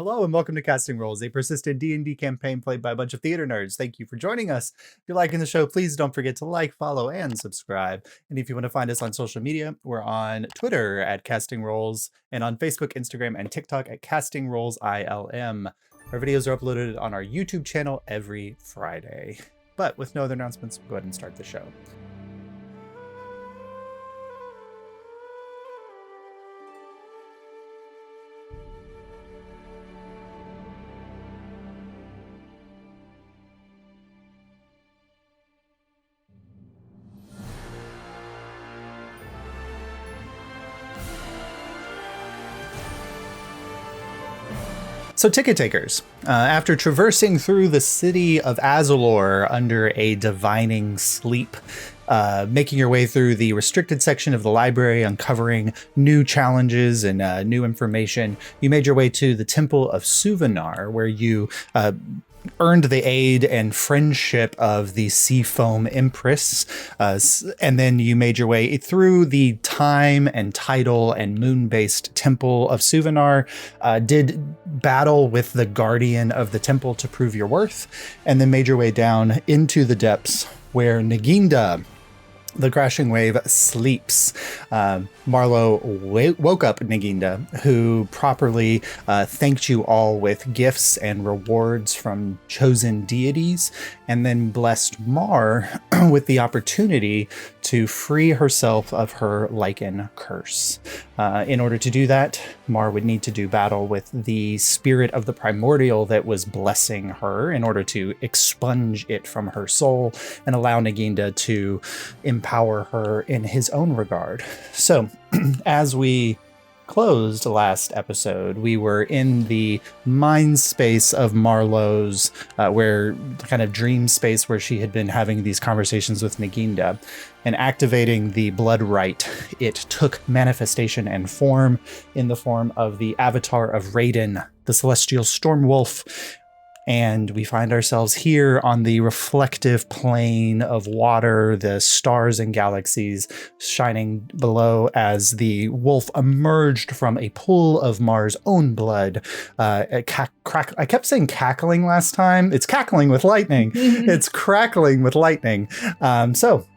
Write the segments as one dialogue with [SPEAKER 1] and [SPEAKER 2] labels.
[SPEAKER 1] Hello and welcome to Casting Roles, a persistent D&D campaign played by a bunch of theater nerds. Thank you for joining us. If you're liking the show, please don't forget to like, follow, and subscribe. And if you want to find us on social media, we're on Twitter at Casting Roles and on Facebook, Instagram, and TikTok at Casting Roles ILM. Our videos are uploaded on our YouTube channel every Friday. But with no other announcements, we'll go ahead and start the show. So ticket takers, after traversing through the city of Azalor under a divining sleep, making your way through the restricted section of the library, uncovering new challenges and new information, you made your way to the Temple of Suvanar, where you earned the aid and friendship of the Seafoam Empress, and then you made your way through the time and tidal and moon-based Temple of Suvanar, did battle with the Guardian of the Temple to prove your worth, and then made your way down into the depths where Naginda, the crashing wave, sleeps. Marlow woke up Naginda, who properly thanked you all with gifts and rewards from chosen deities, and then blessed Mar with the opportunity to free herself of her lichen curse. In order to do that, Mar would need to do battle with the spirit of the primordial that was blessing her in order to expunge it from her soul and allow Naginda to empower her in his own regard. So, as we closed last episode, we were in the mind space of Marlow's, where kind of dream space where she had been having these conversations with Naginda, and activating the blood rite. It took manifestation and form in the form of the avatar of Raiden, the celestial Stormwolf. And we find ourselves here on the reflective plane of water, the stars and galaxies shining below as the wolf emerged from a pool of Mar's own blood. I kept saying cackling last time. It's cackling with lightning. It's crackling with lightning. So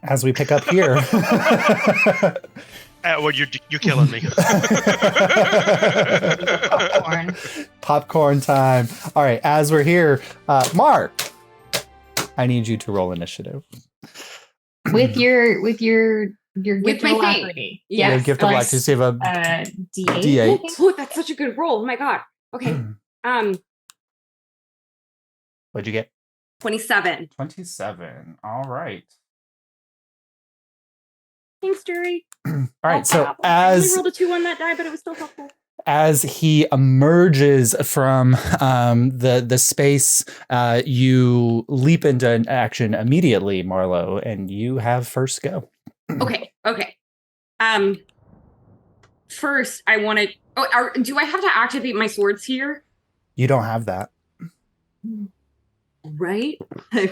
[SPEAKER 1] as we pick up here...
[SPEAKER 2] Well, you're killing me.
[SPEAKER 1] Popcorn time. All right, as we're here, Mark, I need you to roll initiative.
[SPEAKER 3] With your gift of
[SPEAKER 4] my
[SPEAKER 3] alacrity.
[SPEAKER 1] Yes. Your gift of alacrity. So you have a
[SPEAKER 3] D8.
[SPEAKER 4] Oh, that's such a good roll. Oh my god. Okay.
[SPEAKER 1] What'd you get?
[SPEAKER 4] 27.
[SPEAKER 1] 27. All right.
[SPEAKER 4] Thanks, Jerry.
[SPEAKER 1] All right. So
[SPEAKER 4] I only
[SPEAKER 1] as
[SPEAKER 4] rolled a 2 on that die, but it was still helpful.
[SPEAKER 1] As he emerges from the space, you leap into action immediately, Marlow, and you have first go.
[SPEAKER 4] Okay. First, I want to... Oh, do I have to activate my swords here?
[SPEAKER 1] You don't have that.
[SPEAKER 4] Right? I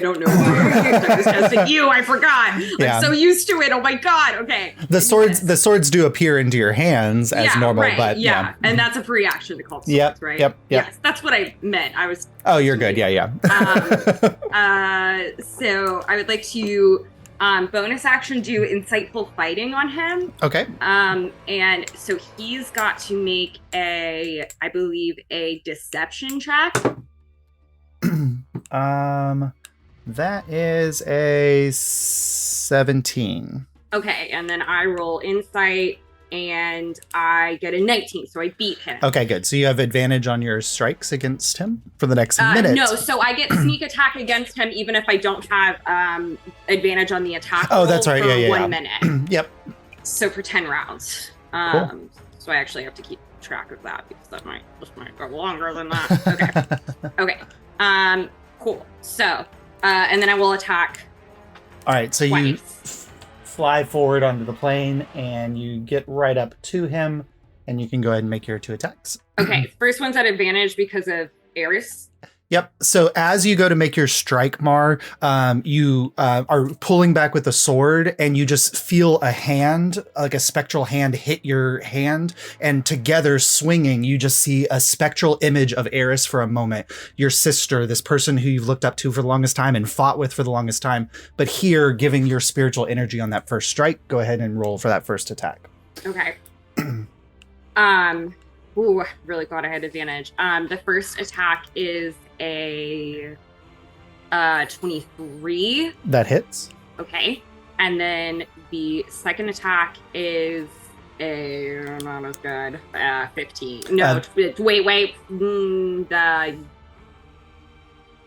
[SPEAKER 4] don't know. I was testing you. I forgot. I'm so used to it. Oh my god. Okay.
[SPEAKER 1] The swords do appear into your hands as normal,
[SPEAKER 4] right.
[SPEAKER 1] but
[SPEAKER 4] and that's a free action to call swords,
[SPEAKER 1] yep,
[SPEAKER 4] right?
[SPEAKER 1] Yep.
[SPEAKER 4] Yes, that's what I meant. I was.
[SPEAKER 1] Oh, you're good. Yeah.
[SPEAKER 4] So I would like to bonus action do insightful fighting on him.
[SPEAKER 1] Okay.
[SPEAKER 4] And so he's got to make I believe a deception check.
[SPEAKER 1] That is a 17.
[SPEAKER 4] Okay, and then I roll insight and I get a 19, so I beat him.
[SPEAKER 1] Okay, good. So you have advantage on your strikes against him for the next minute.
[SPEAKER 4] No, so I get sneak attack against him even if I don't have advantage on the attack.
[SPEAKER 1] Oh, that's right.
[SPEAKER 4] For
[SPEAKER 1] Yeah.
[SPEAKER 4] 1 minute.
[SPEAKER 1] Yep.
[SPEAKER 4] So for 10 rounds.
[SPEAKER 1] Cool.
[SPEAKER 4] So I actually have to keep track of that because this might go longer than that. Okay. Okay. Cool. So, and then I will attack.
[SPEAKER 1] All right. So
[SPEAKER 4] twice.
[SPEAKER 1] You fly forward onto the plane and you get right up to him, and you can go ahead and make your 2 attacks.
[SPEAKER 4] Okay. First one's at advantage because of Eris.
[SPEAKER 1] Yep. So as you go to make your strike, Mar, you are pulling back with the sword, and you just feel a hand, like a spectral hand, hit your hand, and together swinging, you just see a spectral image of Eris for a moment. Your sister, this person who you've looked up to for the longest time and fought with for the longest time, but here giving your spiritual energy on that first strike. Go ahead and roll for that first attack.
[SPEAKER 4] Okay. Ooh, really glad I had advantage. The first attack is a 23.
[SPEAKER 1] That hits.
[SPEAKER 4] Okay. And then the second attack is a not as good. 15. No, wait.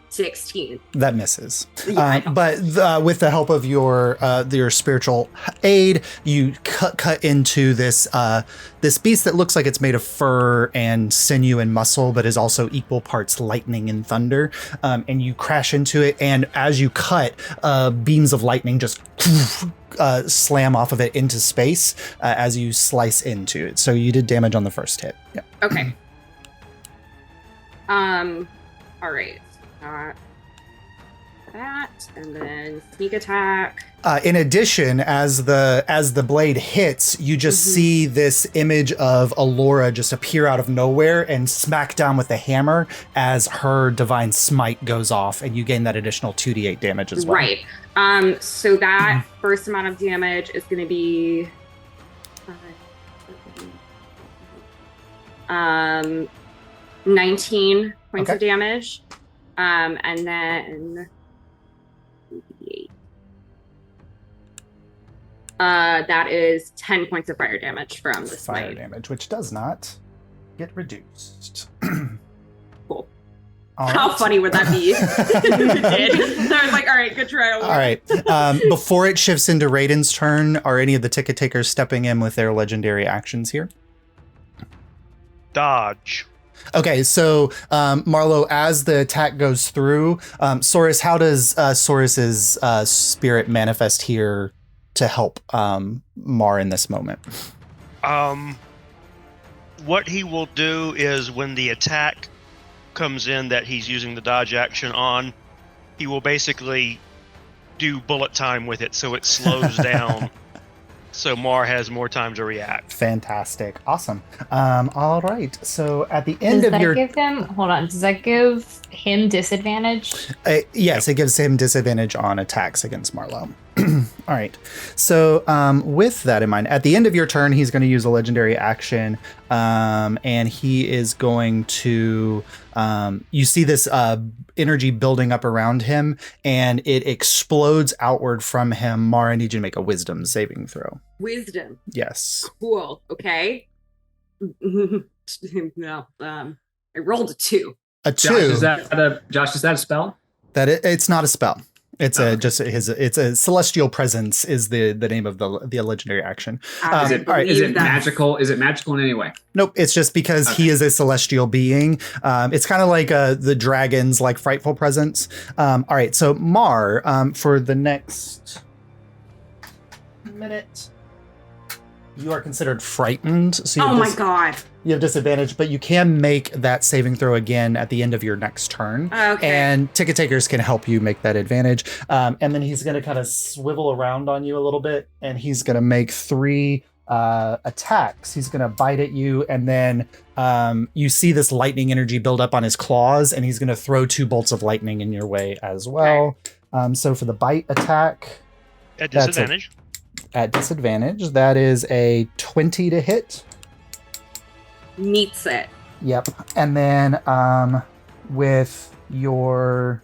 [SPEAKER 4] 16.
[SPEAKER 1] That misses.
[SPEAKER 4] Yeah,
[SPEAKER 1] but with the help of your spiritual aid, you cut into this this beast that looks like it's made of fur and sinew and muscle, but is also equal parts lightning and thunder. And you crash into it, and as you cut, beams of lightning just slam off of it into space as you slice into it. So you did damage on the first hit. Yeah.
[SPEAKER 4] Okay. All right. That, and then sneak attack.
[SPEAKER 1] In addition, as the blade hits, you just see this image of Alyria just appear out of nowhere and smack down with the hammer as her divine smite goes off, and you gain that additional 2d8 damage as well.
[SPEAKER 4] Right. So that first amount of damage is going to be 19 points of damage. And then that is 10 points of fire damage from the
[SPEAKER 1] fire damage, which does not get reduced.
[SPEAKER 4] Cool.
[SPEAKER 1] How
[SPEAKER 4] funny would that be? It did. So I was like, all right, good try.
[SPEAKER 1] All right. Before it shifts into Raiden's turn, are any of the ticket takers stepping in with their legendary actions here?
[SPEAKER 2] Dodge.
[SPEAKER 1] Okay, so Marlow, as the attack goes through, Saurus, how does Saurus's spirit manifest here to help Mar in this moment?
[SPEAKER 2] What he will do is when the attack comes in that he's using the dodge action on, he will basically do bullet time with it, so it slows down. So Mar has more time to react.
[SPEAKER 1] Fantastic. Awesome. All right. So at the end of your...
[SPEAKER 3] Does that give him disadvantage?
[SPEAKER 1] Yes, it gives him disadvantage on attacks against Marlow. All right. So with that in mind, at the end of your turn, he's going to use a legendary action, and he is going to... you see this energy building up around him, and it explodes outward from him. Mara, I need you to make a wisdom saving throw.
[SPEAKER 4] Wisdom.
[SPEAKER 1] Yes.
[SPEAKER 4] Cool. Okay. No. I rolled a 2.
[SPEAKER 1] A 2.
[SPEAKER 5] Josh, is that a spell?
[SPEAKER 1] It's not a spell. It's it's a celestial presence is the name of the legendary action.
[SPEAKER 5] Is it magical? Is it magical in any way?
[SPEAKER 1] Nope. It's just because he is a celestial being. It's kind of like the dragon's like frightful presence. All right. So Mar, for the next minute, you are considered frightened. So
[SPEAKER 4] oh my god.
[SPEAKER 1] You have disadvantage, but you can make that saving throw again at the end of your next turn.
[SPEAKER 4] Okay.
[SPEAKER 1] And ticket takers can help you make that advantage. And then he's going to kind of swivel around on you a little bit, and he's going to make 3 attacks. He's going to bite at you, and then you see this lightning energy build up on his claws, and he's going to throw 2 bolts of lightning in your way as well. Okay. So for the bite attack...
[SPEAKER 2] At disadvantage?
[SPEAKER 1] At disadvantage, that is a 20 to hit.
[SPEAKER 4] Meets it.
[SPEAKER 1] Yep. And then with your...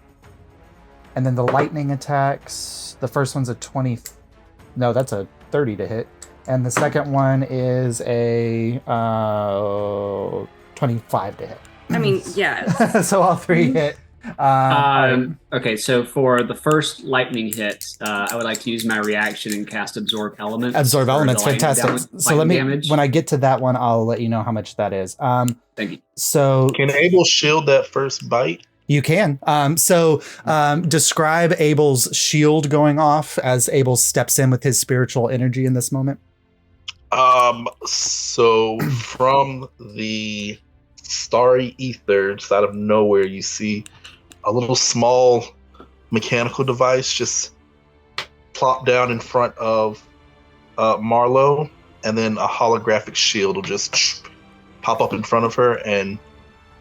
[SPEAKER 1] And then the lightning attacks, the first one's a 20... No, that's a 30 to hit. And the second one is a 25 to hit.
[SPEAKER 4] I mean, yeah.
[SPEAKER 1] So all 3 hit.
[SPEAKER 5] Okay, so for the first lightning hit, I would like to use my reaction and cast Absorb Elements.
[SPEAKER 1] Absorb Elements, fantastic. So let me,
[SPEAKER 5] damage.
[SPEAKER 1] When I get to that one, I'll let you know how much that is.
[SPEAKER 5] Thank you.
[SPEAKER 1] So
[SPEAKER 6] can Abel shield that first bite?
[SPEAKER 1] You can. Describe Abel's shield going off as Abel steps in with his spiritual energy in this moment.
[SPEAKER 6] So from the starry ether, just out of nowhere, you see a little small mechanical device just plop down in front of Marlow, and then a holographic shield will just pop up in front of her and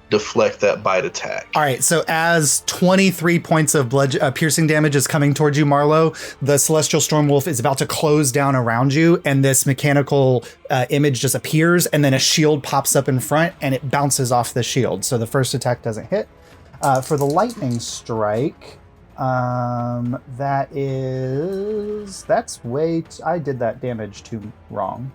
[SPEAKER 6] deflect that bite attack.
[SPEAKER 1] All right, so as 23 points of piercing damage is coming towards you, Marlow, the Celestial Stormwolf is about to close down around you, and this mechanical image just appears, and then a shield pops up in front, and it bounces off the shield. So the first attack doesn't hit. For the lightning strike, that's way. I did that damage too wrong.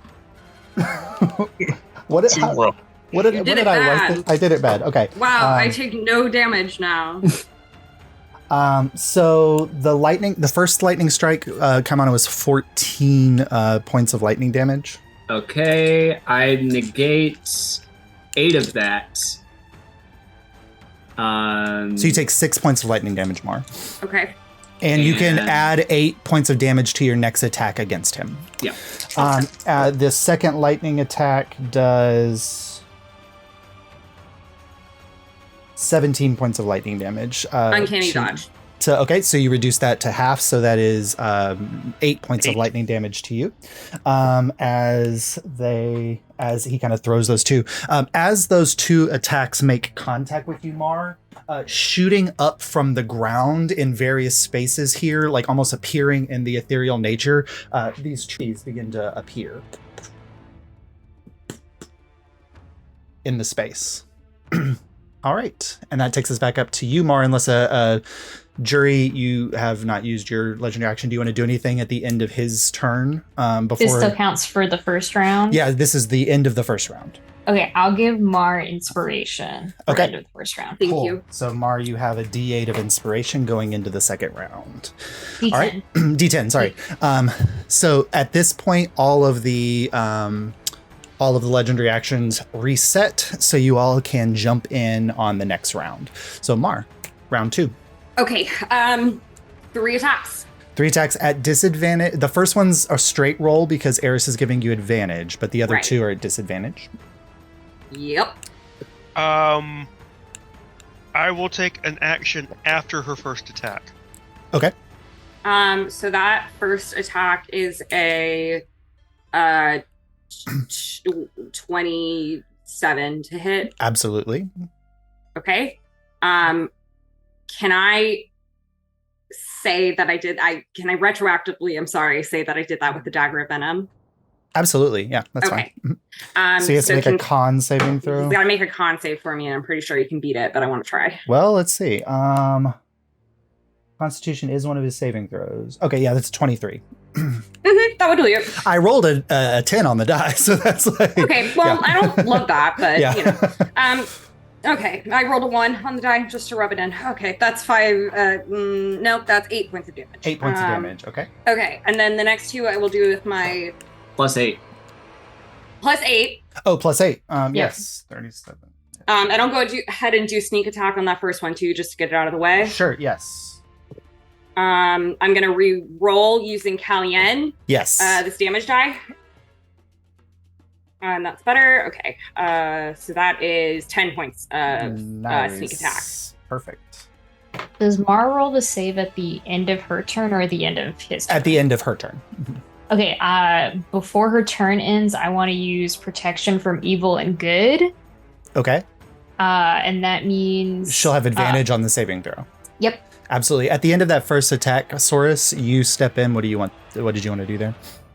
[SPEAKER 1] What did I? What did I write? I did it bad. Okay.
[SPEAKER 4] Wow, I take no damage now.
[SPEAKER 1] So the first lightning strike, come on, it was 14 points of lightning damage.
[SPEAKER 5] Okay, I negate 8 of that.
[SPEAKER 1] So you take 6 points of lightning damage, Mar.
[SPEAKER 4] Okay.
[SPEAKER 1] And you can add 8 points of damage to your next attack against him.
[SPEAKER 5] Yeah.
[SPEAKER 1] The second lightning attack does 17 points of lightning damage.
[SPEAKER 4] Uncanny dodge.
[SPEAKER 1] Okay, so you reduce that to half, so that is 8 points of lightning damage to you. As he kind of throws those two. As those two attacks make contact with you, Mar, shooting up from the ground in various spaces here, like almost appearing in the ethereal nature, these trees begin to appear in the space. All right, and that takes us back up to you, Mar, unless Jury, you have not used your legendary action. Do you want to do anything at the end of his turn? Before
[SPEAKER 3] This still counts for the first round?
[SPEAKER 1] Yeah, this is the end of the first round.
[SPEAKER 3] Okay, I'll give Mar inspiration for the end of the first round.
[SPEAKER 4] Thank you.
[SPEAKER 1] So, Mar, you have a D8 of inspiration going into the second round.
[SPEAKER 3] D10.
[SPEAKER 1] All right, D10, sorry. So at this point, all of the legendary actions reset, so you all can jump in on the next round. So, Mar, round 2.
[SPEAKER 4] Okay, 3 attacks.
[SPEAKER 1] 3 attacks at disadvantage. The first one's a straight roll because Eris is giving you advantage, but the other 2 are at disadvantage.
[SPEAKER 4] Yep.
[SPEAKER 2] I will take an action after her first attack.
[SPEAKER 1] Okay.
[SPEAKER 4] So that first attack is a 27 to hit.
[SPEAKER 1] Absolutely.
[SPEAKER 4] Okay. Can I say that can I retroactively, say that I did that with the Dagger of Venom?
[SPEAKER 1] Absolutely. Yeah, that's
[SPEAKER 4] okay.
[SPEAKER 1] Fine. So you have to make a con saving throw?
[SPEAKER 4] You gotta make a con save for me, and I'm pretty sure you can beat it, but I want to try.
[SPEAKER 1] Well, let's see. Constitution is one of his saving throws. Okay, yeah, that's 23.
[SPEAKER 4] That would do it.
[SPEAKER 1] I rolled a 10 on the die, so that's like...
[SPEAKER 4] Okay, well, yeah. I don't love that, but,
[SPEAKER 1] yeah.
[SPEAKER 4] You know. Okay, I rolled a 1 on the die just to rub it in. Okay, that's 5. Nope, that's 8 points of damage.
[SPEAKER 1] 8 points of damage, okay.
[SPEAKER 4] Okay, and then the next 2 I will do with my...
[SPEAKER 5] +8.
[SPEAKER 4] +8.
[SPEAKER 1] Oh, +8. Yes. 37.
[SPEAKER 4] I don't go ahead and do sneak attack on that first one, too, just to get it out of the way.
[SPEAKER 1] Sure, yes.
[SPEAKER 4] I'm going to re-roll using Calienne.
[SPEAKER 1] Yes.
[SPEAKER 4] This damage die. And that's better. Okay. So that is 10 points of sneak attack.
[SPEAKER 1] Perfect.
[SPEAKER 3] Does Mar roll the save at the end of her turn or the end of his turn?
[SPEAKER 1] At the end of her turn.
[SPEAKER 3] Okay. Before her turn ends, I want to use protection from evil and good.
[SPEAKER 1] Okay.
[SPEAKER 3] And that means...
[SPEAKER 1] She'll have advantage on the saving throw.
[SPEAKER 3] Yep.
[SPEAKER 1] Absolutely. At the end of that first attack, Saurus, you step in. What did you want to do there?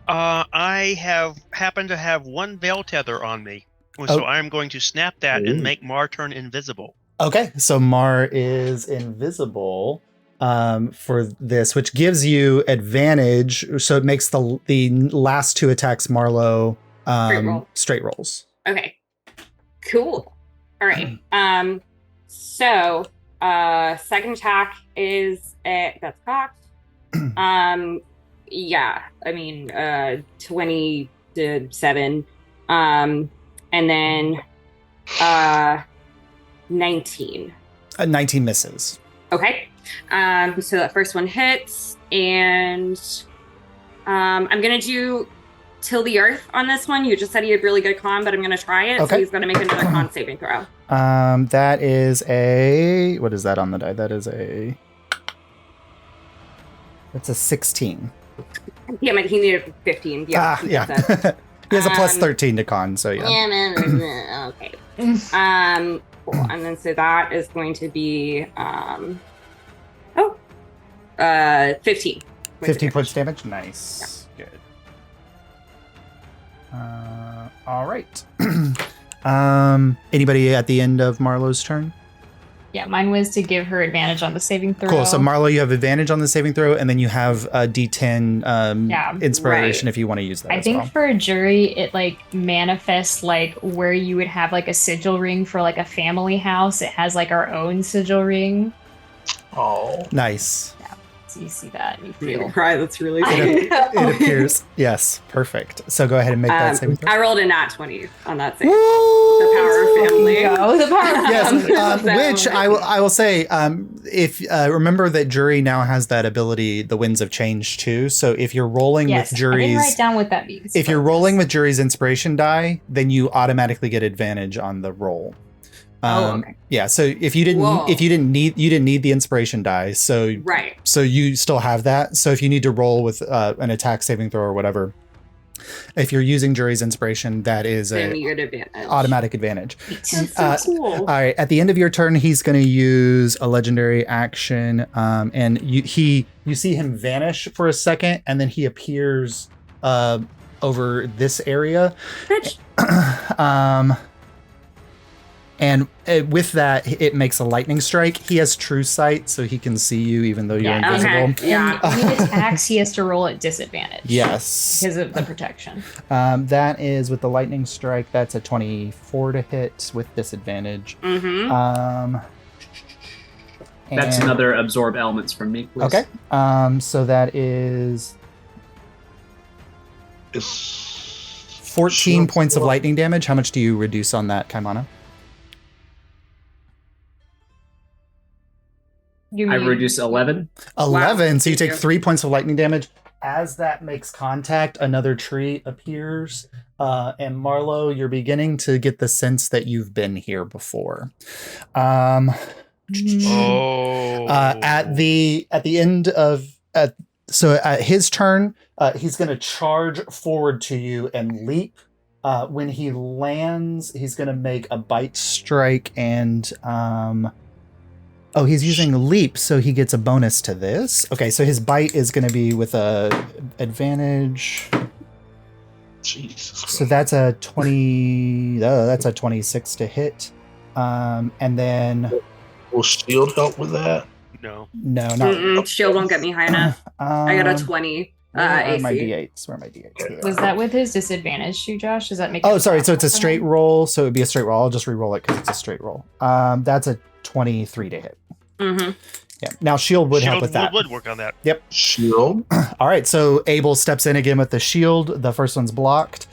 [SPEAKER 2] I happen to have 1 veil tether on me, so I'm going to snap that and make Mar turn invisible.
[SPEAKER 1] Okay, so Mar is invisible for this, which gives you advantage. So it makes the last 2 attacks Marlow straight rolls.
[SPEAKER 4] Okay, cool. All right. So second attack is that's cocked. Yeah, I mean, 27, and then 19.
[SPEAKER 1] 19 misses.
[SPEAKER 4] Okay, so that first one hits, and I'm gonna do Till the Earth on this one. You just said he had really good con, but I'm gonna try it.
[SPEAKER 1] Okay.
[SPEAKER 4] So he's gonna make another con saving throw.
[SPEAKER 1] That is a... What is that on the die? That's a 16.
[SPEAKER 4] Damn it, he needed 15. Yeah.
[SPEAKER 1] Yeah. He has a plus 13 to con, so yeah.
[SPEAKER 4] Okay. Cool. And then so that is going to be 15.
[SPEAKER 1] 15 points damage? Nice. Yeah. Good. All right. Anybody at the end of Marlow's turn?
[SPEAKER 3] Yeah, mine was to give her advantage on the saving throw.
[SPEAKER 1] Cool. So Marlow, you have advantage on the saving throw, and then you have a D10 inspiration if you want to use that.
[SPEAKER 3] I think for a jury, it like manifests like where you would have like a sigil ring for like a family house. It has like our own sigil ring.
[SPEAKER 6] Oh,
[SPEAKER 1] nice.
[SPEAKER 3] So you see that and you
[SPEAKER 4] I'm gonna
[SPEAKER 3] feel.
[SPEAKER 4] cry. That's really funny.
[SPEAKER 1] It appears. Yes, perfect. So go ahead and make that saving throw.
[SPEAKER 4] I rolled a nat 20 on that save.
[SPEAKER 1] Woo!
[SPEAKER 4] The power of family.
[SPEAKER 3] Go, the power of
[SPEAKER 1] Yes,
[SPEAKER 3] family.
[SPEAKER 1] which I will say, if remember that jury now has that ability, the winds of change too. So if you're rolling with
[SPEAKER 3] I didn't
[SPEAKER 1] jury's,
[SPEAKER 3] write down what that means.
[SPEAKER 1] if you're rolling with jury's inspiration die, then you automatically get advantage on the roll.
[SPEAKER 3] Okay.
[SPEAKER 1] Yeah. So if you didn't need the inspiration die, so
[SPEAKER 4] Right.
[SPEAKER 1] So you still have that. So if you need to roll with an attack saving throw or whatever, if you're using jury's inspiration, that is
[SPEAKER 4] Then
[SPEAKER 1] a
[SPEAKER 4] you get advantage.
[SPEAKER 1] automatic advantage.
[SPEAKER 4] That's so cool.
[SPEAKER 1] All right. At the end of your turn, he's going to use a legendary action, and you see him vanish for a second, and then he appears over this area. And with that, it makes a lightning strike. He has true sight, so he can see you even though you're invisible.
[SPEAKER 4] Okay. Yeah.
[SPEAKER 3] When he attacks, he has to roll at disadvantage.
[SPEAKER 1] Yes.
[SPEAKER 3] Because of the protection.
[SPEAKER 1] That is with the lightning strike. That's a 24 to hit with disadvantage.
[SPEAKER 4] Mm-hmm.
[SPEAKER 5] That's another absorb elements from me, please.
[SPEAKER 1] Okay. So that is
[SPEAKER 6] it's
[SPEAKER 1] 14 points of lightning damage. How much do you reduce on that, Kaimana?
[SPEAKER 5] I reduce 11.
[SPEAKER 1] 11.
[SPEAKER 4] Wow.
[SPEAKER 1] So you take
[SPEAKER 4] Thank you.
[SPEAKER 1] 3 points of lightning damage. As that makes contact, another tree appears. And Marlow, you're beginning to get the sense that you've been here before. At the end of at his turn, he's going to charge forward to you and leap. When he lands, he's going to make a bite strike and he's using leap, so he gets a bonus to this. Okay, so his bite is going to be with a advantage.
[SPEAKER 6] Jesus.
[SPEAKER 1] So that's a 20. That's a 26 to hit. And then
[SPEAKER 6] Will shield help with that?
[SPEAKER 2] No.
[SPEAKER 1] no, not.
[SPEAKER 4] Shield won't get me high enough. I got a 20
[SPEAKER 1] Where are
[SPEAKER 4] AC.
[SPEAKER 1] my d8s? Where are my d8s?
[SPEAKER 3] Was that with his disadvantage too, Josh? Does that make
[SPEAKER 1] Oh,
[SPEAKER 3] it
[SPEAKER 1] sorry. So it's a
[SPEAKER 3] possible?
[SPEAKER 1] straight roll. So it would be a straight roll. I'll just re-roll it because it's a straight roll. That's a 23 to hit.
[SPEAKER 4] Mm-hmm.
[SPEAKER 1] Yeah. Now shield would help with that.
[SPEAKER 2] Would work on that.
[SPEAKER 6] Shield.
[SPEAKER 1] All right. So Abel steps in again with the shield. The first one's blocked.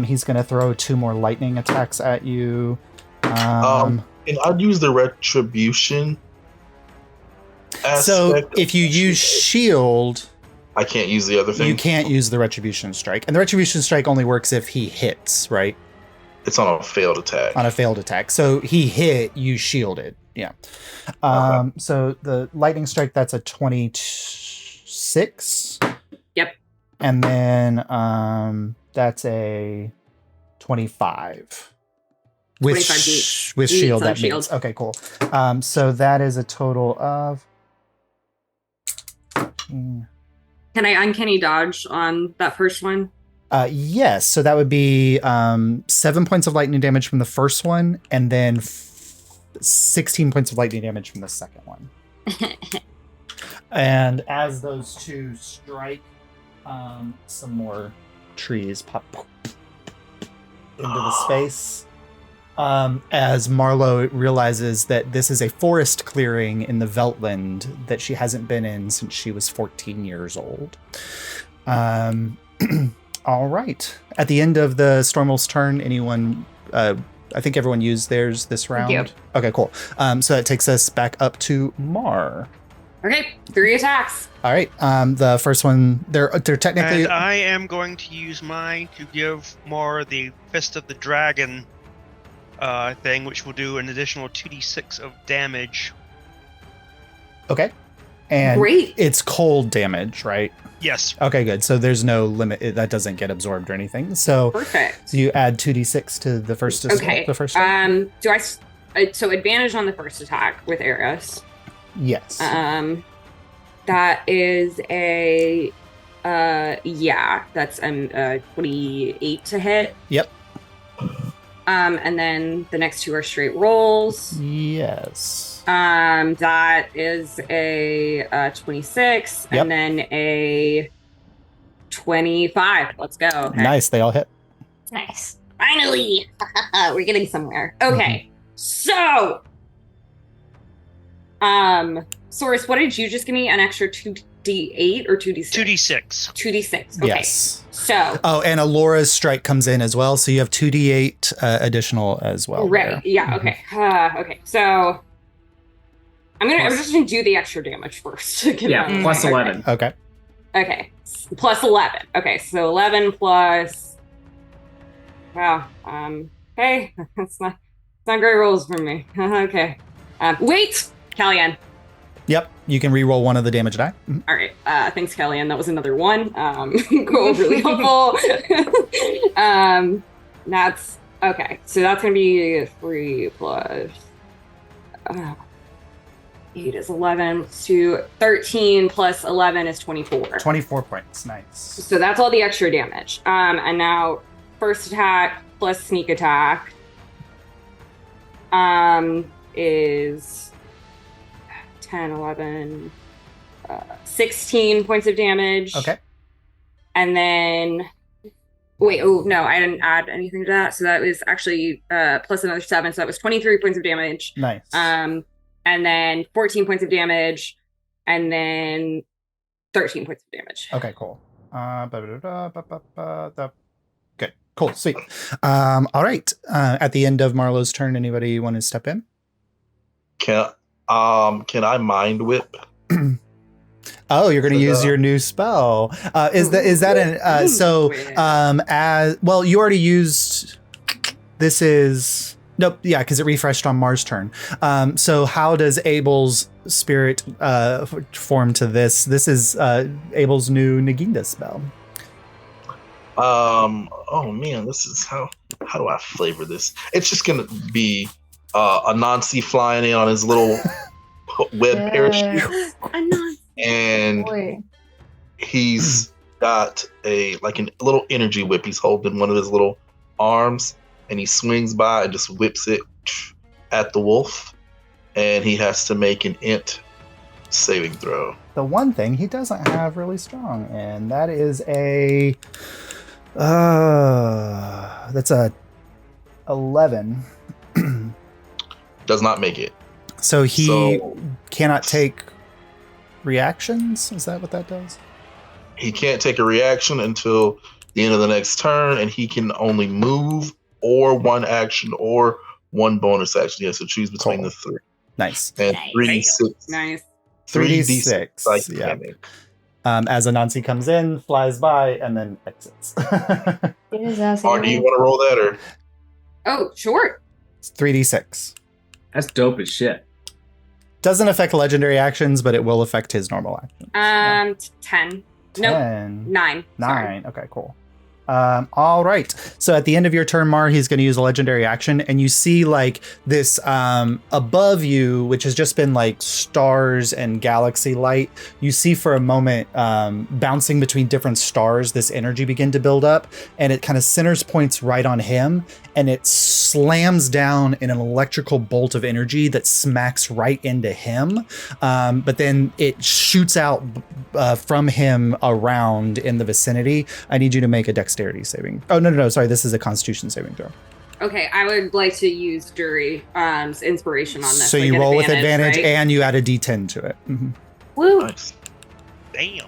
[SPEAKER 1] He's going to throw 2 more lightning attacks at you.
[SPEAKER 6] And I'd use the retribution.
[SPEAKER 1] So
[SPEAKER 6] aspect
[SPEAKER 1] if you
[SPEAKER 6] of
[SPEAKER 1] use shield,
[SPEAKER 6] I can't use the other thing.
[SPEAKER 1] you can't use the retribution strike. And the retribution strike only works if he hits, right?
[SPEAKER 6] It's on a failed attack.
[SPEAKER 1] On a failed attack. So he hit, you shielded. Yeah.
[SPEAKER 6] Okay.
[SPEAKER 1] So the lightning strike, that's a 26.
[SPEAKER 4] Yep.
[SPEAKER 1] And then that's a 25. With
[SPEAKER 4] 25 beats.
[SPEAKER 1] with
[SPEAKER 4] Beats
[SPEAKER 1] shield,
[SPEAKER 4] on
[SPEAKER 1] that
[SPEAKER 4] shield.
[SPEAKER 1] means. Okay, cool. So that is a total of.
[SPEAKER 4] Can I uncanny dodge on that first one?
[SPEAKER 1] Yes. So that would be 7 points of lightning damage from the first one, and then 16 points of lightning damage from the second one. And as those two strike, some more trees pop into the space. As Marlow realizes that this is a forest clearing in the Veltland that she hasn't been in since she was 14 years old. All right. At the end of the Stormwolf's turn, anyone... I think everyone used theirs this round.
[SPEAKER 3] Yep.
[SPEAKER 1] Okay, cool. So that takes us back up to Mar.
[SPEAKER 4] Okay, 3 attacks.
[SPEAKER 1] All right. The first one, they're technically...
[SPEAKER 2] And I am going to use mine to give Mar the Fist of the Dragon thing, which will do an additional 2d6 of damage.
[SPEAKER 1] Okay. And
[SPEAKER 4] Great.
[SPEAKER 1] it's cold damage, right?
[SPEAKER 2] Yes.
[SPEAKER 1] Okay, good. So there's no limit. That doesn't get absorbed or anything. So,
[SPEAKER 4] Perfect.
[SPEAKER 1] so you add 2d6 to the first as
[SPEAKER 4] Okay.
[SPEAKER 1] well, the first
[SPEAKER 4] Do I so advantage on the first attack with Eris.
[SPEAKER 1] Yes.
[SPEAKER 4] That is a that's 28 to hit.
[SPEAKER 1] Yep.
[SPEAKER 4] And then the next two are straight rolls.
[SPEAKER 1] Yes.
[SPEAKER 4] That is a 26
[SPEAKER 1] Yep.
[SPEAKER 4] and then a 25. Let's go. Okay.
[SPEAKER 1] Nice. They all hit.
[SPEAKER 3] Nice.
[SPEAKER 4] Finally, we're getting somewhere. Okay, so, Source, what did you just give me? An extra 2d8 or 2d6?
[SPEAKER 2] 2d6.
[SPEAKER 4] 2d6. Okay.
[SPEAKER 1] Yes.
[SPEAKER 4] So.
[SPEAKER 1] Oh, and Alora's strike comes in as well, so you have 2d8 additional as well.
[SPEAKER 4] Right.
[SPEAKER 1] there.
[SPEAKER 4] Yeah. Okay. Okay. So. I'm just gonna do the extra damage first.
[SPEAKER 5] Yeah, plus 11.
[SPEAKER 1] Okay.
[SPEAKER 4] Okay. Plus 11. Okay, so 11 plus. Wow. Hey, it's not great rolls for me. Okay. Wait, Kellyanne.
[SPEAKER 1] Yep. You can re-roll one of the damage die. Mhm.
[SPEAKER 4] All right. Thanks, Kellyanne. That was another one. Cool. Really helpful. That's okay. So that's gonna be 3 plus. 8 is 11 to 13 plus 11 is 24.
[SPEAKER 1] 24 points. Nice.
[SPEAKER 4] So that's all the extra damage. And now first attack plus sneak attack is 10, 11, 16 points of damage.
[SPEAKER 1] Okay.
[SPEAKER 4] And then wait, oh no, I didn't add anything to that. So that was actually plus another 7. So that was 23 points of damage.
[SPEAKER 1] Nice.
[SPEAKER 4] And then 14 points of damage, and then 13 points of damage.
[SPEAKER 1] Okay, cool. Good. Cool. Sweet. All right. At the end of Marlow's turn, anybody want to step in?
[SPEAKER 6] Can I mind whip?
[SPEAKER 1] Oh, you're going to use your new spell. Is that an as well? You already used. This is. Nope. Yeah, because it refreshed on Mars' turn. So how does Abel's spirit form to this? This is Abel's new Naginda spell.
[SPEAKER 6] Oh man, this is how do I flavor this? It's just gonna be Anansi flying in on his little web parachute, and he's got a little energy whip. He's holding one of his little arms. And he swings by and just whips it at the wolf. And he has to make an int saving throw.
[SPEAKER 1] The one thing he doesn't have really strong, and that is that's a 11.
[SPEAKER 6] Does not make it.
[SPEAKER 1] So he cannot take reactions? Is that what that does?
[SPEAKER 6] He can't take a reaction until the end of the next turn, and he can only move or one action or one bonus action. He has to choose between the three.
[SPEAKER 1] Nice.
[SPEAKER 6] And
[SPEAKER 3] Nice.
[SPEAKER 6] 3d6.
[SPEAKER 4] Nice.
[SPEAKER 1] 3d6. Yeah.
[SPEAKER 6] damage.
[SPEAKER 1] As Anansi comes in, flies by, and then exits.
[SPEAKER 6] Or do you want to roll that, or?
[SPEAKER 4] Oh, sure.
[SPEAKER 1] It's 3d6.
[SPEAKER 5] That's dope as shit.
[SPEAKER 1] Doesn't affect legendary actions, but it will affect his normal actions.
[SPEAKER 4] 10. Nope.
[SPEAKER 1] 10.
[SPEAKER 4] 9.
[SPEAKER 1] 9. Okay, cool. All right. So at the end of your turn, Mar, he's going to use a legendary action, and you see this above you, which has just been stars and galaxy light. You see for a moment bouncing between different stars, this energy begin to build up, and it kind of centers points right on him, and it slams down in an electrical bolt of energy that smacks right into him. But then it shoots out from him around in the vicinity. I need you to make a dexterity saving. Oh, no. Sorry, this is a constitution saving throw.
[SPEAKER 4] Okay, I would like to use Jury's inspiration on this.
[SPEAKER 1] So you roll with advantage, right? And you add a d10 to it. Mm-hmm.
[SPEAKER 4] Woo!
[SPEAKER 6] Nice.
[SPEAKER 2] Damn.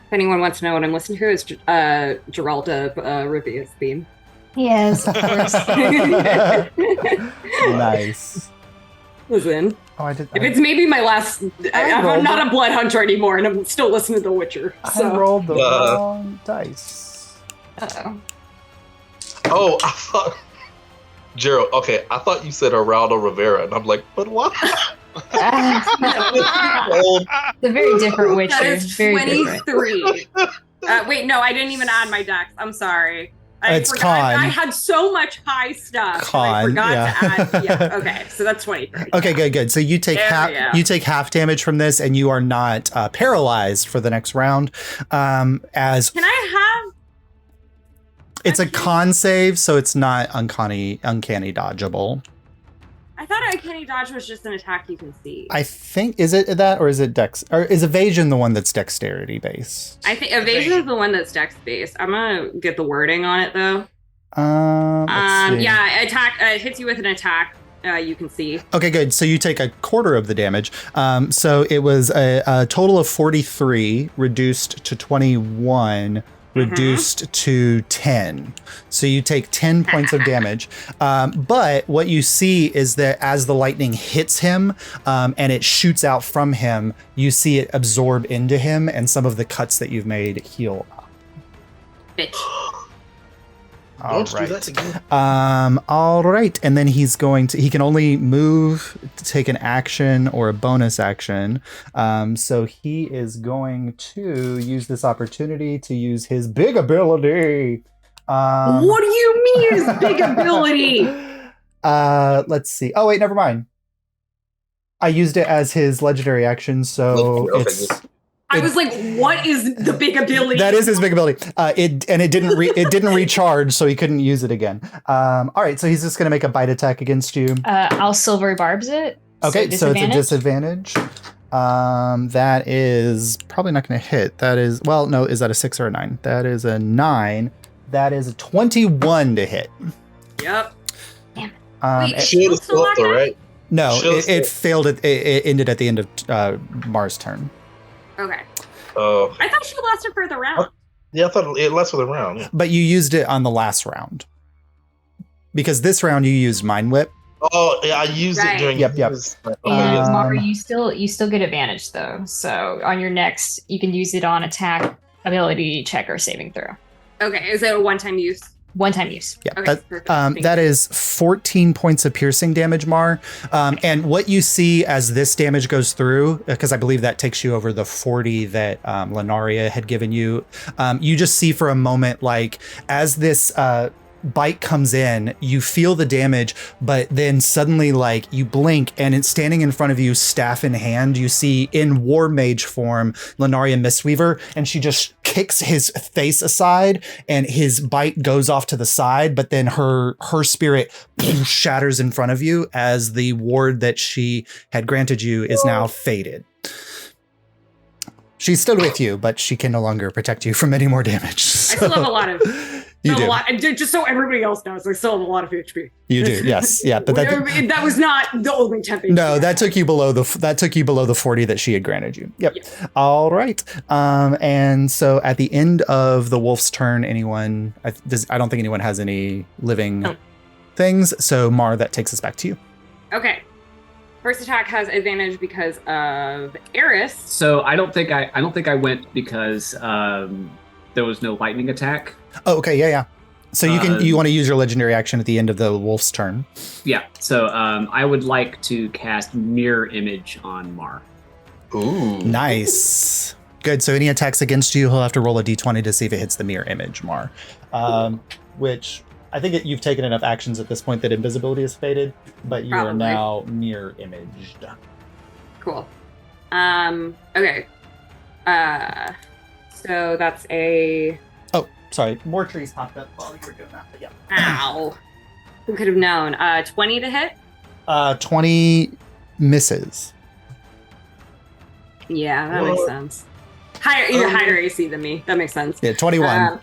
[SPEAKER 4] If anyone wants to know what I'm listening to, it's Geralda Rivia's theme.
[SPEAKER 3] Yes, of course.
[SPEAKER 1] Nice.
[SPEAKER 4] Listen,
[SPEAKER 1] I did.
[SPEAKER 4] if it's maybe my last, I'm not a blood hunter anymore, and I'm still listening to The Witcher. So.
[SPEAKER 1] I rolled the wrong dice.
[SPEAKER 3] Uh-oh.
[SPEAKER 6] Oh, I thought Gerald. Okay, I thought you said Geraldo Rivera, and I'm like, but what?
[SPEAKER 3] It's a very different Witcher.
[SPEAKER 4] That is
[SPEAKER 3] Very different.
[SPEAKER 4] 23. Wait, no, I didn't even add my dex. I'm sorry.
[SPEAKER 1] It's
[SPEAKER 4] forgot.
[SPEAKER 1] con.
[SPEAKER 4] I had so much high stuff.
[SPEAKER 1] Con,
[SPEAKER 4] I forgot
[SPEAKER 1] yeah.
[SPEAKER 4] to add. Yeah. Okay, so that's 23.
[SPEAKER 1] Okay, good. So you take
[SPEAKER 4] There we go.
[SPEAKER 1] half damage from this, and you are not paralyzed for the next round. As
[SPEAKER 4] Can I have?
[SPEAKER 1] it's a con save, so it's not uncanny dodgeable.
[SPEAKER 4] I thought uncanny dodge was just an attack you can see.
[SPEAKER 1] I think is it that, or is it dex, or is evasion the one that's dexterity based?
[SPEAKER 4] I think evasion is the one that's dex based. I'm gonna get the wording on it though.
[SPEAKER 1] Let's see.
[SPEAKER 4] Yeah, attack hits you with an attack. You can see.
[SPEAKER 1] Okay, good. So you take a quarter of the damage. So it was a total of 43 reduced to 21. Reduced to 10. So you take 10 points of damage. But what you see is that as the lightning hits him and it shoots out from him, you see it absorb into him, and some of the cuts that you've made heal up.
[SPEAKER 4] Bitch.
[SPEAKER 1] All
[SPEAKER 6] Don't do that again.
[SPEAKER 1] all right. And then he can only move to take an action or a bonus action. So he is going to use this opportunity to use his big ability.
[SPEAKER 4] What do you mean his big ability?
[SPEAKER 1] Let's see. Oh, wait, never mind. I used it as his legendary action, so
[SPEAKER 6] Okay.
[SPEAKER 1] it's...
[SPEAKER 4] I was like, what is the big ability?
[SPEAKER 1] That is his big ability. It didn't recharge, so he couldn't use it again. All right, so he's just gonna make a bite attack against you.
[SPEAKER 3] I'll silvery barbs it.
[SPEAKER 1] Okay, so it's a disadvantage. That is probably not gonna hit. That is, well, no, is that a 6 or a 9? That is a 9. That is a 21 to hit.
[SPEAKER 4] Yep.
[SPEAKER 6] Shield
[SPEAKER 4] Wait,
[SPEAKER 6] is
[SPEAKER 4] Shield still
[SPEAKER 6] still up though,
[SPEAKER 4] active?
[SPEAKER 6] right?
[SPEAKER 1] No,
[SPEAKER 6] Shield's
[SPEAKER 1] it failed. It ended at the end of Mars' turn.
[SPEAKER 4] Okay.
[SPEAKER 6] Oh,
[SPEAKER 4] I thought she lasted for the round.
[SPEAKER 6] yeah, I thought it lasted for the round. Yeah.
[SPEAKER 1] But you used it on the last round. Because this round you used Mind Whip.
[SPEAKER 6] Oh, yeah, I used it
[SPEAKER 4] Right.
[SPEAKER 6] during.
[SPEAKER 1] Yep.
[SPEAKER 6] Okay,
[SPEAKER 3] And
[SPEAKER 6] yes.
[SPEAKER 3] Mara, you still get advantage though. So on your next, you can use it on attack, ability check, or saving throw.
[SPEAKER 4] Okay, is it a one-time use?
[SPEAKER 3] One-time use.
[SPEAKER 1] Yeah,
[SPEAKER 4] Okay, perfect. Thank
[SPEAKER 1] that
[SPEAKER 4] you.
[SPEAKER 1] is 14 points of piercing damage, Mar. And what you see as this damage goes through, because I believe that takes you over the 40 that Lenaria had given you, you just see for a moment, like, as this bite comes in, you feel the damage, but then suddenly, like, you blink, and it's standing in front of you, staff in hand. You see in war mage form Lenaria Mistweaver, and she just kicks his face aside, and his bite goes off to the side, but then her spirit shatters in front of you as the ward that she had granted you is now faded. She's still with you, but she can no longer protect you from any more damage.
[SPEAKER 4] I still have a lot of.
[SPEAKER 1] You do.
[SPEAKER 4] Just so everybody else knows, I still have a lot of HP.
[SPEAKER 1] You do, yes, yeah. But
[SPEAKER 4] that was not the only temp.
[SPEAKER 1] no, that took you below the 40 that she had granted you. Yep.
[SPEAKER 4] Yeah.
[SPEAKER 1] All right. And so at the end of the wolf's turn, anyone? I don't think anyone has any living things. So Mar, that takes us back to you.
[SPEAKER 4] Okay. First attack has advantage because of Eris.
[SPEAKER 5] So I don't think I went because there was no lightning attack.
[SPEAKER 1] Oh, okay, yeah. So you want to use your legendary action at the end of the wolf's turn.
[SPEAKER 5] Yeah. So I would like to cast Mirror Image on Mar.
[SPEAKER 6] Ooh.
[SPEAKER 1] Nice. Good. So any attacks against you, he'll have to roll a d20 to see if it hits the mirror image, Mar. Which I think you've taken enough actions at this point that invisibility is faded, but you are
[SPEAKER 4] Probably.
[SPEAKER 1] now mirror imaged.
[SPEAKER 4] Cool. Okay. So that's a.
[SPEAKER 1] Oh, sorry. More trees popped up while you were doing that. But yeah.
[SPEAKER 4] Ow. Who could have known? 20 to hit?
[SPEAKER 1] 20 misses.
[SPEAKER 4] Yeah, that makes sense. You're higher AC than me. That makes sense.
[SPEAKER 1] Yeah, 21.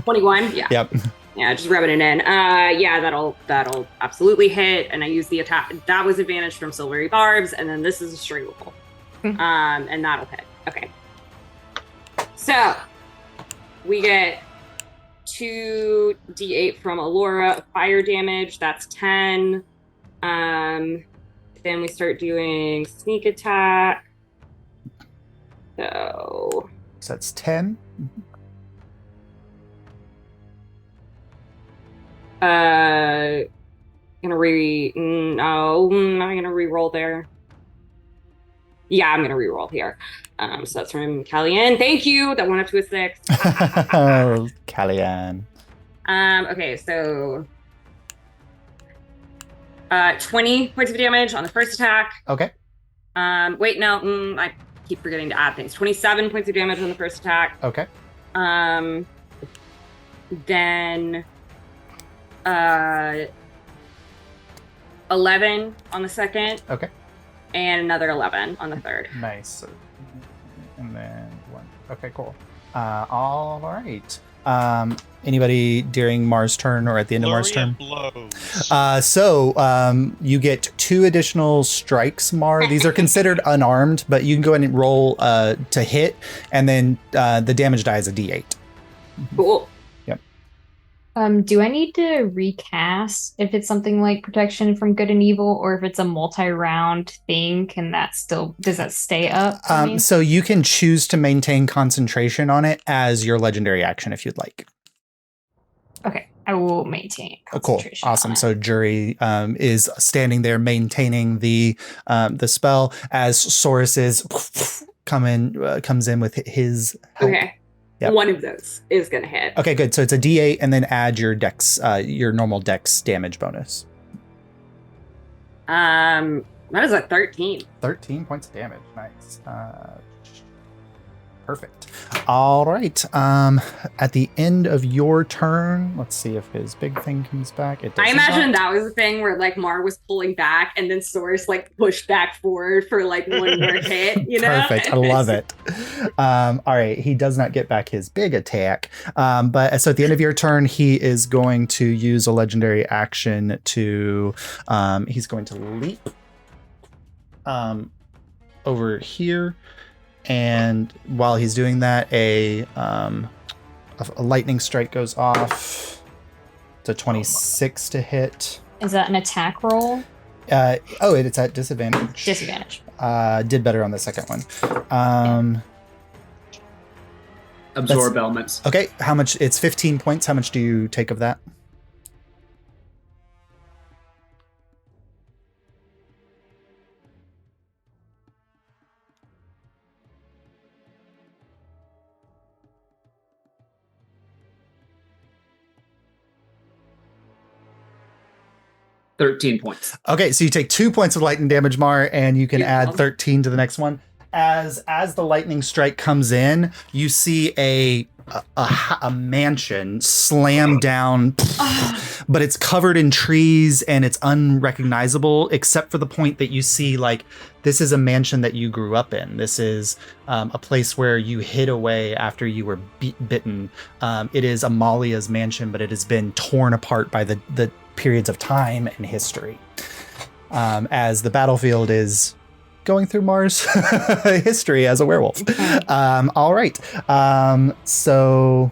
[SPEAKER 4] 21? Yeah.
[SPEAKER 1] Yep.
[SPEAKER 4] Yeah, just rubbing it in. Yeah, that'll absolutely hit. And I use the attack. That was advantage from Silvery Barbs, and then this is a straight roll. And that'll hit. Okay. So we get 2d8 from Alyria fire damage. That's 10. Then we start doing sneak attack. So
[SPEAKER 1] that's 10.
[SPEAKER 4] Gonna no, I'm gonna re-roll there. Yeah, I'm gonna re-roll here. So that's from Callian. Thank you. That went up to a 6.
[SPEAKER 1] Oh, Callian.
[SPEAKER 4] Okay, so 20 points of damage on the first attack.
[SPEAKER 1] Okay.
[SPEAKER 4] Wait, no, I keep forgetting to add things. 27 points of damage on the first attack.
[SPEAKER 1] Okay.
[SPEAKER 4] Then 11 on the second.
[SPEAKER 1] Okay.
[SPEAKER 4] And another 11 on the third.
[SPEAKER 1] Nice. And then 1. Okay, cool. All right. Anybody during Mars' turn or at the end of Mars' turn? So you get 2 additional strikes, Mar. These are considered unarmed, but you can go ahead and roll to hit, and then the damage die is a D8.
[SPEAKER 4] Cool.
[SPEAKER 1] Yep.
[SPEAKER 3] Do I need to recast if it's something like protection from good and evil, or if it's a multi-round thing? Does that stay up?
[SPEAKER 1] So you can choose to maintain concentration on it as your legendary action if you'd like.
[SPEAKER 3] Okay, I will maintain concentration.
[SPEAKER 1] Cool, awesome. So Jury is standing there maintaining the spell as Saurus comes in with his help.
[SPEAKER 4] Okay.
[SPEAKER 1] Yep.
[SPEAKER 4] One of those is gonna hit.
[SPEAKER 1] Okay, good. So it's a D8, and then add your dex, your normal dex damage bonus.
[SPEAKER 4] That is a 13.
[SPEAKER 1] 13 points of damage. Nice. Perfect. All right. At the end of your turn, let's see if his big thing comes back. It does.
[SPEAKER 4] I imagine that was the thing where like Mar was pulling back and then Source like pushed back forward for like one more hit, you know?
[SPEAKER 1] Perfect. I love it. All right. He does not get back his big attack. But so at the end of your turn, he is going to use a legendary action to, he's going to leap over here. And while he's doing that, a lightning strike goes off. It's a 26 to hit.
[SPEAKER 3] Is that an attack roll?
[SPEAKER 1] It's at disadvantage.
[SPEAKER 3] Disadvantage.
[SPEAKER 1] Did better on the second one.
[SPEAKER 5] Absorb elements.
[SPEAKER 1] Okay, how much? It's 15 points. How much do you take of that?
[SPEAKER 5] $13 points.
[SPEAKER 1] Okay, so you take 2 points of lightning damage, Mar, and you can add 13 to the next one. As the lightning strike comes in, you see a mansion slam down, but it's covered in trees and it's unrecognizable, except for the point that you see like this is a mansion that you grew up in. This is a place where you hid away after you were bitten. It is Amalia's mansion, but it has been torn apart by the periods of time and history. As the battlefield is going through Mars history as a werewolf. All right. So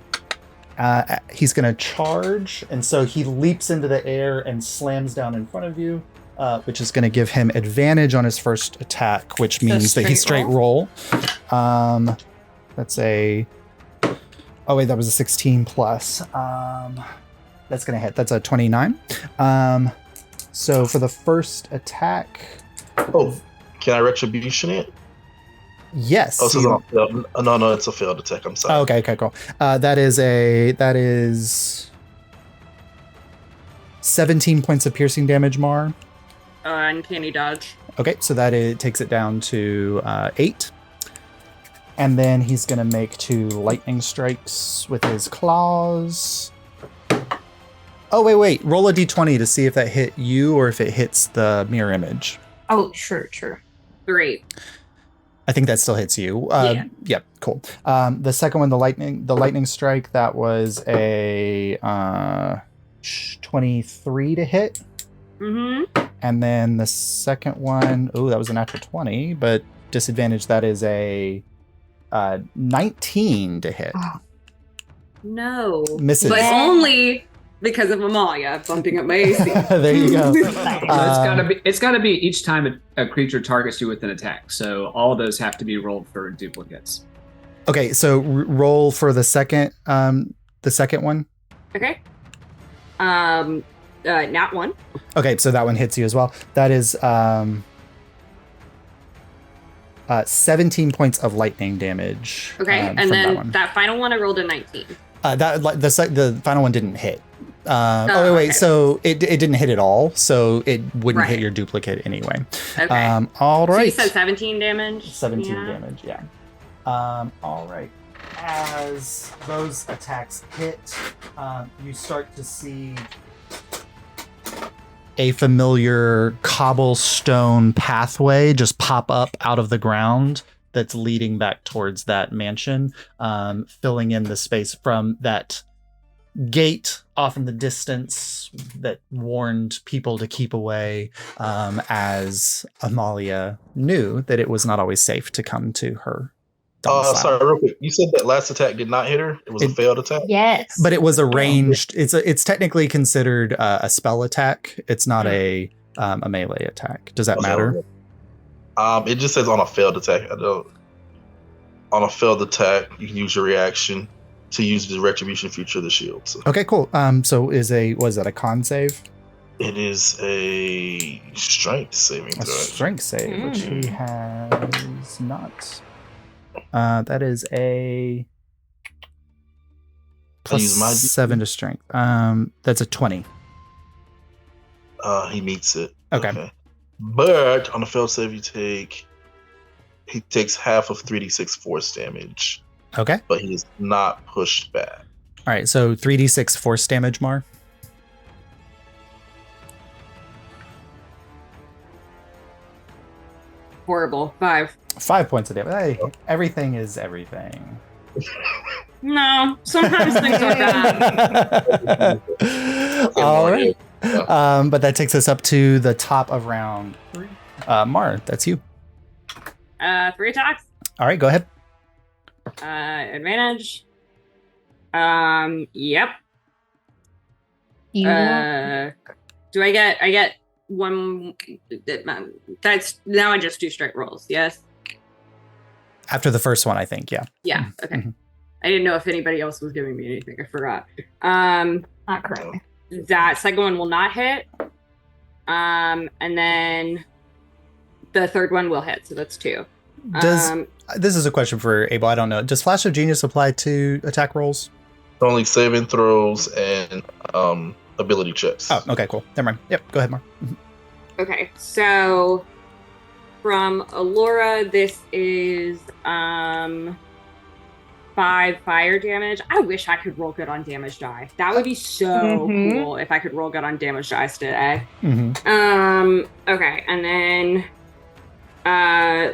[SPEAKER 1] he's going to charge. And so he leaps into the air and slams down in front of you, which is going to give him advantage on his first attack, which means that he's straight roll. That's a... Oh, wait, that was a 16 plus. That's going to hit. That's a 29. So for the first attack...
[SPEAKER 6] Oh, can I retribution it?
[SPEAKER 1] Yes.
[SPEAKER 6] Oh, so no, it's a failed attack. I'm sorry.
[SPEAKER 1] Oh, okay, cool. That is 17 points of piercing damage, Mar.
[SPEAKER 4] Uncanny dodge.
[SPEAKER 1] Okay, so takes it down to 8. And then he's going to make 2 lightning strikes with his claws. Oh, wait. Roll a d20 to see if that hit you or if it hits the mirror image.
[SPEAKER 3] Oh, sure.
[SPEAKER 4] 3.
[SPEAKER 1] I think that still hits you. Yep, cool. The second one, the lightning strike, that was a 23 to hit.
[SPEAKER 4] Mm-hmm.
[SPEAKER 1] And then the second one, that was a natural 20, but disadvantage, that is a 19 to hit.
[SPEAKER 3] Oh.
[SPEAKER 4] No.
[SPEAKER 1] Misses.
[SPEAKER 4] But only because of Amalia bumping up my AC.
[SPEAKER 1] There you go.
[SPEAKER 5] It's gotta be each time a creature targets you with an attack. So all of those have to be rolled for duplicates.
[SPEAKER 1] Okay, so roll for the second one.
[SPEAKER 4] Okay. Nat 1.
[SPEAKER 1] Okay, so that one hits you as well. That is 17 points of lightning damage.
[SPEAKER 4] Okay, and then that final one I rolled a 19.
[SPEAKER 1] The final one didn't hit. Wait,
[SPEAKER 4] okay.
[SPEAKER 1] so it didn't hit at all, so it wouldn't hit your duplicate anyway.
[SPEAKER 4] Okay.
[SPEAKER 1] All right.
[SPEAKER 4] So you said 17 damage?
[SPEAKER 1] 17 damage, yeah. All right. As those attacks hit, you start to see a familiar cobblestone pathway just pop up out of the ground that's leading back towards that mansion, filling in the space from that gate off in the distance that warned people to keep away, as Amalia knew that it was not always safe to come to her.
[SPEAKER 6] Sorry, real quick. You said that last attack did not hit her? It was a failed attack?
[SPEAKER 3] Yes.
[SPEAKER 1] But it was a ranged, it's technically considered a spell attack. It's not a melee attack. Does that matter?
[SPEAKER 6] It just says on a failed attack. On a failed attack, you can use your reaction to use the retribution feature of the shield. So.
[SPEAKER 1] Okay, cool. So was that a con save?
[SPEAKER 6] It is a strength saving throw.
[SPEAKER 1] A strength save, which he has not. That is a +7 to strength. That's a 20.
[SPEAKER 6] He meets it.
[SPEAKER 1] Okay.
[SPEAKER 6] But on a failed save, he takes half of 3d6 force damage.
[SPEAKER 1] Okay.
[SPEAKER 6] But he is not pushed back.
[SPEAKER 1] All right, so 3d6 force damage, Mar.
[SPEAKER 4] Horrible. 5.
[SPEAKER 1] 5 points of damage. Hey, everything is everything.
[SPEAKER 4] No, sometimes things are bad.
[SPEAKER 1] All right. But that takes us up to the top of round 3. Mar, that's you.
[SPEAKER 4] 3 attacks.
[SPEAKER 1] All right, go ahead.
[SPEAKER 4] Advantage. Yep. Do I get one? That's now I just do straight rolls. Yes.
[SPEAKER 1] After the first one, I think. Yeah.
[SPEAKER 4] Yeah. Okay.
[SPEAKER 1] Mm-hmm.
[SPEAKER 4] I didn't know if anybody else was giving me anything. I forgot.
[SPEAKER 3] Not correct.
[SPEAKER 4] That second one will not hit. And then the third one will hit. So that's 2.
[SPEAKER 1] This is a question for Abel. I don't know. Does Flash of Genius apply to attack rolls?
[SPEAKER 6] Only saving throws and ability checks.
[SPEAKER 1] Oh, okay, cool. Never mind. Yep, go ahead, Mark.
[SPEAKER 4] Okay, so from Alyria, this is 5 fire damage. I wish I could roll good on damage die. That would be so cool if I could roll good on damage dice today. Okay, and then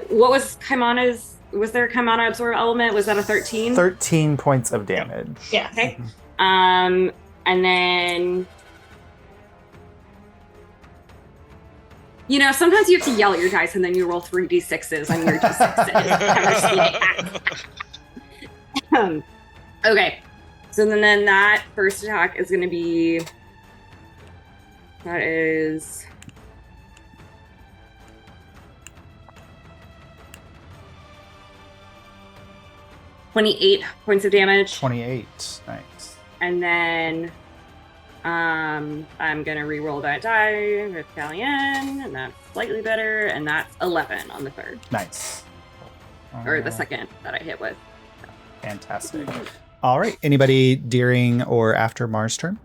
[SPEAKER 4] what was Kaimana's? Was there a Kaimana absorb element? Was that a 13?
[SPEAKER 1] 13 points of damage.
[SPEAKER 3] Yeah.
[SPEAKER 4] Okay. And then sometimes you have to yell at your dice and then you roll 3d6s on your d6s. Okay. So then that first attack is going to be. That is. 28 points of damage.
[SPEAKER 1] 28. Nice.
[SPEAKER 4] And then I'm going to re-roll that die with Galleon, and that's slightly better, and that's 11 on the third.
[SPEAKER 1] Nice.
[SPEAKER 4] Or the second that I hit with.
[SPEAKER 1] Fantastic. All right. Anybody during or after Mar's turn?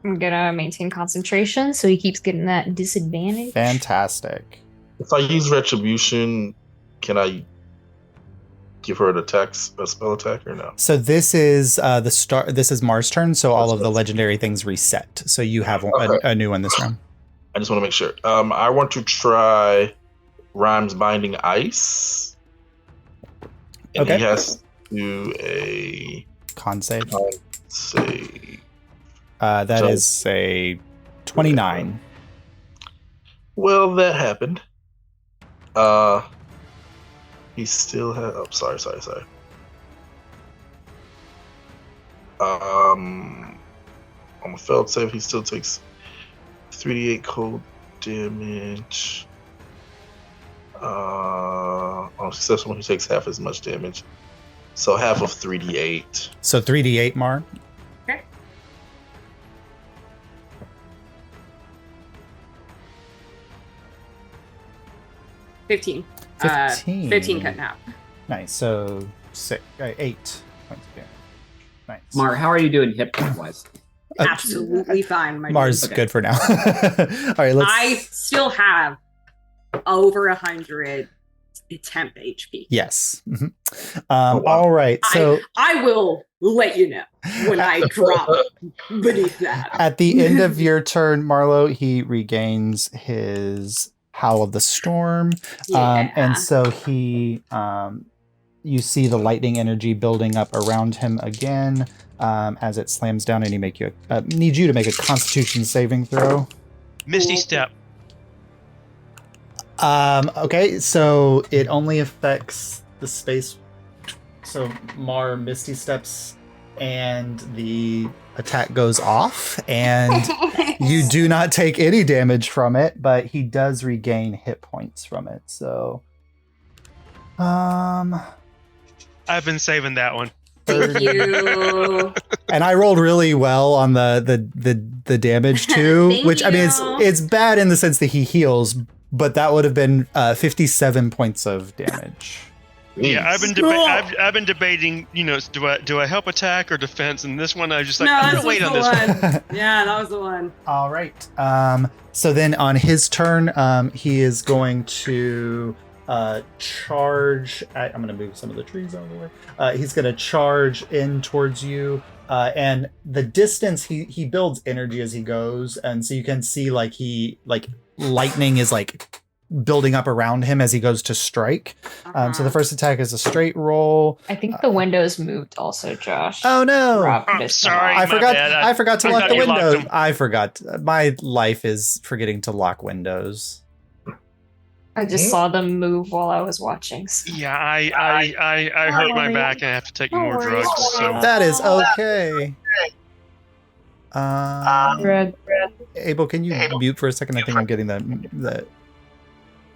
[SPEAKER 3] I'm going to maintain concentration so he keeps getting that disadvantage.
[SPEAKER 1] Fantastic.
[SPEAKER 6] If I use Retribution, can I give her a spell attack, or no?
[SPEAKER 1] So this is This is Mar's turn, so all of the legendary things reset. So you have a new one this round.
[SPEAKER 6] I just want to make sure. I want to try Rhymes Binding Ice. And he has to do a
[SPEAKER 1] con save.
[SPEAKER 6] Save.
[SPEAKER 1] That is a 29.
[SPEAKER 6] Well, that happened. He still has. Oh, sorry. Oh on a failed save, he still takes 3d8 cold damage. On successful, he takes half as much damage. So half of 3d8.
[SPEAKER 1] So 3d8, Mar.
[SPEAKER 4] Okay. $15.
[SPEAKER 1] 15.
[SPEAKER 4] 15 cut in half.
[SPEAKER 1] Nice. So 8 points of damage. Nice.
[SPEAKER 5] Mar, how are you doing hit point wise?
[SPEAKER 4] Absolutely fine. My
[SPEAKER 1] Mars
[SPEAKER 4] dude.
[SPEAKER 5] Okay.
[SPEAKER 1] good for now. All right, let's.
[SPEAKER 4] I still have over 100 temp HP.
[SPEAKER 1] Yes. Mhm.
[SPEAKER 6] wow.
[SPEAKER 1] All right. So
[SPEAKER 4] I will let you know when I drop beneath that.
[SPEAKER 1] at the end of your turn, Marlow, he regains his Howl of the Storm.
[SPEAKER 4] Yeah.
[SPEAKER 1] And so he, you see the lightning energy building up around him again as it slams down, and he needs you to make a Constitution saving throw.
[SPEAKER 2] Misty Step.
[SPEAKER 1] Okay, so it only affects the space. So Mar Misty Steps, and the attack goes off, and you do not take any damage from it, but he does regain hit points from it. So,
[SPEAKER 2] I've been saving that one.
[SPEAKER 4] Thank you.
[SPEAKER 1] and I rolled really well on the damage too,
[SPEAKER 4] Thank
[SPEAKER 1] which I mean
[SPEAKER 4] you.
[SPEAKER 1] it's bad in the sense that he heals, but that would have been 57 points of damage.
[SPEAKER 2] Yeah, I've been debating. You know, do I help attack or defense? And this one, I was just like,
[SPEAKER 4] No,
[SPEAKER 2] I'm
[SPEAKER 4] this
[SPEAKER 2] gonna wait
[SPEAKER 4] was
[SPEAKER 2] on
[SPEAKER 4] the
[SPEAKER 2] this one.
[SPEAKER 4] one. Yeah, that was the one.
[SPEAKER 1] All right. So then on his turn, he is going to charge. I'm going to move some of the trees out of the way. He's going to charge in towards you. And the distance, he builds energy as he goes. And so you can see lightning is like building up around him as he goes to strike. So the first attack is a straight roll.
[SPEAKER 3] I think the windows moved also, Josh.
[SPEAKER 1] Oh no.
[SPEAKER 3] Rob
[SPEAKER 2] I'm
[SPEAKER 3] just
[SPEAKER 2] sorry.
[SPEAKER 1] I
[SPEAKER 2] my
[SPEAKER 1] forgot.
[SPEAKER 2] bad.
[SPEAKER 1] I forgot to
[SPEAKER 2] I
[SPEAKER 1] lock
[SPEAKER 2] thought
[SPEAKER 1] the
[SPEAKER 2] you locked
[SPEAKER 1] window.
[SPEAKER 2] them.
[SPEAKER 1] I forgot. My life is forgetting to lock windows.
[SPEAKER 3] I just saw them move while I was watching. So.
[SPEAKER 2] Yeah, I hurt my back and I have to take more drugs. So
[SPEAKER 1] That is okay.
[SPEAKER 3] Red.
[SPEAKER 1] Abel, can you mute for a second? I think I'm getting that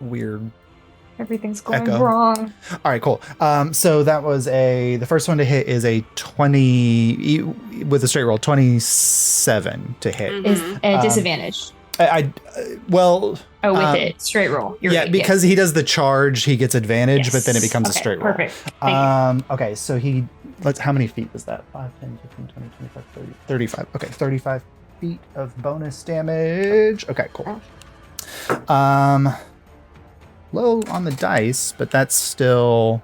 [SPEAKER 1] weird.
[SPEAKER 3] Everything's going
[SPEAKER 1] Echo.
[SPEAKER 3] wrong.
[SPEAKER 1] All right, cool. So that was the first one to hit is a 20 with a straight roll, 27 to hit.
[SPEAKER 4] Mhm.
[SPEAKER 3] Is at disadvantage.
[SPEAKER 1] Well.
[SPEAKER 3] Oh, with it. Straight roll. You're
[SPEAKER 1] Yeah,
[SPEAKER 3] right,
[SPEAKER 1] because he does the charge, he gets advantage, but then it becomes a
[SPEAKER 3] Okay,
[SPEAKER 1] straight roll.
[SPEAKER 3] Perfect. Thank you.
[SPEAKER 1] Okay, so how many feet was that? 5, 10, 15, 20, 25, 30, 35. Okay, 35 feet of bonus damage. Okay, cool. Low on the dice, but that's still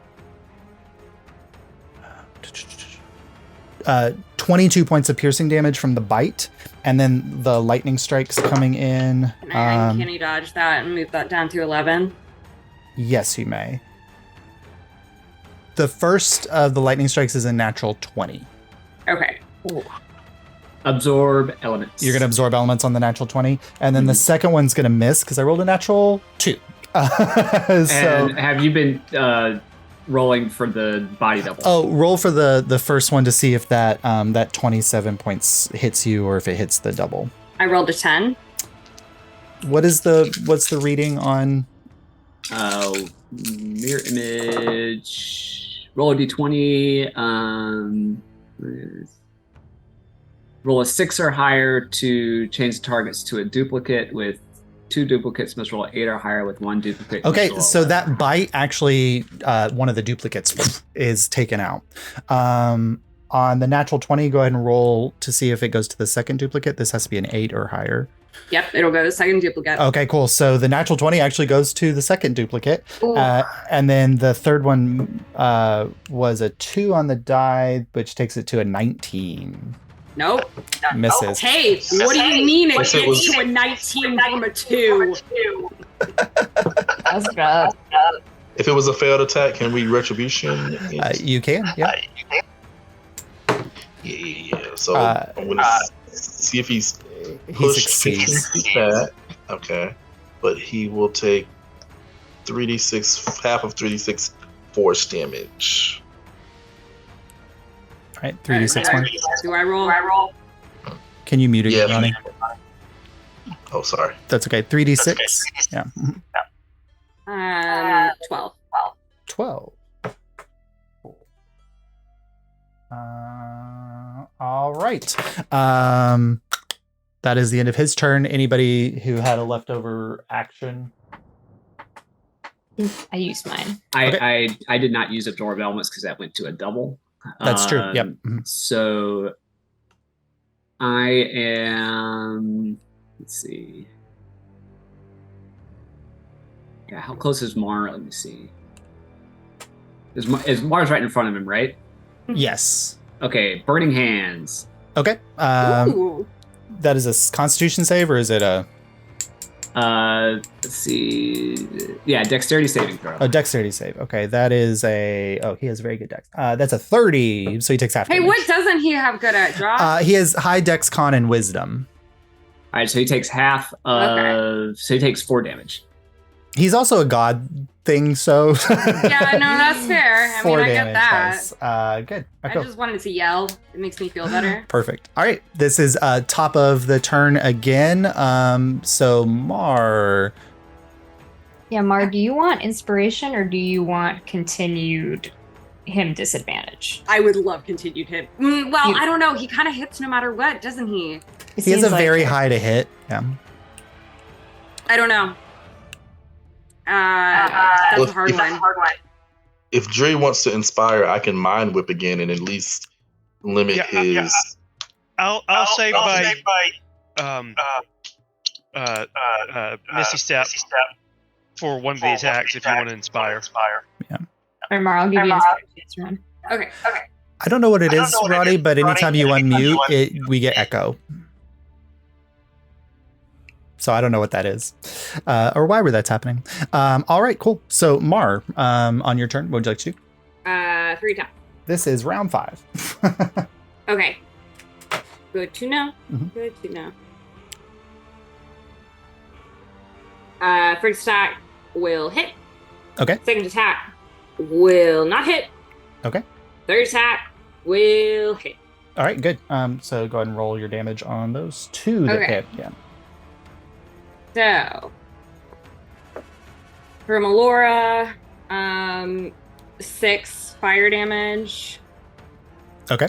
[SPEAKER 1] 22 points of piercing damage from the bite, and then the lightning strikes coming in.
[SPEAKER 4] Can you dodge that and move that down to 11?
[SPEAKER 1] Yes, you may. The first of the lightning strikes is a natural 20.
[SPEAKER 4] Okay.
[SPEAKER 5] Absorb elements.
[SPEAKER 1] You're going to absorb elements on the natural 20, and then the second one's going to miss because I rolled a natural 2.
[SPEAKER 5] And have you been rolling for the body double?
[SPEAKER 1] Oh, roll for the first one to see if that 27 points hits you or if it hits the double.
[SPEAKER 4] I rolled a 10.
[SPEAKER 1] What's the reading on?
[SPEAKER 5] Mirror image. Roll a d20. Roll a 6 or higher to change the targets to a duplicate. With 2 duplicates, must roll 8 or higher. With 1 duplicate.
[SPEAKER 1] Okay, so that bite actually, one of the duplicates is taken out. On the natural 20, go ahead and roll to see if it goes to the second duplicate. This has to be an 8 or higher.
[SPEAKER 4] Yep, it'll go to the second duplicate.
[SPEAKER 1] Okay, cool. So the natural 20 actually goes to the second duplicate. And then the third one was a 2 on the die, which takes it to a 19.
[SPEAKER 4] Nope.
[SPEAKER 1] Misses.
[SPEAKER 4] Hey, what do you mean it
[SPEAKER 6] Yes, it
[SPEAKER 4] gets
[SPEAKER 6] was-
[SPEAKER 4] to a 19 from a 2?
[SPEAKER 3] That's bad.
[SPEAKER 6] If it was a failed attack, can we retribution?
[SPEAKER 1] You can, yeah.
[SPEAKER 6] Yeah. So
[SPEAKER 1] Uh,
[SPEAKER 6] I'm gonna see if he's
[SPEAKER 1] He
[SPEAKER 6] pushed 15
[SPEAKER 1] succeeds.
[SPEAKER 6] feet back. Okay, but he will take 3d6, half of 3d6 force damage.
[SPEAKER 1] All right, 3d6 more.
[SPEAKER 4] Do I roll?
[SPEAKER 1] Can you mute again,
[SPEAKER 6] Yeah.
[SPEAKER 1] Ronnie?
[SPEAKER 6] Oh, sorry.
[SPEAKER 1] That's okay. 3d6. Yeah.
[SPEAKER 4] 12.
[SPEAKER 1] 12. All right. That is the end of his turn. Anybody who had a leftover action?
[SPEAKER 3] I used mine.
[SPEAKER 1] Okay.
[SPEAKER 5] I did not use Absorb Elements because that went to a double.
[SPEAKER 1] That's true. Yep. Mhm.
[SPEAKER 5] So I am. Let's see. Yeah, how close is Mar? Let me see. Is Mar's right in front of him, right?
[SPEAKER 1] Yes.
[SPEAKER 5] Okay, Burning Hands.
[SPEAKER 1] Okay.
[SPEAKER 4] Ooh.
[SPEAKER 1] That is a Constitution save, or is it a
[SPEAKER 5] Let's see. Yeah, Dexterity saving throw.
[SPEAKER 1] Dexterity save? Okay, that is a. Oh, he has very good dex. That's a 30, so he takes half.
[SPEAKER 4] Hey,
[SPEAKER 1] damage.
[SPEAKER 4] what doesn't he have good at? Draw?
[SPEAKER 1] He has high Dex, Con, and Wisdom.
[SPEAKER 5] All right, so he takes half of. So he takes 4 damage.
[SPEAKER 1] He's also a god thing, so.
[SPEAKER 4] Yeah, no, that's fair. I mean,
[SPEAKER 1] 4
[SPEAKER 4] I get
[SPEAKER 1] damage.
[SPEAKER 4] that.
[SPEAKER 1] Nice. Good.
[SPEAKER 4] I
[SPEAKER 1] Cool.
[SPEAKER 4] just wanted to yell. It makes me feel better.
[SPEAKER 1] Perfect. All right. This is top of the turn again. So Mar.
[SPEAKER 3] Yeah, Mar, do you want inspiration or do you want continued him disadvantage?
[SPEAKER 4] I would love continued hit. Well, I don't know. He kind of hits no matter what, doesn't he?
[SPEAKER 3] It
[SPEAKER 1] He has
[SPEAKER 3] seems
[SPEAKER 1] a
[SPEAKER 3] like
[SPEAKER 1] very
[SPEAKER 3] it.
[SPEAKER 1] high to hit. Yeah.
[SPEAKER 4] I don't know. That's a hard one.
[SPEAKER 6] If Dre wants to inspire, I can mind whip again and at least limit his.
[SPEAKER 2] I'll save by Misty Step for one of the attacks if you want to inspire.
[SPEAKER 3] Or Mar, I'll give you inspiration.
[SPEAKER 4] Okay.
[SPEAKER 1] I don't know what it is, Roddy, but anytime you unmute, we get echo. So I don't know what that is, or why that's happening. All right, cool. So Mar, on your turn, what would you like to do?
[SPEAKER 4] 3 times.
[SPEAKER 1] This is round 5.
[SPEAKER 4] Okay. Good to know.
[SPEAKER 1] Mhm.
[SPEAKER 4] Good to know. First attack will hit.
[SPEAKER 1] Okay.
[SPEAKER 4] Second attack will not hit.
[SPEAKER 1] Okay.
[SPEAKER 4] Third attack will hit.
[SPEAKER 1] All right, good. So go ahead and roll your damage on those 2 that
[SPEAKER 4] Okay.
[SPEAKER 1] hit. Yeah.
[SPEAKER 4] So for Melora, 6 fire damage.
[SPEAKER 1] Okay.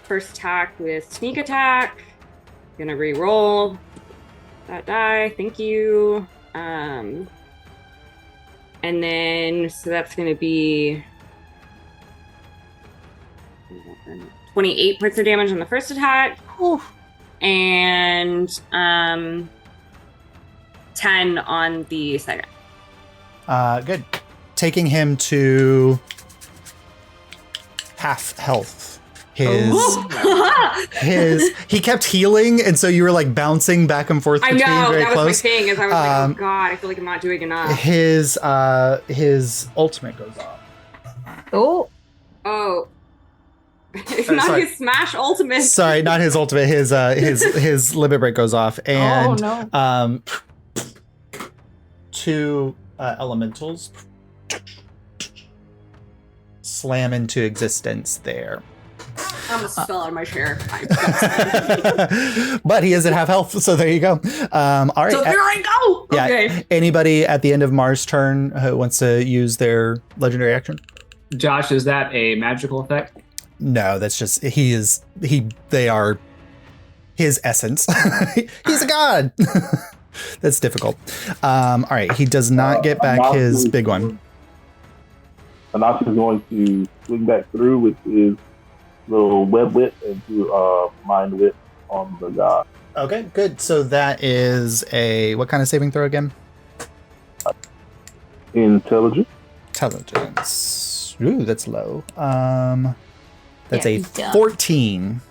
[SPEAKER 4] First attack with sneak attack. Gonna re-roll that die. Thank you. And then so that's gonna be 28 points of damage on the first attack.
[SPEAKER 1] Whew.
[SPEAKER 4] And 10 on the second.
[SPEAKER 1] Good. Taking him to half health. He kept healing, and so you were like bouncing back and forth
[SPEAKER 4] I
[SPEAKER 1] between
[SPEAKER 4] know,
[SPEAKER 1] very
[SPEAKER 4] that
[SPEAKER 1] close.
[SPEAKER 4] was my thing, is I was like, oh god, I feel like I'm not doing enough.
[SPEAKER 1] His ultimate goes off.
[SPEAKER 3] Oh,
[SPEAKER 4] Oh. It's not
[SPEAKER 1] sorry.
[SPEAKER 4] his smash ultimate.
[SPEAKER 1] Sorry, not his ultimate. His limit break goes off, and
[SPEAKER 3] no.
[SPEAKER 1] 2 elementals slam into existence there.
[SPEAKER 4] I'm gonna spell out of my chair.
[SPEAKER 1] But he is at half health, so there you go. All right.
[SPEAKER 4] So there I go.
[SPEAKER 1] Yeah.
[SPEAKER 4] Okay.
[SPEAKER 1] Anybody at the end of Mars' turn who wants to use their legendary action?
[SPEAKER 5] Josh, is that a magical effect?
[SPEAKER 1] No, that's just they are his essence. He's a god. That's difficult. All right, he does not get back his big one.
[SPEAKER 7] Anash is going to swing back through with his little web whip and do mind whip on the god.
[SPEAKER 1] Okay, good. So that is what kind of saving throw again?
[SPEAKER 7] Intelligence.
[SPEAKER 1] Intelligence. Ooh, that's low. That's
[SPEAKER 3] Yeah,
[SPEAKER 1] a
[SPEAKER 3] he's dumb.
[SPEAKER 1] 14.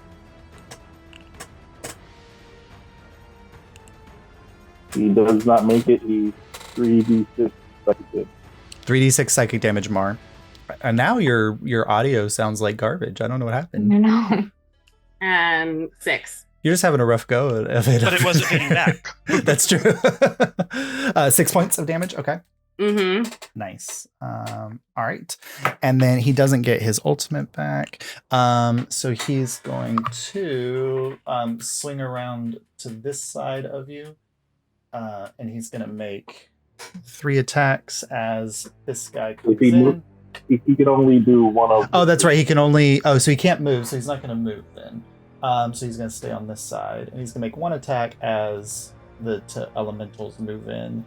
[SPEAKER 7] He does not make it. He's 3d6 psychic damage.
[SPEAKER 1] 3d6 psychic damage, Mar. And now your audio sounds like garbage. I don't know what
[SPEAKER 3] I
[SPEAKER 1] happened.
[SPEAKER 3] don't know.
[SPEAKER 4] 6.
[SPEAKER 1] You're just having a rough go of it.
[SPEAKER 2] But it wasn't hitting back.
[SPEAKER 1] That's true. 6 points of damage. Okay.
[SPEAKER 4] Mm-hmm.
[SPEAKER 1] Nice. All right. And then he doesn't get his ultimate back. So he's going to swing around to this side of you. And he's going to make 3 attacks as this guy comes in.
[SPEAKER 7] He can only do one of.
[SPEAKER 1] Oh, that's right. He can only. Oh, so he can't move. So he's not going to move then. So he's going to stay on this side, and he's going to make 1 attack as the elementals move in.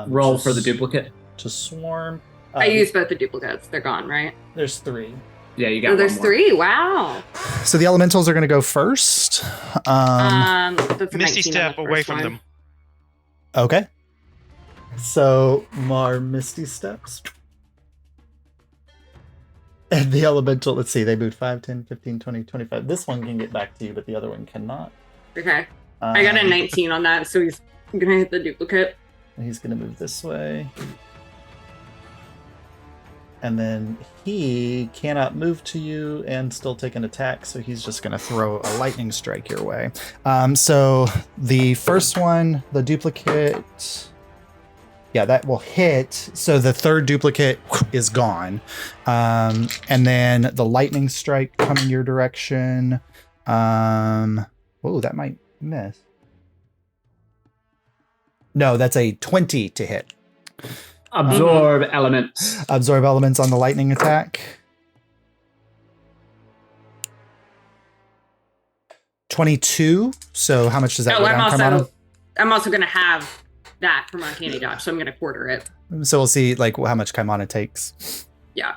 [SPEAKER 5] Roll for the duplicate.
[SPEAKER 1] To swarm.
[SPEAKER 4] I used both the duplicates. They're gone, right?
[SPEAKER 1] There's 3.
[SPEAKER 5] Yeah, you got.
[SPEAKER 4] Oh, there's
[SPEAKER 5] one more.
[SPEAKER 4] 3. Wow.
[SPEAKER 1] So the elementals are going to go first.
[SPEAKER 4] That's a
[SPEAKER 2] Misty
[SPEAKER 4] 19 on
[SPEAKER 2] step
[SPEAKER 4] the
[SPEAKER 2] away
[SPEAKER 4] first
[SPEAKER 2] from
[SPEAKER 4] one.
[SPEAKER 2] them.
[SPEAKER 1] Okay. So Mar Misty steps. And the elemental, let's see, they moved 5, 10, 15, 20, 25. This one can get back to you, but the other one cannot.
[SPEAKER 4] Okay. I got a 19 on that, so he's gonna hit the duplicate.
[SPEAKER 1] And he's going to move this way. And then he cannot move to you and still take an attack, so he's just going to throw a lightning strike your way. So the first one, the duplicate, yeah, that will hit. So the third duplicate is gone. And then the lightning strike coming your direction. Whoa, that might miss. No, that's a 20 to hit.
[SPEAKER 5] Absorb elements.
[SPEAKER 1] Absorb elements on the lightning attack. 22. So how much does that go down, Carmona?
[SPEAKER 4] I'm also gonna have that from Uncanny Dodge, so I'm gonna quarter it.
[SPEAKER 1] So we'll see like how much Kaimana takes.
[SPEAKER 4] Yeah.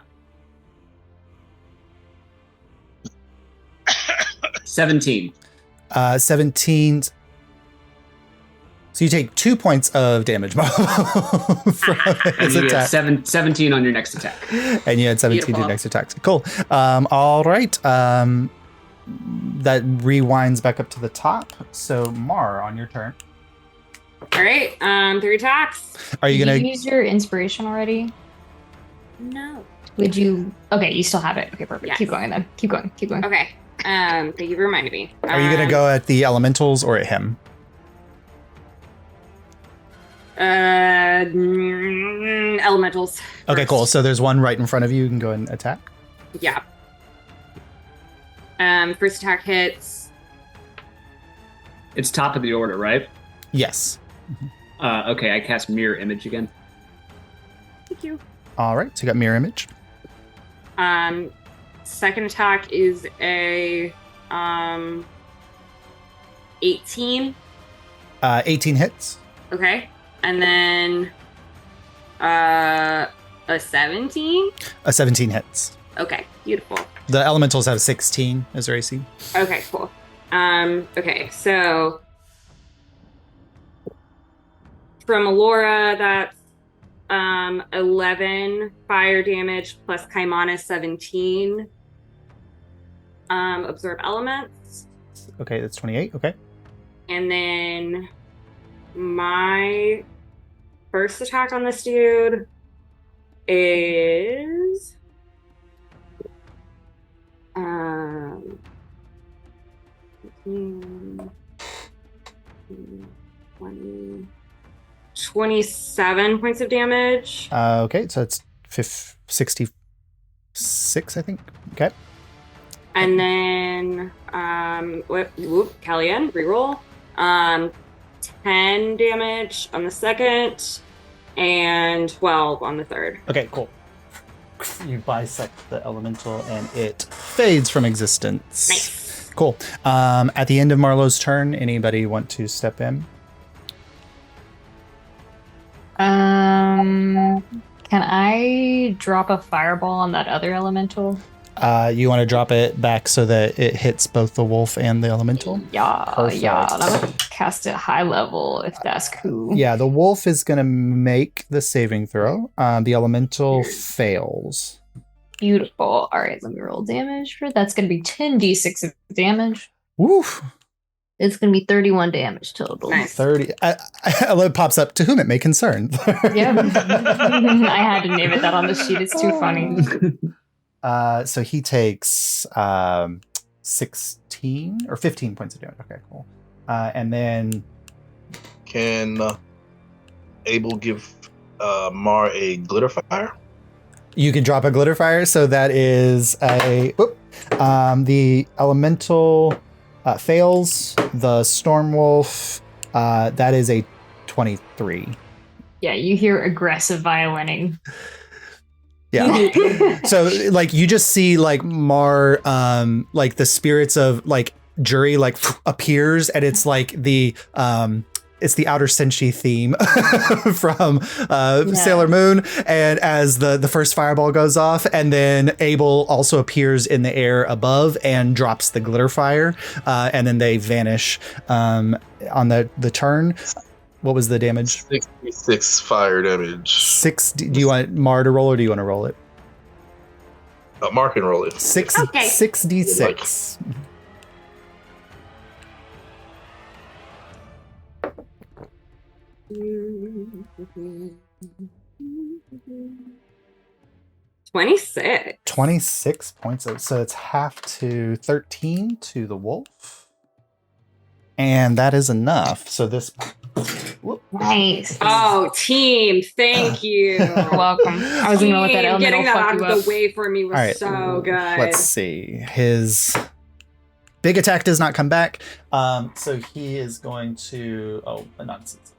[SPEAKER 5] 17.
[SPEAKER 1] 17. So you take 2 points of damage from his
[SPEAKER 5] And you
[SPEAKER 1] attack.
[SPEAKER 5] get 17 on your next attack.
[SPEAKER 1] And you had 17 to
[SPEAKER 4] Beautiful.
[SPEAKER 1] your next attack. Cool. All right. That rewinds back up to the top. So Mar, on your turn.
[SPEAKER 4] All right. 3 attacks.
[SPEAKER 1] Are you
[SPEAKER 3] Did
[SPEAKER 1] gonna?
[SPEAKER 3] you use your inspiration already?
[SPEAKER 4] No.
[SPEAKER 3] Would you? Okay, you still have it. Okay, perfect.
[SPEAKER 4] Yes.
[SPEAKER 3] Keep going then. Keep going. Keep going.
[SPEAKER 4] Okay. Thank you for reminding me.
[SPEAKER 1] Are you gonna go at the elementals or at him?
[SPEAKER 4] Elementals.
[SPEAKER 1] Okay,
[SPEAKER 4] first.
[SPEAKER 1] cool. So there's one right in front of you. You can go and attack.
[SPEAKER 4] Yeah. First attack hits.
[SPEAKER 5] It's top of the order, right?
[SPEAKER 1] Yes.
[SPEAKER 5] Okay, I cast Mirror Image again.
[SPEAKER 4] Thank you.
[SPEAKER 1] All right. So you got mirror image.
[SPEAKER 4] Second attack is a 18.
[SPEAKER 1] 18 hits.
[SPEAKER 4] Okay. And then a 17.
[SPEAKER 1] A 17 hits.
[SPEAKER 4] Okay, beautiful.
[SPEAKER 1] The elementals have 16 as their AC.
[SPEAKER 4] Okay, cool. Okay, so from Alyria, that's 11 fire damage plus Kaimana 17. Absorb elements.
[SPEAKER 1] Okay, that's 28. Okay.
[SPEAKER 4] And then my first attack on this dude is 27 points of damage.
[SPEAKER 1] Okay, so it's 66, I think. Okay.
[SPEAKER 4] And then Kellyanne, reroll. 10 damage on the second and 12 on the third.
[SPEAKER 1] Okay, cool. You bisect the elemental and it fades from existence.
[SPEAKER 4] Nice.
[SPEAKER 1] Cool. At the end of Marlow's turn, anybody want to step in?
[SPEAKER 3] Can I drop a fireball on that other elemental?
[SPEAKER 1] You want to drop it back so that it hits both the wolf and the elemental?
[SPEAKER 3] Yeah,
[SPEAKER 1] Perfect.
[SPEAKER 3] yeah. And I'm gonna cast it high level if that's cool.
[SPEAKER 1] Yeah, the wolf is going to make the saving throw. The elemental fails.
[SPEAKER 3] Beautiful. All right, let me roll damage for that's gonna be 10d6 of damage.
[SPEAKER 1] Woof.
[SPEAKER 3] It's gonna be 31 damage total.
[SPEAKER 4] Nice.
[SPEAKER 1] 30. It pops up to whom it may concern.
[SPEAKER 3] Yep. I had to name it that on the sheet. It's too funny.
[SPEAKER 1] So he takes 16 or 15 points of damage. Okay, cool. And then
[SPEAKER 6] Can Abel give Mar a glitter fire.
[SPEAKER 1] You can drop a glitter fire, so that is the elemental fails. The Stormwolf, that is a 23.
[SPEAKER 3] Yeah, you hear aggressive violining.
[SPEAKER 1] Yeah. So like you just see like Mar, like the spirits of like Jury like appears, and it's like the Outer Senshi theme from Sailor Moon. And as the first fireball goes off, and then Abel also appears in the air above and drops the glitter fire, and then they vanish on the turn. What was the damage?
[SPEAKER 6] 66 fire damage.
[SPEAKER 1] 6. Do you want Mar to roll, or do you want to roll it?
[SPEAKER 6] Mar can roll it.
[SPEAKER 1] 6d6.
[SPEAKER 4] 26.
[SPEAKER 1] 26 points. So it's half to 13 to the wolf. And that is enough. So this.
[SPEAKER 3] Nice.
[SPEAKER 4] Oh, team, thank you.
[SPEAKER 3] You're welcome. I was going to let that elemental
[SPEAKER 4] getting that
[SPEAKER 3] fuck
[SPEAKER 4] out
[SPEAKER 3] you
[SPEAKER 4] of
[SPEAKER 3] up.
[SPEAKER 4] the way for me was so good.
[SPEAKER 1] Let's see. His big attack does not come back. So he is going to. Oh, nonsense.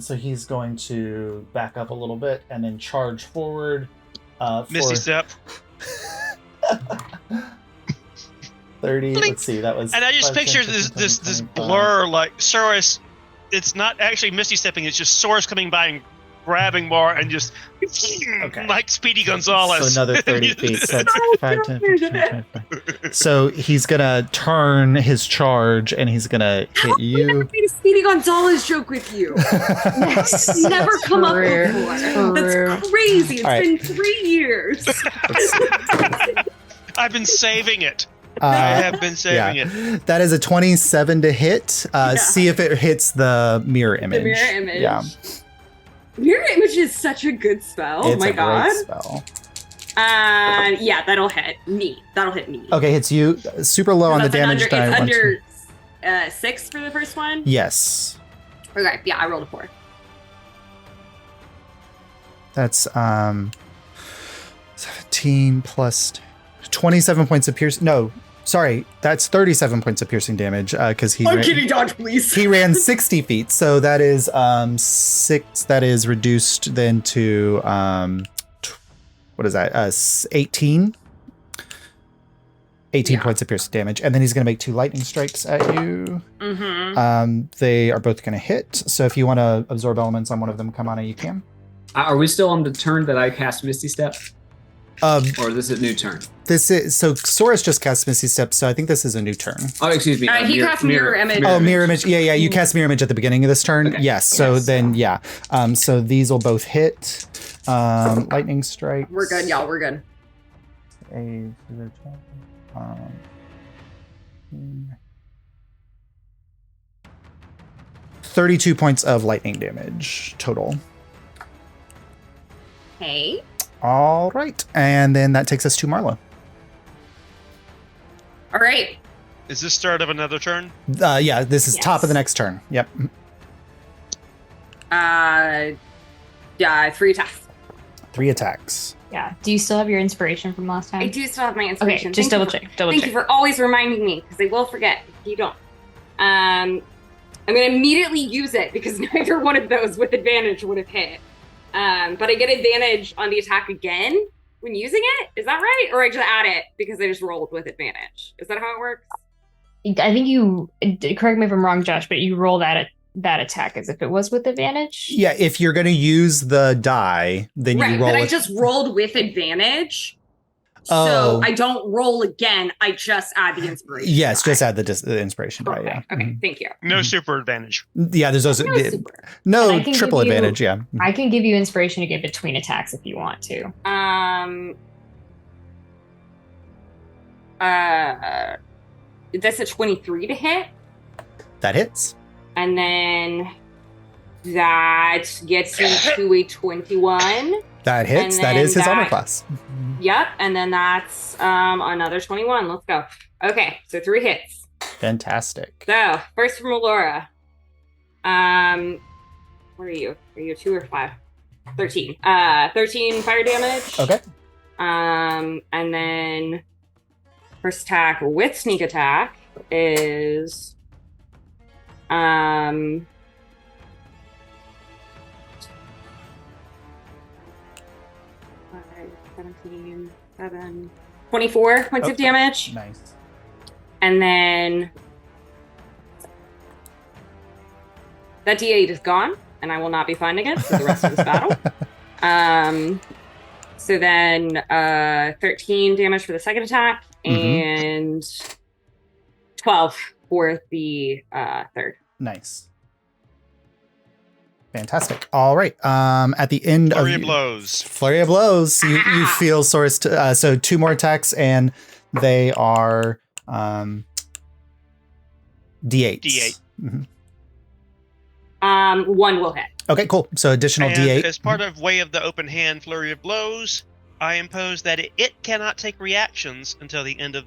[SPEAKER 1] So he's going to back up a little bit and then charge forward.
[SPEAKER 2] Misty Step.
[SPEAKER 1] 30. Let's see. That was.
[SPEAKER 2] And I just
[SPEAKER 1] 5, 10,
[SPEAKER 2] picture
[SPEAKER 1] 15,
[SPEAKER 2] this
[SPEAKER 1] 20, 25.
[SPEAKER 2] blur like Soros. It's not actually Misty Stepping. It's just Soros coming by and grabbing Mar and just like Speedy Gonzalez.
[SPEAKER 1] So another 30 feet. So that's 5, 10, 15, 25. So he's gonna turn his charge and he's gonna hit you.
[SPEAKER 4] I've never made a Speedy Gonzalez joke with you. It's never come up before. That's crazy. It's been 3 years.
[SPEAKER 2] I've been saving it. I have been saving it.
[SPEAKER 1] That is a 27 to hit. See if it hits the mirror image.
[SPEAKER 4] The mirror image.
[SPEAKER 1] Yeah.
[SPEAKER 4] Mirror image is such a good spell.
[SPEAKER 1] It's
[SPEAKER 4] oh my
[SPEAKER 1] a
[SPEAKER 4] god.
[SPEAKER 1] great spell.
[SPEAKER 4] Yeah, that'll hit me. That'll hit me.
[SPEAKER 1] Okay, hits you. Super low on the damage die.
[SPEAKER 4] It's under 6 for the first one?
[SPEAKER 1] Yes.
[SPEAKER 4] Okay, yeah, I rolled a 4.
[SPEAKER 1] That's 17 plus 27 points of piercing. No, sorry, that's 37 points of piercing damage because he.
[SPEAKER 4] Kitty dodge, please.
[SPEAKER 1] He ran 60 feet, so that is 6. That is reduced then to what is that? 18. 18 points of piercing damage, and then he's going to make 2 lightning strikes at you.
[SPEAKER 4] Mm-hmm.
[SPEAKER 1] They are both going to hit. So if you want to absorb elements on one of them, come on, you can.
[SPEAKER 5] Are we still on the turn that I cast Misty Step? Or is this a new turn?
[SPEAKER 1] This is so Soros just cast Misty Step, so I think this is a new turn.
[SPEAKER 5] Oh, excuse me.
[SPEAKER 4] He cast Mirror Image.
[SPEAKER 1] Mirror Image. Yeah. You cast Mirror Image at the beginning of this turn.
[SPEAKER 5] Okay.
[SPEAKER 1] Yes. So then, yeah. So these will both hit. Lightning strike.
[SPEAKER 4] We're good, y'all. We're good.
[SPEAKER 1] 32 points of lightning damage total.
[SPEAKER 4] Hey.
[SPEAKER 1] All right, and then that takes us to Marlow.
[SPEAKER 4] All right.
[SPEAKER 2] Is this start of another turn?
[SPEAKER 1] Yeah, this is top of the
[SPEAKER 3] Yes.
[SPEAKER 1] next turn. Yep.
[SPEAKER 4] Yeah, 3 attacks.
[SPEAKER 1] 3 attacks.
[SPEAKER 3] Yeah. Do you still have your inspiration from last time?
[SPEAKER 4] I do still have my
[SPEAKER 3] Okay,
[SPEAKER 4] inspiration.
[SPEAKER 3] just double check.
[SPEAKER 4] Thank you for always reminding me, because I will forget if you don't. I'm going to immediately use it, because neither one of those with advantage would have hit. But I get advantage on the attack again when using it. Is that right? Or I just add it because I just rolled with advantage. Is that how it works?
[SPEAKER 3] I think you, correct me if I'm wrong, Josh, but you roll that attack as if it was with advantage.
[SPEAKER 1] Yeah, if you're going to use the die, then
[SPEAKER 4] Right,
[SPEAKER 1] you roll
[SPEAKER 4] but I
[SPEAKER 1] it.
[SPEAKER 4] just rolled with advantage.
[SPEAKER 1] Oh.
[SPEAKER 4] So I don't roll again. I just add the inspiration.
[SPEAKER 1] Yes,
[SPEAKER 4] die.
[SPEAKER 1] just add the inspiration die.
[SPEAKER 4] Perfect.
[SPEAKER 1] Yeah.
[SPEAKER 4] Okay, thank you.
[SPEAKER 2] No super advantage.
[SPEAKER 1] Yeah, there's also
[SPEAKER 4] No super.
[SPEAKER 1] no
[SPEAKER 3] And I can
[SPEAKER 1] triple
[SPEAKER 3] give you-
[SPEAKER 1] advantage. Yeah.
[SPEAKER 3] I can give you inspiration to get between attacks if you want to.
[SPEAKER 4] That's a 23 to hit.
[SPEAKER 1] That hits.
[SPEAKER 4] And then that gets into a 21.
[SPEAKER 1] That hits.
[SPEAKER 4] And
[SPEAKER 1] That is
[SPEAKER 4] then
[SPEAKER 1] his armor
[SPEAKER 4] that-
[SPEAKER 1] class.
[SPEAKER 4] Yep. And then that's another 21. Let's go. Okay, so 3 hits.
[SPEAKER 1] Fantastic.
[SPEAKER 4] So, first from Alyria. What are you? Are you a 2 or 5? 13. 13 fire damage.
[SPEAKER 1] Okay.
[SPEAKER 4] And then first attack with sneak attack is 17, 7, 24 points of damage.
[SPEAKER 1] Nice.
[SPEAKER 4] And then that D8 is gone, and I will not be finding it for the rest of this battle. So then 13 damage for the second attack, and 12 for the third.
[SPEAKER 1] Nice. Fantastic. All right. At the end
[SPEAKER 2] Flurry
[SPEAKER 1] of
[SPEAKER 2] of blows.
[SPEAKER 1] Flurry of blows. You feel sourced. So 2 more attacks, and they are D8s.
[SPEAKER 2] D8.
[SPEAKER 1] Mhm.
[SPEAKER 4] 1 will hit.
[SPEAKER 1] Okay, cool. So additional
[SPEAKER 2] And
[SPEAKER 1] D8.
[SPEAKER 2] as part of Way of the Open Hand Flurry of Blows, I impose that it cannot take reactions until the end of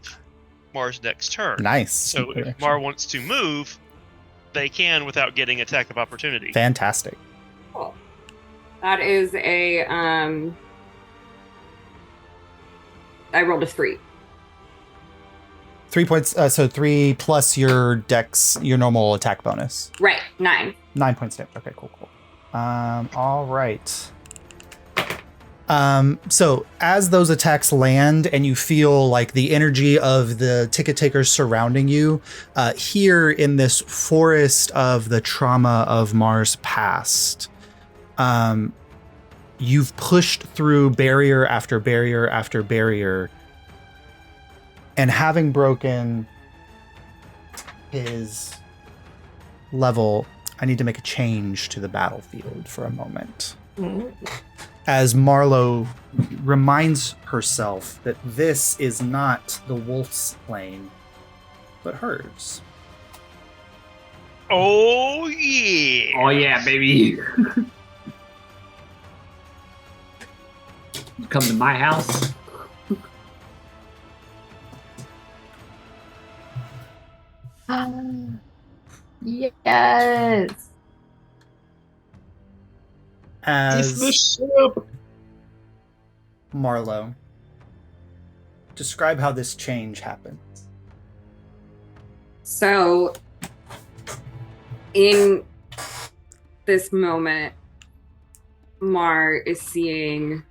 [SPEAKER 2] Mar's next turn.
[SPEAKER 1] Nice.
[SPEAKER 2] So if Mar wants to move, they can without getting attack of opportunity.
[SPEAKER 1] Fantastic.
[SPEAKER 4] Cool. That is a I rolled a 3.
[SPEAKER 1] 3 points. So 3 plus your dex, your normal attack bonus.
[SPEAKER 4] Right, 9.
[SPEAKER 1] 9 points damage. Okay, cool. All right. So as those attacks land and you feel like the energy of the ticket takers surrounding you, here in this forest of the trauma of Mars past, you've pushed through barrier after barrier after barrier, and having broken his level, I need to make a change to the battlefield for a moment. As Marlow reminds herself that this is not the wolf's plane, but hers.
[SPEAKER 2] Oh, yeah.
[SPEAKER 5] Oh yeah, baby. Come to my house.
[SPEAKER 3] Yes.
[SPEAKER 1] As
[SPEAKER 6] the ship.
[SPEAKER 1] Marlow, describe how this change happens.
[SPEAKER 4] So, in this moment, Mar is seeing,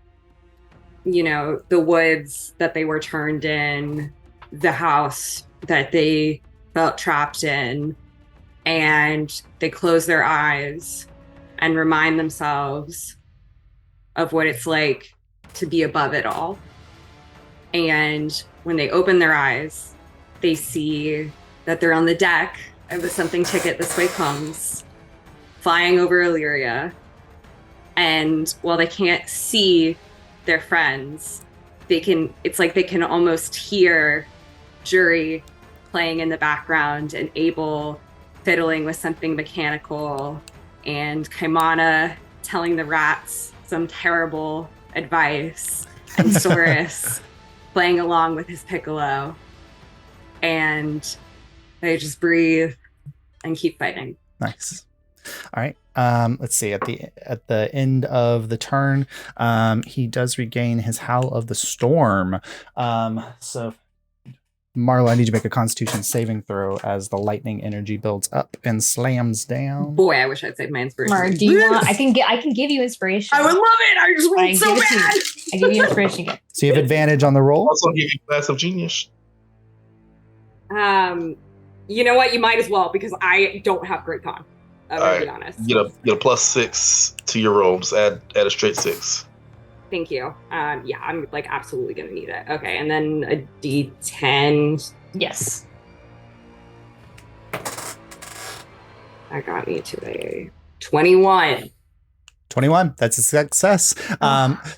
[SPEAKER 4] the woods that they were turned in, the house that they felt trapped in, and they close their eyes and remind themselves of what it's like to be above it all. And when they open their eyes, they see that they're on the deck of the Something Ticket This Way Comes, flying over Alyria. And while they can't see their friends, it's like they can almost hear Jury playing in the background and Abel fiddling with something mechanical, and Kaimana telling the rats some terrible advice, and Saurus playing along with his piccolo. And they just breathe and keep fighting.
[SPEAKER 1] Nice. All right. Let's see. At the end of the turn, he does regain his Howl of the Storm. So Marlow, I need you to make a Constitution saving throw as the lightning energy builds up and slams down.
[SPEAKER 4] Boy, I wish I'd saved my inspiration.
[SPEAKER 3] Mar, do you want? I can give you inspiration.
[SPEAKER 4] I would love it. I just rolled so bad.
[SPEAKER 3] I give you inspiration again.
[SPEAKER 1] So you have advantage on the roll.
[SPEAKER 6] Also give you Class of Genius.
[SPEAKER 4] You know what? You might as well, because I don't have great con. I'm gonna be honest.
[SPEAKER 6] You get a +6 to your roll. Just add a straight 6.
[SPEAKER 4] Thank you. Yeah, I'm absolutely gonna need it. Okay, and then a D10.
[SPEAKER 3] Yes.
[SPEAKER 4] That got me to a 21.
[SPEAKER 1] 21. That's a success.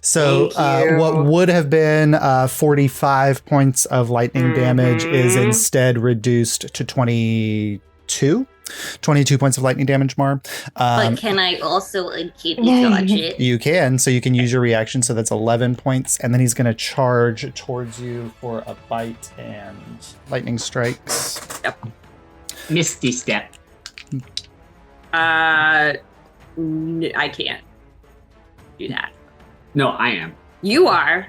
[SPEAKER 1] So
[SPEAKER 4] Thank you.
[SPEAKER 1] what would have been 45 points of lightning damage is instead reduced to 22. 22 points of lightning damage, Mar.
[SPEAKER 8] But can I also unkeepy dodge it?
[SPEAKER 1] You can, so you can use your reaction. So that's 11 points, and then he's going to charge towards you for a bite and lightning strikes.
[SPEAKER 4] Yep.
[SPEAKER 5] Misty Step.
[SPEAKER 4] I can't. do that.
[SPEAKER 5] No, I am.
[SPEAKER 4] You are.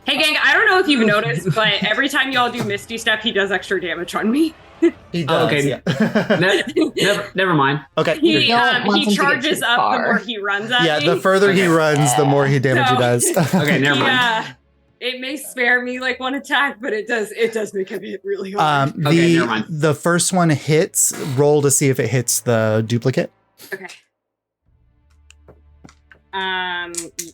[SPEAKER 4] Hey, gang, I don't know if you've noticed, but every time y'all do Misty Step, he does extra damage on me.
[SPEAKER 1] He does.
[SPEAKER 5] Okay.
[SPEAKER 1] Yeah.
[SPEAKER 5] Never mind.
[SPEAKER 1] Okay.
[SPEAKER 4] He
[SPEAKER 3] don't want him to get
[SPEAKER 4] charges
[SPEAKER 3] too
[SPEAKER 4] up the
[SPEAKER 3] far.
[SPEAKER 4] more he runs at
[SPEAKER 1] Yeah,
[SPEAKER 4] me.
[SPEAKER 1] the further he runs, the more he damage he
[SPEAKER 4] So-
[SPEAKER 1] does.
[SPEAKER 5] Okay, never mind.
[SPEAKER 4] Yeah. It may spare me like one attack, but it does make him hit really hard.
[SPEAKER 5] Okay, never mind.
[SPEAKER 1] The first one hits. Roll to see if it hits the duplicate.
[SPEAKER 4] Okay.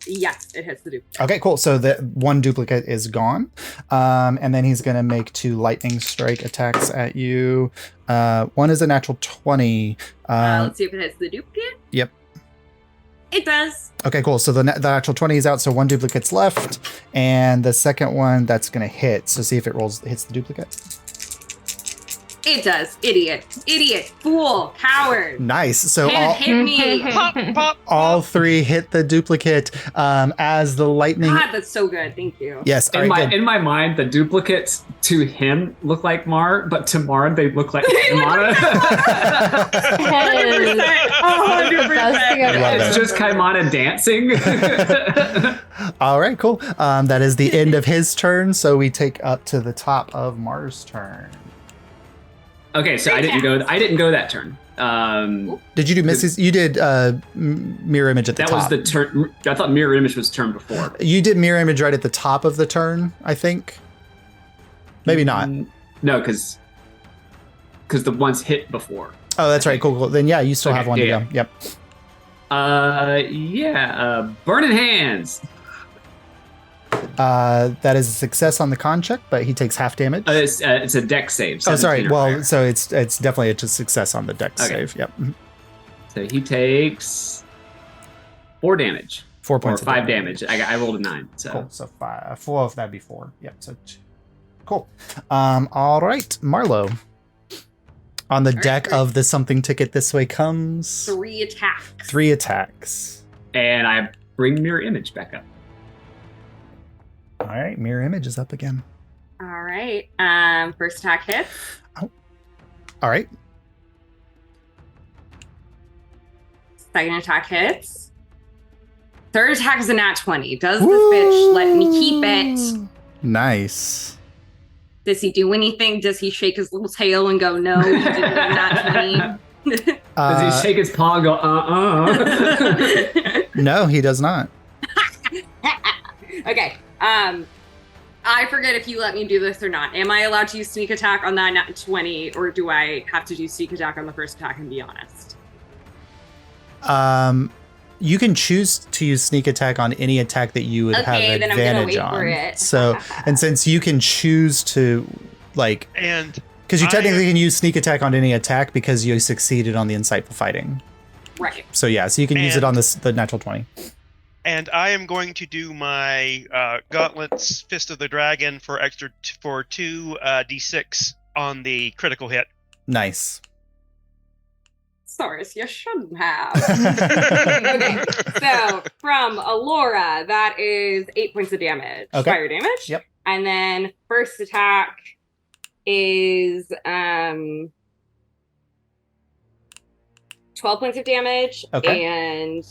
[SPEAKER 4] Yes, it hits the dupe.
[SPEAKER 1] Okay, cool. So the one duplicate is gone. And then he's going to make 2 lightning strike attacks at you. One is a natural 20.
[SPEAKER 4] Let's see if it hits the duplicate.
[SPEAKER 1] Yep.
[SPEAKER 4] It does.
[SPEAKER 1] Okay, cool. So the natural 20 is out, so 1 duplicate's left. And the second one, that's going to hit. So see if it hits the duplicate.
[SPEAKER 4] It does. Idiot. Fool. Coward.
[SPEAKER 1] Nice. So
[SPEAKER 4] Can't hit me.
[SPEAKER 2] Pop, pop.
[SPEAKER 1] all 3 hit the duplicate as the lightning.
[SPEAKER 4] God, that's so good. Thank you.
[SPEAKER 1] Yes. All right, good.
[SPEAKER 5] In my mind, the duplicates to him look like Mar, but to Mar they look like Kaimana.
[SPEAKER 4] 100%.
[SPEAKER 1] Love
[SPEAKER 5] It's
[SPEAKER 1] it.
[SPEAKER 5] just Kaimana dancing.
[SPEAKER 1] All right, cool. That is the end of his turn. So we take up to the top of Mars' turn.
[SPEAKER 5] Okay, so I didn't go that turn.
[SPEAKER 1] Did you do Missy's? You did mirror image at the
[SPEAKER 5] That
[SPEAKER 1] top.
[SPEAKER 5] was the turn. I thought mirror image was turn before.
[SPEAKER 1] You did mirror image right at the top of the turn, I think. Maybe not.
[SPEAKER 5] No, because the ones hit before.
[SPEAKER 1] Oh, that's right. Cool. Then yeah, you still
[SPEAKER 5] Okay,
[SPEAKER 1] have one
[SPEAKER 5] yeah,
[SPEAKER 1] to go.
[SPEAKER 5] Yep. Burning Hands.
[SPEAKER 1] That is a success on the con check, but he takes half damage.
[SPEAKER 5] It's a deck save.
[SPEAKER 1] Oh, sorry.
[SPEAKER 5] 17 or
[SPEAKER 1] Well,
[SPEAKER 5] higher.
[SPEAKER 1] so it's definitely a success on the deck
[SPEAKER 5] Okay.
[SPEAKER 1] save. Yep.
[SPEAKER 5] So he takes 4 damage.
[SPEAKER 1] 4
[SPEAKER 5] Or
[SPEAKER 1] points. of
[SPEAKER 5] 5 damage. I rolled a 9. So
[SPEAKER 1] Cool. So 4. That'd be 4. Yep. So cool. All right, Marlow. On the deck
[SPEAKER 4] great.
[SPEAKER 1] of the something ticket this way comes
[SPEAKER 4] 3 attacks.
[SPEAKER 1] 3 attacks.
[SPEAKER 5] and I bring mirror image back up.
[SPEAKER 1] All right, mirror image is up again.
[SPEAKER 4] All right. First attack hits.
[SPEAKER 1] All right.
[SPEAKER 4] Second attack hits. Third attack is a nat 20. Does this bitch let me keep it?
[SPEAKER 1] Nice.
[SPEAKER 4] Does he do anything? Does he shake his little tail and go, no, you didn't do nat 20?
[SPEAKER 5] Does he shake his paw and go,
[SPEAKER 1] No, he does not.
[SPEAKER 4] Okay. I forget if you let me do this or not. Am I allowed to use sneak attack on that nat 20, or do I have to do sneak attack on the first attack and be honest?
[SPEAKER 1] You can choose to use sneak attack on any attack that you would
[SPEAKER 4] Okay,
[SPEAKER 1] have
[SPEAKER 4] then I'm gonna
[SPEAKER 1] advantage
[SPEAKER 4] wait
[SPEAKER 1] on.
[SPEAKER 4] for it.
[SPEAKER 1] So, and since you can choose to, like,
[SPEAKER 2] And
[SPEAKER 1] because you
[SPEAKER 2] I-
[SPEAKER 1] technically can use sneak attack on any attack because you succeeded on the insightful fighting.
[SPEAKER 4] Right.
[SPEAKER 1] So yeah, so you can use it on the natural 20.
[SPEAKER 2] And I am going to do my Gauntlets Fist of the Dragon for for 2 d6 on the critical hit.
[SPEAKER 1] Nice.
[SPEAKER 4] Source, you shouldn't have. Okay, so from Alyria, that is 8 points of damage.
[SPEAKER 1] Okay.
[SPEAKER 4] Fire damage.
[SPEAKER 1] Yep.
[SPEAKER 4] And then first attack is 12 points of damage.
[SPEAKER 1] Okay.
[SPEAKER 4] And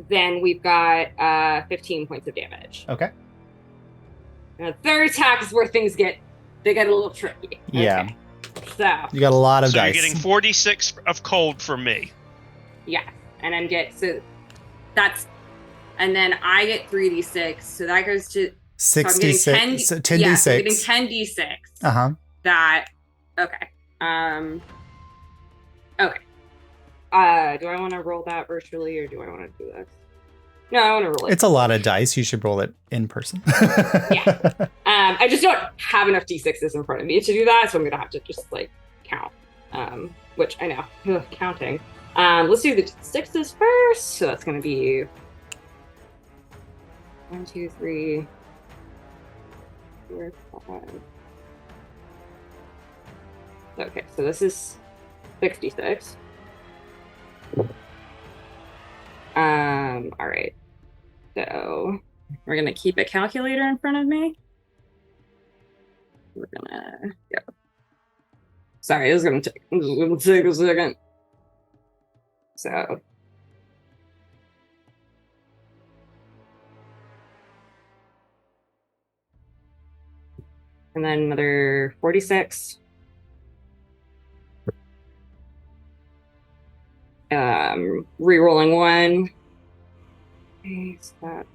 [SPEAKER 4] then we've got 15 points of damage.
[SPEAKER 1] Okay.
[SPEAKER 4] And the third attack is where things get a little tricky.
[SPEAKER 1] Yeah.
[SPEAKER 4] Okay. So
[SPEAKER 1] You got a lot of
[SPEAKER 2] So
[SPEAKER 1] dice.
[SPEAKER 2] you're getting 46 of cold from me.
[SPEAKER 4] yeah, and then and then I get 3d6, so that goes to
[SPEAKER 1] 66.
[SPEAKER 4] So I'm getting 10,
[SPEAKER 1] so 10d6.
[SPEAKER 4] Yeah, so I'm getting 10d6.
[SPEAKER 1] Uh-huh.
[SPEAKER 4] That okay. Okay. Do I want to roll that virtually or do I want to do this? No, I want to roll it.
[SPEAKER 1] It's a lot of dice. You should roll it in person.
[SPEAKER 4] Yeah. I just don't have enough d6s in front of me to do that, so I'm gonna have to just like count. Which I know. Ugh, counting. Let's do the d6s first. So that's gonna be 1, 2, 3, 4, 5. Okay, so this is 66. All right. So we're gonna keep a calculator in front of me. We're gonna go. Sorry, this is gonna take a second. So And then another 46. Rerolling 1. Okay, so that's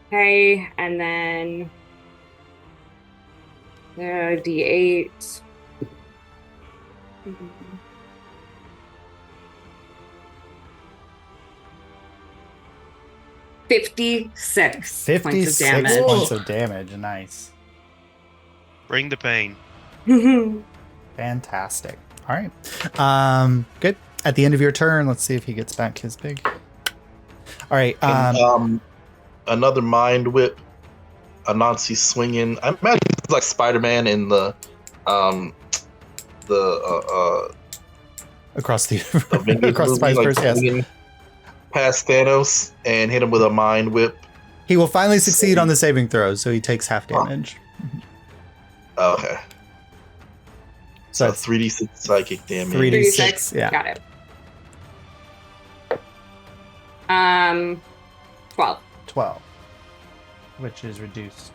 [SPEAKER 4] okay, and then the D8. 56 points of
[SPEAKER 1] 56
[SPEAKER 4] damage.
[SPEAKER 1] points of damage. Nice.
[SPEAKER 2] Bring the pain.
[SPEAKER 1] Fantastic. All right. Good. At the end of your turn, let's see if he gets back his big. All right.
[SPEAKER 6] Another mind whip. Anansi swinging. I imagine it's like Spider-Man in the
[SPEAKER 1] across the
[SPEAKER 6] Avengers
[SPEAKER 1] across the
[SPEAKER 6] movie,
[SPEAKER 1] Spider-Verse, yes.
[SPEAKER 6] swinging past Thanos and hit him with a mind whip.
[SPEAKER 1] He will finally succeed on the saving throw, so he takes half damage.
[SPEAKER 6] Okay.
[SPEAKER 1] So
[SPEAKER 6] So
[SPEAKER 1] that's
[SPEAKER 6] 3d6 psychic damage.
[SPEAKER 1] 3d6. Yeah.
[SPEAKER 4] Got it. 12.
[SPEAKER 1] 12, which is reduced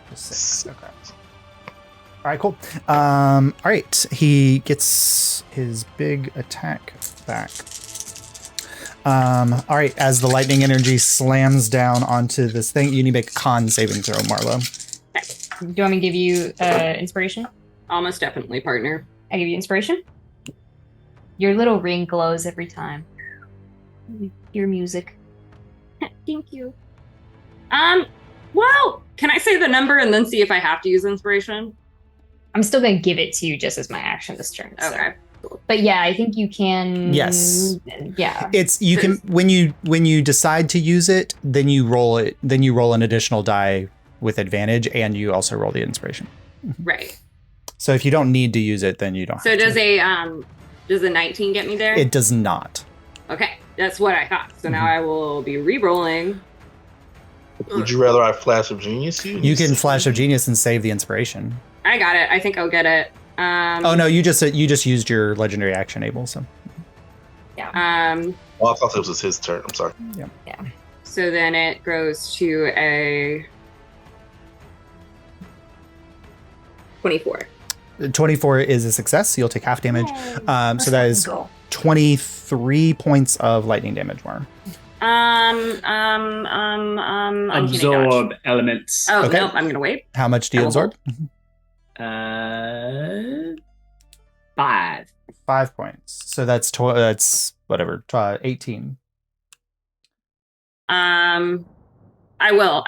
[SPEAKER 1] to 6. Okay. All right, cool. All right, he gets his big attack back. All right, as the lightning energy slams down onto this thing, you need to make a con saving throw, Marlow.
[SPEAKER 3] Do you want me to give you inspiration?
[SPEAKER 4] Almost definitely, partner.
[SPEAKER 3] I give you inspiration. Your little ring glows every time. Your music. Thank you.
[SPEAKER 4] Well, can I say the number and then see if I have to use inspiration?
[SPEAKER 3] I'm still gonna give it to you just as my action this turn. So.
[SPEAKER 4] Okay.
[SPEAKER 3] But yeah, I think you can.
[SPEAKER 1] Yes.
[SPEAKER 3] Yeah.
[SPEAKER 1] It's you can when you decide to use it, then you roll it. Then you roll an additional die with advantage, and you also roll the inspiration.
[SPEAKER 4] Right.
[SPEAKER 1] So if you don't need to use it, then you don't.
[SPEAKER 4] So
[SPEAKER 1] have
[SPEAKER 4] does
[SPEAKER 1] to.
[SPEAKER 4] Does a 19 get me there?
[SPEAKER 1] It does not.
[SPEAKER 4] Okay, that's what I thought. So now I will be re-rolling.
[SPEAKER 6] Would you rather I flash of genius you?
[SPEAKER 1] You can flash of genius and save the inspiration.
[SPEAKER 4] I got it. I think I'll get it.
[SPEAKER 1] Oh no, you just used your legendary action, Abel. So
[SPEAKER 4] Yeah.
[SPEAKER 6] Oh, I thought this was his turn. I'm sorry.
[SPEAKER 3] Yeah.
[SPEAKER 4] So then it goes to a 24.
[SPEAKER 1] 24 is a success. You'll take half damage. So that is 23 points of lightning damage more.
[SPEAKER 4] Uncanny dodge.
[SPEAKER 5] Absorb elements.
[SPEAKER 4] Oh,
[SPEAKER 1] Okay.
[SPEAKER 4] nope, I'm gonna wait.
[SPEAKER 1] How much do you
[SPEAKER 4] I will
[SPEAKER 1] absorb?
[SPEAKER 5] 5.
[SPEAKER 1] 5 points. So that's that's whatever, 18.
[SPEAKER 4] I will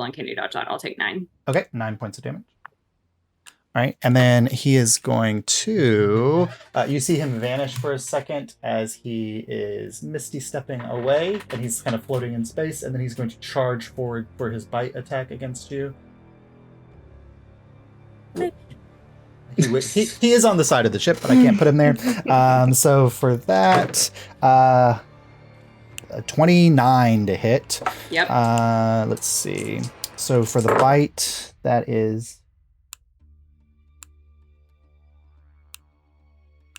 [SPEAKER 4] uncanny dodge that. I'll take 9.
[SPEAKER 1] Okay, 9 points of damage. All right, and then he is going to. You see him vanish for a second as he is misty stepping away, and he's kind of floating in space, and then he's going to charge forward for his bite attack against you. He is on the side of the ship, but I can't put him there. So for that, 29 to hit.
[SPEAKER 4] Yep.
[SPEAKER 1] Let's see. So for the bite, that is.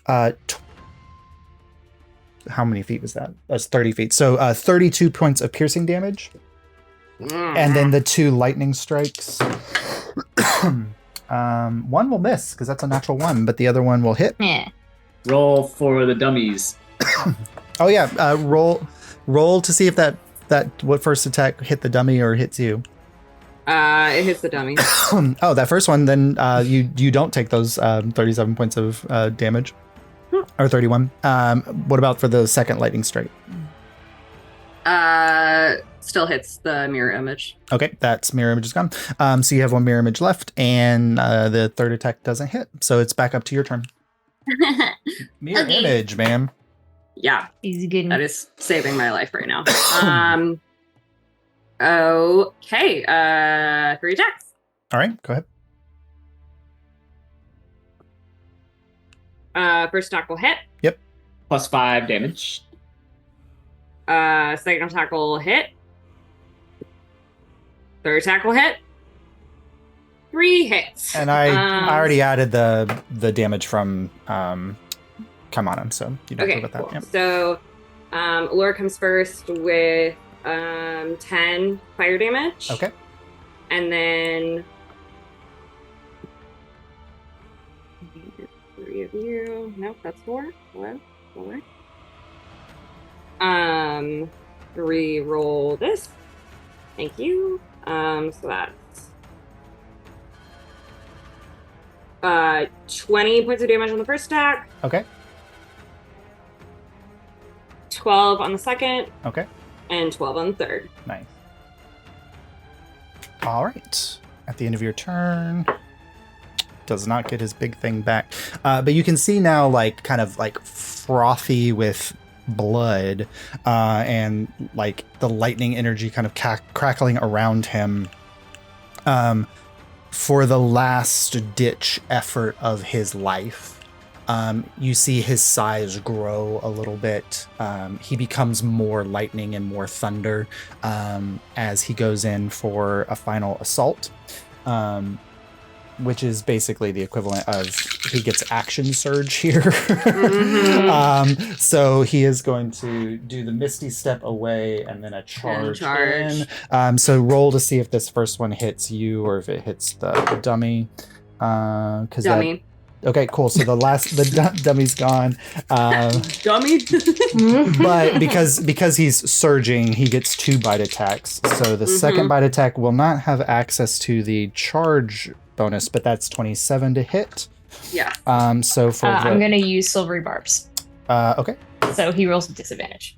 [SPEAKER 1] How many feet was that? That's 30 feet. So 32 points of piercing damage. And then the 2 lightning strikes. One will miss because that's a natural 1, but the other one will hit.
[SPEAKER 3] Yeah.
[SPEAKER 5] Roll for the dummies.
[SPEAKER 1] Oh yeah, roll to see if that what first attack hit the dummy or hits you.
[SPEAKER 4] It hits the dummy.
[SPEAKER 1] Oh, that first one, then you don't take those 37 points of damage. Or 31. What about for the second lightning strike?
[SPEAKER 4] Still hits the mirror image.
[SPEAKER 1] Okay, that's mirror image is gone. So you have 1 mirror image left, and the third attack doesn't hit. So it's back up to your turn. Mirror
[SPEAKER 8] Okay.
[SPEAKER 1] image, man.
[SPEAKER 4] Yeah,
[SPEAKER 3] He's a good
[SPEAKER 4] that
[SPEAKER 3] one.
[SPEAKER 4] is saving my life right now. Okay, 3 attacks.
[SPEAKER 1] All right, go ahead.
[SPEAKER 4] First attack will hit.
[SPEAKER 5] Plus 5 damage.
[SPEAKER 4] Second attack will hit. Third attack will hit. 3 hits.
[SPEAKER 1] And I already added the damage from come on him, so you don't
[SPEAKER 4] Okay,
[SPEAKER 1] know about that.
[SPEAKER 4] cool.
[SPEAKER 1] Yep.
[SPEAKER 4] So, Laura comes first with 10 fire damage.
[SPEAKER 1] Okay.
[SPEAKER 4] And then 3 of you. Nope, that's 4. Hello? 4. Re-roll this. Thank you. So that's 20 points of damage on the first attack.
[SPEAKER 1] Okay.
[SPEAKER 4] 12 on the second.
[SPEAKER 1] Okay.
[SPEAKER 4] And 12 on the third.
[SPEAKER 1] Nice. All right. At the end of your turn, does not get his big thing back. But you can see now, like, kind of like frothy with blood, and like the lightning energy kind of crackling around him. For the last ditch effort of his life, you see his size grow a little bit. He becomes more lightning and more thunder as he goes in for a final assault, which is basically the equivalent of he gets action surge here.
[SPEAKER 4] Mm-hmm.
[SPEAKER 1] So he is going to do the Misty Step away and then a charge in. So roll to see if this first one hits you or if it hits the dummy.
[SPEAKER 4] Dummy.
[SPEAKER 1] Okay, cool. So the dummy's gone.
[SPEAKER 4] Dummy.
[SPEAKER 1] But because he's surging, he gets 2 bite attacks. So the second bite attack will not have access to the charge bonus, but that's 27 to hit.
[SPEAKER 4] Yeah.
[SPEAKER 1] So for
[SPEAKER 3] I'm gonna use silvery barbs.
[SPEAKER 1] Okay.
[SPEAKER 3] So he rolls with disadvantage.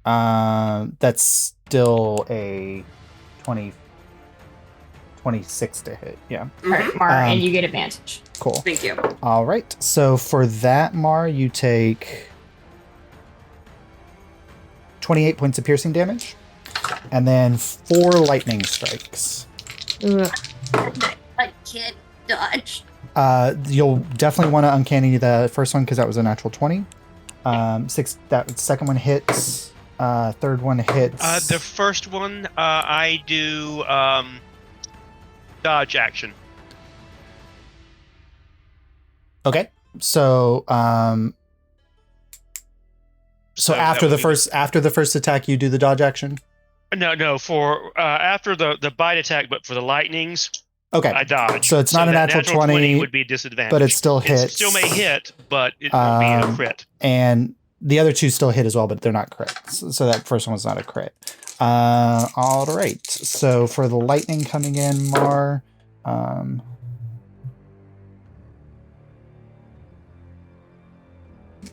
[SPEAKER 1] That's still a 26 to hit. Yeah.
[SPEAKER 3] All right, Mar, and you get advantage.
[SPEAKER 1] Cool.
[SPEAKER 4] Thank you.
[SPEAKER 1] All right. So for that, Mar, you take 28 points of piercing damage, and then 4 lightning strikes.
[SPEAKER 3] Ugh.
[SPEAKER 8] I can't dodge.
[SPEAKER 1] You'll definitely want to uncanny the first one because that was a natural 20. 6. That second one hits. Third one hits.
[SPEAKER 2] The first one, I do dodge action.
[SPEAKER 1] Okay. So after the first attack, you do the dodge action.
[SPEAKER 2] No. For after the bite attack, but for the lightnings,
[SPEAKER 1] okay,
[SPEAKER 2] I dodge.
[SPEAKER 1] So it's not a natural 20
[SPEAKER 2] would be a disadvantage,
[SPEAKER 1] but it still hits.
[SPEAKER 2] It still may hit, but it won't be a crit.
[SPEAKER 1] And the other 2 still hit as well, but they're not crits. So that first one was not a crit. All right. So for the lightning coming in, Mar.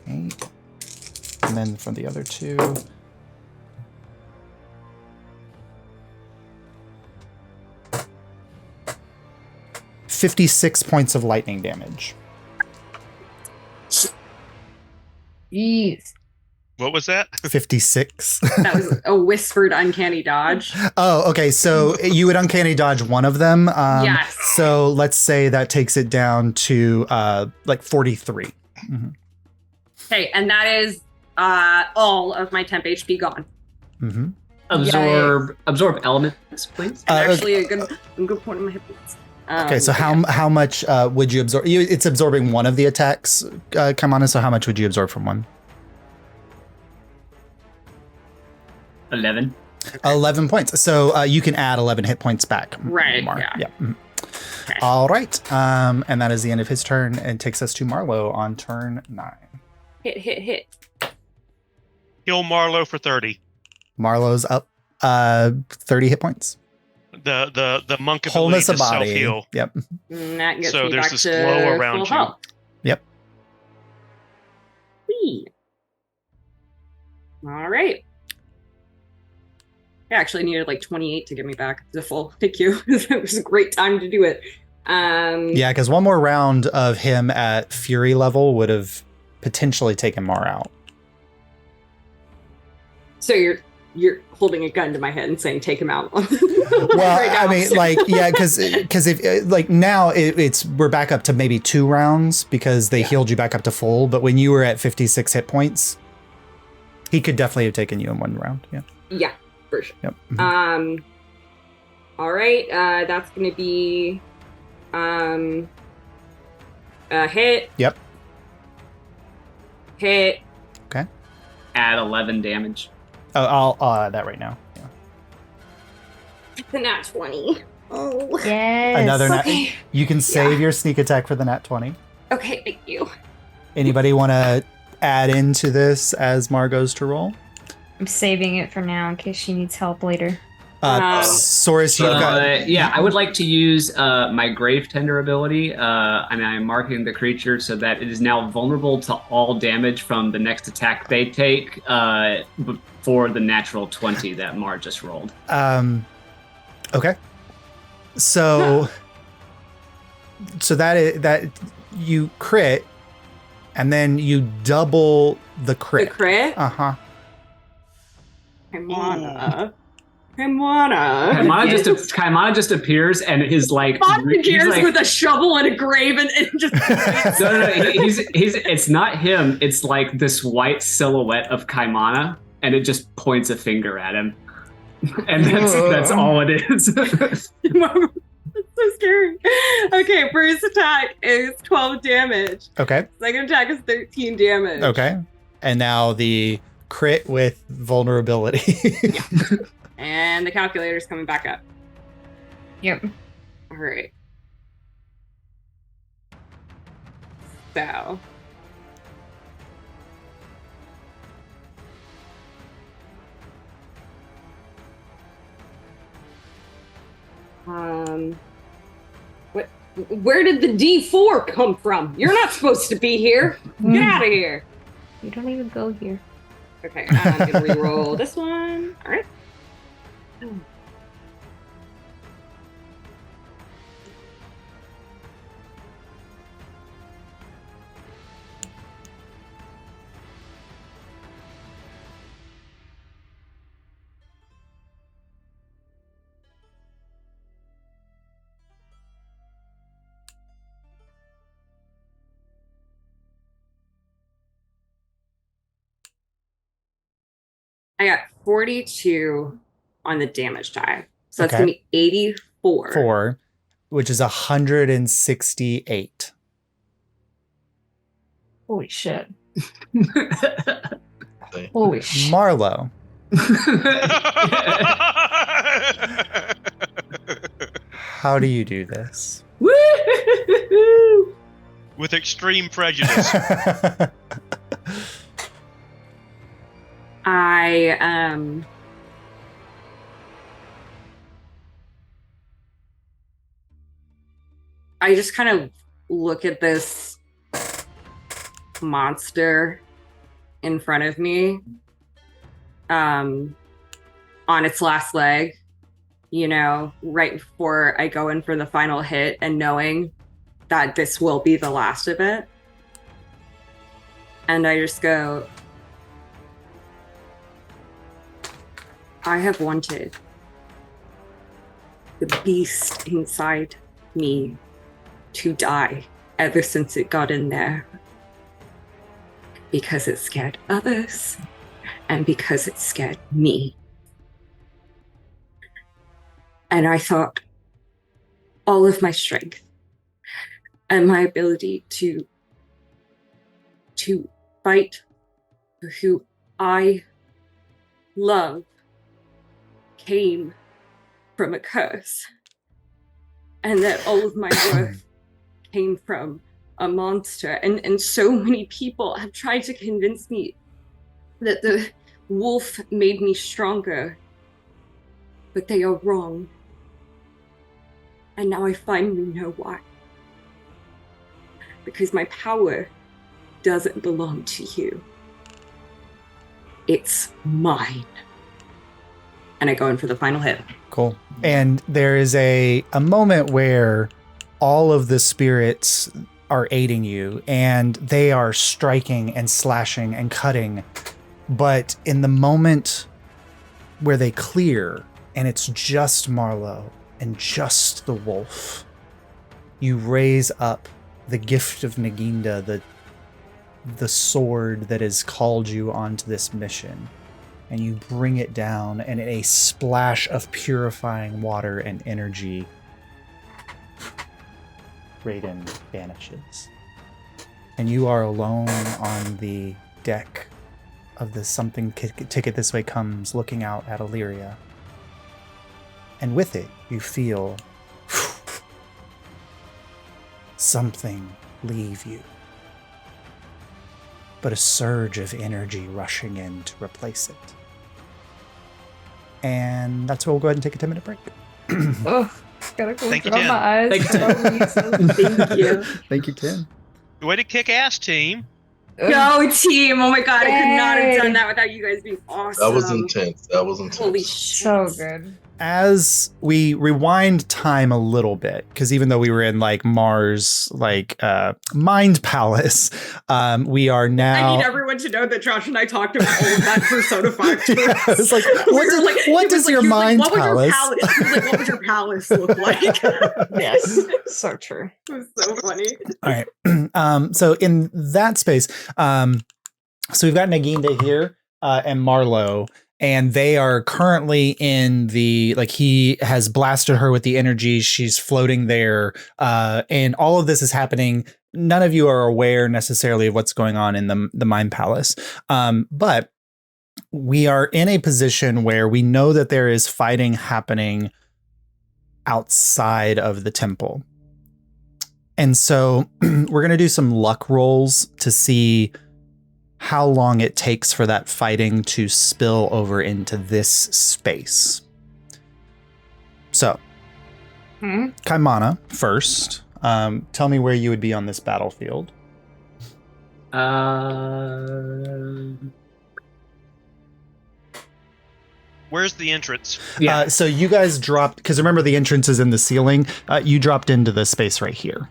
[SPEAKER 1] And then for the other 2. $56 points of lightning damage.
[SPEAKER 3] Jeez.
[SPEAKER 2] What was that?
[SPEAKER 1] 56.
[SPEAKER 4] That was a whispered uncanny dodge.
[SPEAKER 1] Oh, okay. So you would uncanny dodge one of them.
[SPEAKER 4] Yes.
[SPEAKER 1] So let's say that takes it down to like 43. Mm-hmm.
[SPEAKER 4] Okay, and that is all of my temp HP gone.
[SPEAKER 1] Mm-hmm.
[SPEAKER 5] Absorb elements, please.
[SPEAKER 4] Actually, a good point in my hit points.
[SPEAKER 1] Okay, so how much would you absorb? It's absorbing one of the attacks, come on. So how much would you absorb from one?
[SPEAKER 5] 11.
[SPEAKER 1] 11 points. So you can add 11 hit points back.
[SPEAKER 4] Right.
[SPEAKER 1] Mar.
[SPEAKER 4] Yeah.
[SPEAKER 1] Mm-hmm.
[SPEAKER 4] Okay.
[SPEAKER 1] All right. And that is the end of his turn and takes us to Marlow on turn 9.
[SPEAKER 4] Hit.
[SPEAKER 2] Heal Marlow for 30.
[SPEAKER 1] Marlow's up 30 hit points.
[SPEAKER 2] The monk ability
[SPEAKER 1] Wholeness
[SPEAKER 2] to
[SPEAKER 1] of body.
[SPEAKER 2] self-heal.
[SPEAKER 1] Yep.
[SPEAKER 4] And that gets
[SPEAKER 2] So
[SPEAKER 4] me
[SPEAKER 2] there's
[SPEAKER 4] back
[SPEAKER 2] this
[SPEAKER 4] to
[SPEAKER 2] glow around
[SPEAKER 4] full
[SPEAKER 2] you.
[SPEAKER 4] health.
[SPEAKER 1] Yep.
[SPEAKER 4] Whee. All right. I actually needed like 28 to get me back to full. Thank you. It was a great time to do it.
[SPEAKER 1] Yeah, because one more round of him at Fury level would have potentially taken Mar out.
[SPEAKER 4] So you're holding a gun to my head and saying take him out.
[SPEAKER 1] Well,
[SPEAKER 4] right now.
[SPEAKER 1] I mean, like, yeah, because if like now we're back up to maybe 2 rounds because they healed you back up to full. But when you were at 56 hit points, he could definitely have taken you in 1 round. Yeah.
[SPEAKER 4] Yeah, for sure.
[SPEAKER 1] Yep. Mm-hmm.
[SPEAKER 4] All right. That's going to be a hit.
[SPEAKER 1] Yep.
[SPEAKER 4] Hit.
[SPEAKER 1] Okay.
[SPEAKER 5] Add 11 damage.
[SPEAKER 1] Oh, I'll add that right now. Yeah.
[SPEAKER 4] The nat 20. Oh.
[SPEAKER 3] Yes.
[SPEAKER 1] Another nat.
[SPEAKER 4] Okay.
[SPEAKER 1] You can save your sneak attack for the nat 20.
[SPEAKER 4] Okay, thank you.
[SPEAKER 1] Anybody want to add into this as Mar goes to roll?
[SPEAKER 3] I'm saving it for now in case she needs help later.
[SPEAKER 1] Source, you've got...
[SPEAKER 5] Yeah, I would like to use my Grave Tender ability, and I'm marking the creature so that it is now vulnerable to all damage from the next attack they take for the natural 20 that Mar just rolled.
[SPEAKER 1] Okay. So that you crit, and then you double the crit.
[SPEAKER 4] The crit?
[SPEAKER 1] Uh-huh.
[SPEAKER 5] Kaimana just appears and is like
[SPEAKER 4] appears with a shovel and a grave and just
[SPEAKER 5] no. It's not him. It's like this white silhouette of Kaimana, and it just points a finger at him, and that's all it is.
[SPEAKER 4] That's so scary. Okay, first attack is 12 damage.
[SPEAKER 1] Okay.
[SPEAKER 4] Second attack is 13 damage.
[SPEAKER 1] Okay. And now the crit with vulnerability.
[SPEAKER 4] Yeah. And the calculator's coming back up.
[SPEAKER 3] Yep.
[SPEAKER 4] All right. So. Where did the D4 come from? You're not supposed to be here. Get out of here.
[SPEAKER 3] You don't even go here.
[SPEAKER 4] Okay, I'm gonna re-roll this one. All right. I got 42 on the damage die. So that's
[SPEAKER 1] Okay.
[SPEAKER 4] going to be 84.
[SPEAKER 1] 4, which is 168.
[SPEAKER 3] Holy shit. Holy shit.
[SPEAKER 1] Marlow. How do you do this?
[SPEAKER 2] With extreme prejudice.
[SPEAKER 4] I just kind of look at this monster in front of me, on its last leg, you know, right before I go in for the final hit, and knowing that this will be the last of it. And I just go, I have wanted the beast inside me to die ever since it got in there. Because it scared others, and because it scared me. And I thought all of my strength and my ability to fight for who I love came from a curse, and that all of my worth came from a monster. And so many people have tried to convince me that the wolf made me stronger, but they are wrong. And now I finally know why. Because my power doesn't belong to you. It's mine. And I go in for the final hit.
[SPEAKER 1] Cool. And there is a moment where all of the spirits are aiding you, and they are striking and slashing and cutting. But in the moment where they clear, and it's just Marlow and just the wolf, you raise up the gift of Naginda, the sword that has called you onto this mission, and you bring it down, and in a splash of purifying water and energy, Raiden vanishes. And you are alone on the deck of the Something Ticket This Way Comes, looking out at Alyria. And with it, you feel something leave you. But a surge of energy rushing in to replace it. And that's where we'll go ahead and take a 10-minute break.
[SPEAKER 3] Oh, gotta go
[SPEAKER 2] Thank you,
[SPEAKER 3] dry
[SPEAKER 2] Tim.
[SPEAKER 3] my eyes.
[SPEAKER 5] Thank you.
[SPEAKER 1] Thank you, Tim.
[SPEAKER 2] Way to kick ass, team.
[SPEAKER 4] Go team! Oh my god, I could not have done that without you guys being awesome.
[SPEAKER 6] That was intense.
[SPEAKER 4] Holy shit.
[SPEAKER 3] So good.
[SPEAKER 1] As we rewind time a little bit, because even though we were in like Mars, like Mind Palace, we are now.
[SPEAKER 4] I need everyone to know that Josh and I talked about all of that Persona 5 to
[SPEAKER 1] Yeah,
[SPEAKER 4] us.
[SPEAKER 1] it's like, what does your Mind Palace?
[SPEAKER 4] What would your palace look like?
[SPEAKER 3] Yes. So true.
[SPEAKER 4] It was so funny.
[SPEAKER 1] All right. So in that space, so we've got Naginda here and Marlow. And they are currently in the, like, he has blasted her with the energy. She's floating there. And all of this is happening. None of you are aware necessarily of what's going on in the Mind Palace. But we are in a position where we know that there is fighting happening outside of the temple. And so we're going to do some luck rolls to see how long it takes for that fighting to spill over into this space. So, Kaimana first. Tell me where you would be on this battlefield.
[SPEAKER 2] Where's the entrance?
[SPEAKER 5] Yeah.
[SPEAKER 1] So you guys dropped, because remember the entrance is in the ceiling. You dropped into the space right here.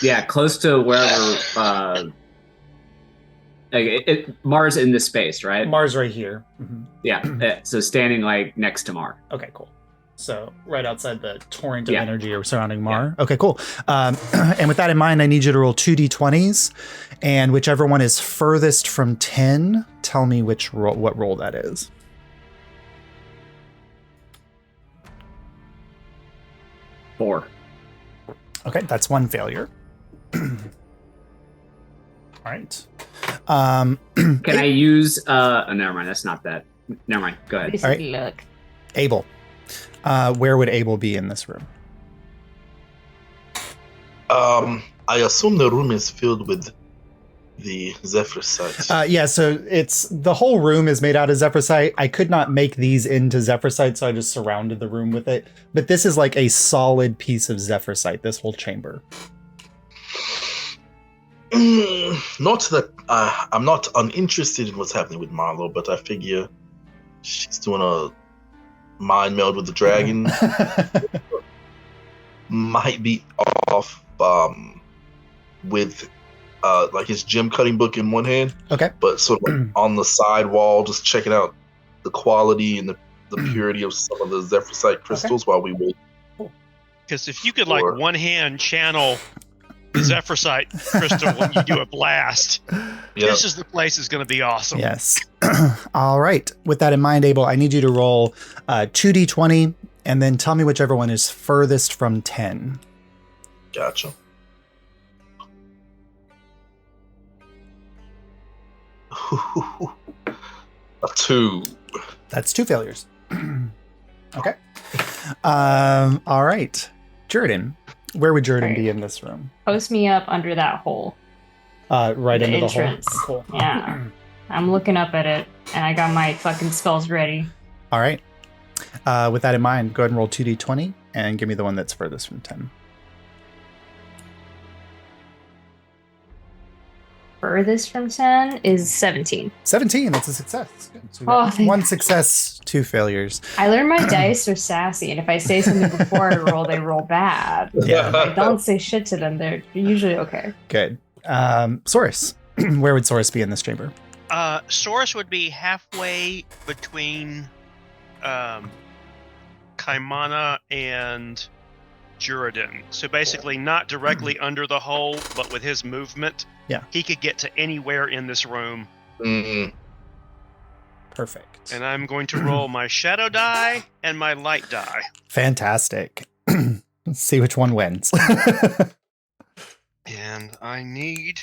[SPEAKER 5] Yeah, close to wherever. Mars in this space, right?
[SPEAKER 1] Mars right here. Mm-hmm.
[SPEAKER 5] Yeah. So standing like next to Mar.
[SPEAKER 1] Okay, cool. So right outside the torrent of energy surrounding Mar. Yeah. Okay, cool. And with that in mind, I need you to roll 2d20s, and whichever one is furthest from 10, tell me what roll that is.
[SPEAKER 5] Four.
[SPEAKER 1] Okay, that's one failure. All right. Can
[SPEAKER 5] I use oh, never mind, that's not that. Never mind. Go ahead.
[SPEAKER 3] All right. Look.
[SPEAKER 1] Abel. Where would Abel be in this room?
[SPEAKER 6] I assume the room is filled with the Zephrysite.
[SPEAKER 1] Yeah, so it's the whole room is made out of Zephrysite. I could not make these into Zephrysite, so I just surrounded the room with it. But this is like a solid piece of Zephrysite, this whole chamber.
[SPEAKER 6] Not that I'm not uninterested in what's happening with Marlow, but I figure she's doing a mind meld with the dragon. Might be off with like his gem cutting book in one hand.
[SPEAKER 1] Okay.
[SPEAKER 6] But sort of like on the side wall, just checking out the quality and the purity of some of the Zephrysite crystals while we wait.
[SPEAKER 2] Because if you could like one hand channel the Zephrysite crystal when you do a blast, this is the place is going to be awesome.
[SPEAKER 1] Yes. All right. With that in mind, Abel, I need you to roll 2d20 and then tell me whichever one is furthest from 10.
[SPEAKER 6] Gotcha. A 2.
[SPEAKER 1] That's 2 failures. Okay. All right. Jordan. Where would Jordan be in this room?
[SPEAKER 3] Post me up under that hole.
[SPEAKER 1] Right
[SPEAKER 3] the
[SPEAKER 1] into
[SPEAKER 3] entrance.
[SPEAKER 1] the hole. Cool.
[SPEAKER 3] Yeah. I'm looking up at it, and I got my fucking spells ready.
[SPEAKER 1] All right. With that in mind, go ahead and roll 2d20 and give me the one that's furthest from 10.
[SPEAKER 3] Furthest from 10 is 17.
[SPEAKER 1] 17, that's a success. Good. So we got one success, 2 failures.
[SPEAKER 3] I learned my dice are sassy, and if I say something before I roll, they roll bad.
[SPEAKER 1] Yeah.
[SPEAKER 3] If I don't say shit to them, they're usually okay.
[SPEAKER 1] Good. Saurus. Where would Saurus be in this chamber?
[SPEAKER 2] Saurus would be halfway between Kaimana and Juradan. So basically not directly under the hole, but with his movement, he could get to anywhere in this room.
[SPEAKER 1] Perfect.
[SPEAKER 2] And I'm going to roll my shadow die and my light die.
[SPEAKER 1] Fantastic. Let's see which one wins.
[SPEAKER 2] And I need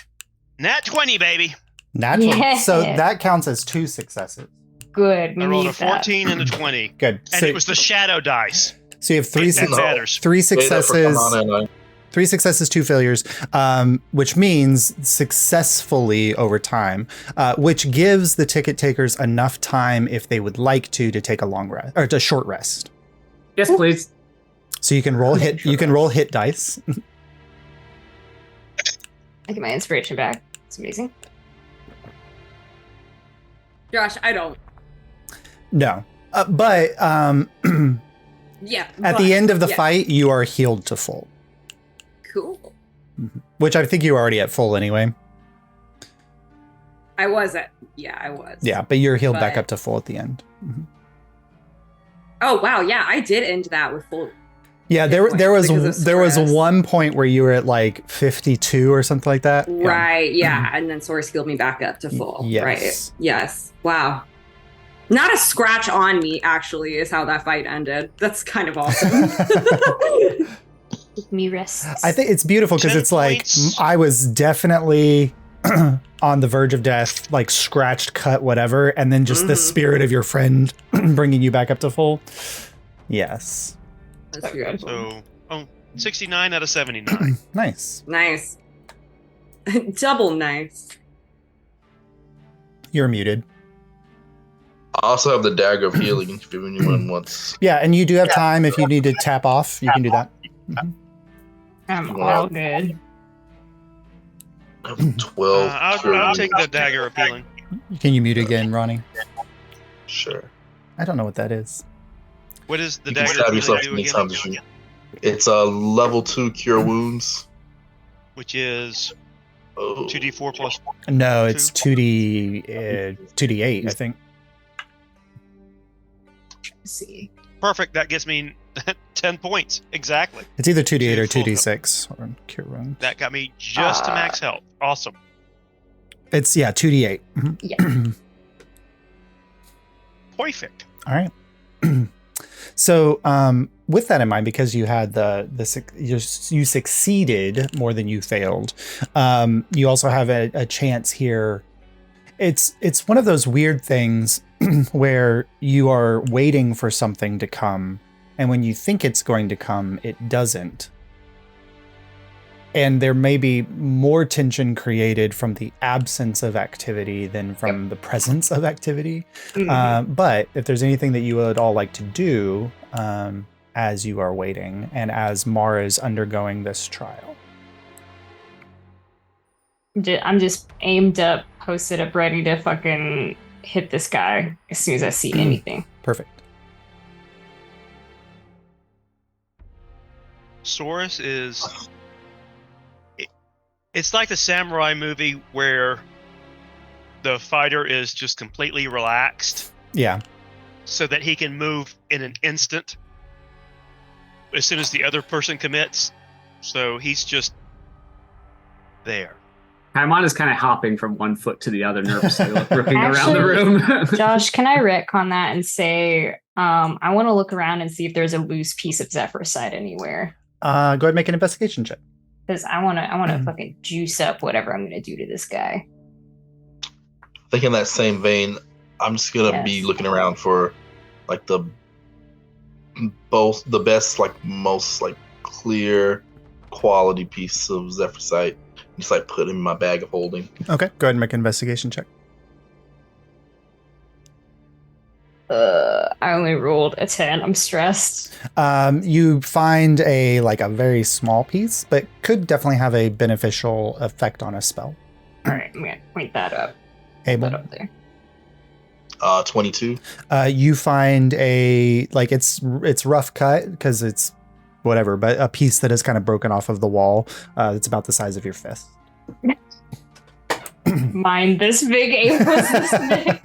[SPEAKER 2] Nat 20, baby.
[SPEAKER 1] Natural.
[SPEAKER 3] Yeah.
[SPEAKER 1] So that counts as 2 successes.
[SPEAKER 3] good.
[SPEAKER 2] I rolled a
[SPEAKER 3] Need that.
[SPEAKER 2] 14 and a 20.
[SPEAKER 1] Good.
[SPEAKER 2] And it was the shadow dice.
[SPEAKER 1] So you have three
[SPEAKER 2] That matters.
[SPEAKER 1] successes. 3 successes, 2 failures, which means successfully over time, which gives the ticket takers enough time if they would like to take a long rest or a short rest.
[SPEAKER 5] Yes, please.
[SPEAKER 1] So you can roll hit. You can roll hit dice.
[SPEAKER 3] I get my inspiration back. It's amazing.
[SPEAKER 4] Josh, I don't.
[SPEAKER 1] No, but
[SPEAKER 4] Yeah.
[SPEAKER 1] at the end of the fight, you are healed to full.
[SPEAKER 4] Cool.
[SPEAKER 1] Which I think you were already at full anyway.
[SPEAKER 4] I was at. Yeah, I was.
[SPEAKER 1] Yeah, but you're healed back
[SPEAKER 4] But-
[SPEAKER 1] up to full at the end. Mhm.
[SPEAKER 4] Oh wow, yeah, I did end that with full.
[SPEAKER 1] Yeah,
[SPEAKER 4] Hit
[SPEAKER 1] there
[SPEAKER 4] points because of
[SPEAKER 1] was
[SPEAKER 4] stress.
[SPEAKER 1] one point where you were at like 52 or something like that. Yeah.
[SPEAKER 4] Right. Yeah, and then Source healed me back up to full.
[SPEAKER 1] Yes.
[SPEAKER 4] Right. Yes. Wow. Not a scratch on me, actually, is how that fight ended. That's kind of awesome.
[SPEAKER 3] Give me rest.
[SPEAKER 1] I think it's beautiful because
[SPEAKER 2] 10
[SPEAKER 1] it's like
[SPEAKER 2] points.
[SPEAKER 1] I was definitely on the verge of death, like scratched, cut, whatever, and then just the spirit of your friend bringing you back up to full. Yes,
[SPEAKER 4] That's good.
[SPEAKER 2] So, 69 out of 79.
[SPEAKER 1] nice.
[SPEAKER 4] Nice. Double nice.
[SPEAKER 1] You're muted.
[SPEAKER 6] I also have the dagger of healing if anyone wants.
[SPEAKER 1] Yeah, and you do have time if you need to tap off. You can do that. Mhm.
[SPEAKER 3] I'm
[SPEAKER 6] Wow.
[SPEAKER 3] all good.
[SPEAKER 6] I have 12.
[SPEAKER 2] I'll take the dagger of healing.
[SPEAKER 1] Can you mute again, Ronnie?
[SPEAKER 6] Sure.
[SPEAKER 1] I don't know what that is.
[SPEAKER 2] What does the
[SPEAKER 6] You can
[SPEAKER 2] dagger
[SPEAKER 6] stab
[SPEAKER 2] of
[SPEAKER 6] yourself
[SPEAKER 2] healing do
[SPEAKER 6] anytime
[SPEAKER 2] again?
[SPEAKER 6] that you. It's a level 2 cure wounds.
[SPEAKER 2] Which is
[SPEAKER 6] Oh.
[SPEAKER 2] 2d4 plus.
[SPEAKER 1] No, it's 2d8, I think.
[SPEAKER 3] Let's see.
[SPEAKER 2] Perfect. That gets me 10 points. Exactly.
[SPEAKER 1] It's either 2d8 or
[SPEAKER 2] Full
[SPEAKER 1] 2d6 or cure wounds.
[SPEAKER 2] That got me just to max health. Awesome.
[SPEAKER 1] It's 2d8. Mhm.
[SPEAKER 3] Yeah.
[SPEAKER 2] Perfect.
[SPEAKER 1] All right. So, with that in mind, because you had you succeeded more than you failed, you also have a chance here. It's one of those weird things where you are waiting for something to come, and when you think it's going to come, it doesn't. And there may be more tension created from the absence of activity than from the presence of activity. But if there's anything that you would all like to do as you are waiting and as Mara is undergoing this trial.
[SPEAKER 3] I'm just aimed up, posted up, ready to fucking hit this guy as soon as I see anything.
[SPEAKER 1] Perfect.
[SPEAKER 2] Saurus is. It's like the samurai movie where the fighter is just completely relaxed
[SPEAKER 1] Yeah.
[SPEAKER 2] so that he can move in an instant as soon as the other person commits. So he's just there.
[SPEAKER 5] Paimon is kind of hopping from one foot to the other, nervously looking around the room.
[SPEAKER 3] Josh, can I retcon that and say I want to look around and see if there's a loose piece of Zephyrite anywhere?
[SPEAKER 1] Go ahead and make an investigation check.
[SPEAKER 3] Because I wanna fucking juice up whatever I'm gonna do to this guy.
[SPEAKER 6] I think in that same vein, I'm just gonna be
[SPEAKER 3] Yes.
[SPEAKER 6] looking around for like the best, like most like clear quality piece of Zephyrite. Just like put it in my bag of holding.
[SPEAKER 1] Okay. Go ahead and make an investigation check.
[SPEAKER 3] I only rolled a 10. I'm stressed.
[SPEAKER 1] You find a very small piece, but could definitely have a beneficial effect on a spell.
[SPEAKER 3] All right, I'm gonna point that up.
[SPEAKER 1] Abel.
[SPEAKER 3] That up there.
[SPEAKER 6] 22.
[SPEAKER 1] You find it's rough cut because it's whatever, but a piece that is kind of broken off of the wall. It's about the size of your fist.
[SPEAKER 3] Mine this big, Abel's this big.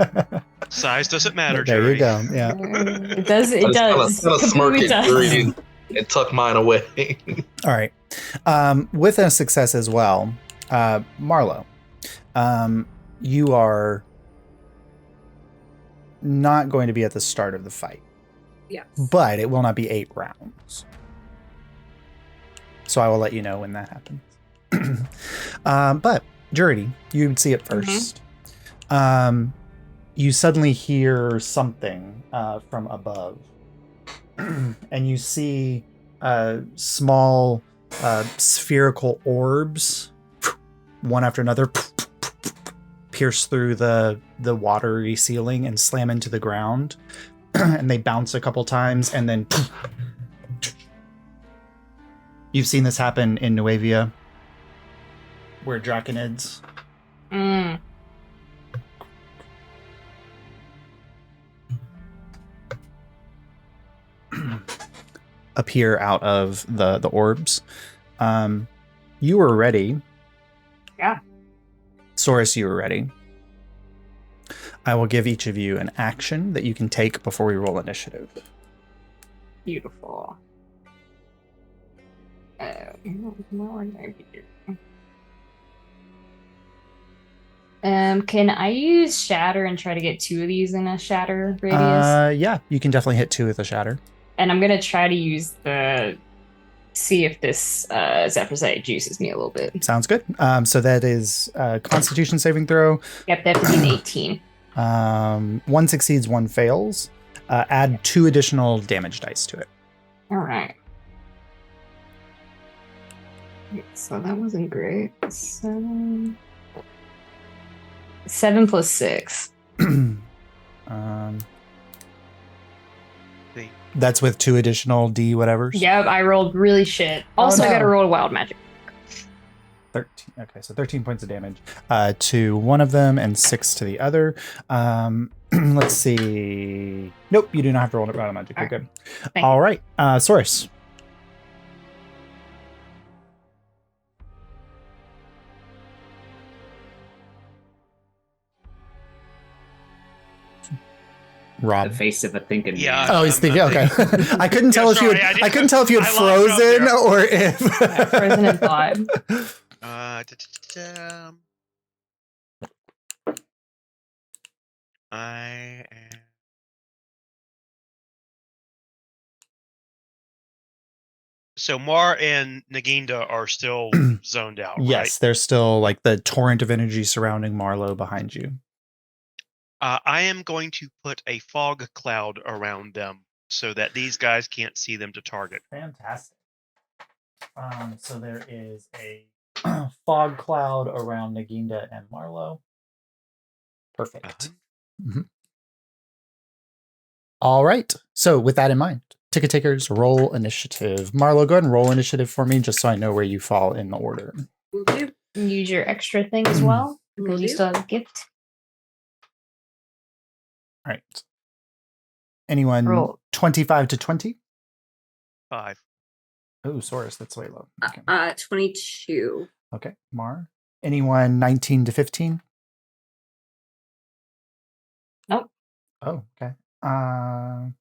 [SPEAKER 2] Size doesn't matter,
[SPEAKER 1] There
[SPEAKER 2] Jerry.
[SPEAKER 1] you go. Yeah.
[SPEAKER 3] It does. It does.
[SPEAKER 6] Kind of smirk
[SPEAKER 3] Completely
[SPEAKER 6] it
[SPEAKER 3] does.
[SPEAKER 6] through and tuck mine away.
[SPEAKER 1] All right. With a success as well, Marlow, you are not going to be at the start of the fight,
[SPEAKER 4] Yes.
[SPEAKER 1] but it will not be 8 rounds. So I will let you know when that happens. But Jurity, you would see it first. you suddenly hear something from above. And you see small spherical orbs, one after another, pierce through the watery ceiling and slam into the ground. And they bounce a couple times, and then you've seen this happen in Nuevia, where draconids appear out of the orbs. You were ready.
[SPEAKER 3] Yeah.
[SPEAKER 1] Saurus, you were ready. I will give each of you an action that you can take before we roll initiative.
[SPEAKER 3] Beautiful. Can I use shatter and try to get 2 of these in a shatter radius?
[SPEAKER 1] Yeah, you can definitely hit 2 with a shatter.
[SPEAKER 3] And I'm gonna try to use see if this Zephyrite juices me a little bit.
[SPEAKER 1] Sounds good. So that is Constitution saving throw.
[SPEAKER 3] Yep, that would be an 18.
[SPEAKER 1] 1 succeeds, 1 fails. Add 2 additional damage dice to it.
[SPEAKER 3] All right. So that wasn't great. 7 plus 6.
[SPEAKER 1] That's with 2 additional D whatevers.
[SPEAKER 3] Yep, I rolled really shit. Also, I got to roll a wild magic.
[SPEAKER 1] 13. Okay, so 13 points of damage to one of them and 6 to the other. Let's see. Nope, you do not have to roll it wild magic. You're good. All right, Saurus. Rob.
[SPEAKER 5] The face of a thinking.
[SPEAKER 2] Yeah.
[SPEAKER 1] Oh, he's thinking. Okay, I couldn't tell if you. I couldn't tell if you had frozen or if
[SPEAKER 3] frozen in thought.
[SPEAKER 2] I am. So Mar and Naginda are still zoned out.
[SPEAKER 1] Yes,
[SPEAKER 2] right?
[SPEAKER 1] there's still like the torrent of energy surrounding Marlow behind you.
[SPEAKER 2] I am going to put a fog cloud around them so that these guys can't see them to target.
[SPEAKER 1] Fantastic. So there is a fog cloud around Naginda and Marlow. Perfect. All right. So with that in mind, ticket takers, roll initiative. Marlow, go ahead and roll initiative for me, just so I know where you fall in the order.
[SPEAKER 4] Will do.
[SPEAKER 3] Use your extra thing as well,
[SPEAKER 4] Will
[SPEAKER 3] because you
[SPEAKER 4] do.
[SPEAKER 3] still have a gift.
[SPEAKER 1] All right. Anyone
[SPEAKER 3] Roll.
[SPEAKER 1] 25 to 20?
[SPEAKER 2] 5.
[SPEAKER 1] Oh, Saurus, that's way low. Okay.
[SPEAKER 4] 22.
[SPEAKER 1] Okay. Mar. Anyone 19 to 15?
[SPEAKER 3] Nope.
[SPEAKER 1] Oh, okay. All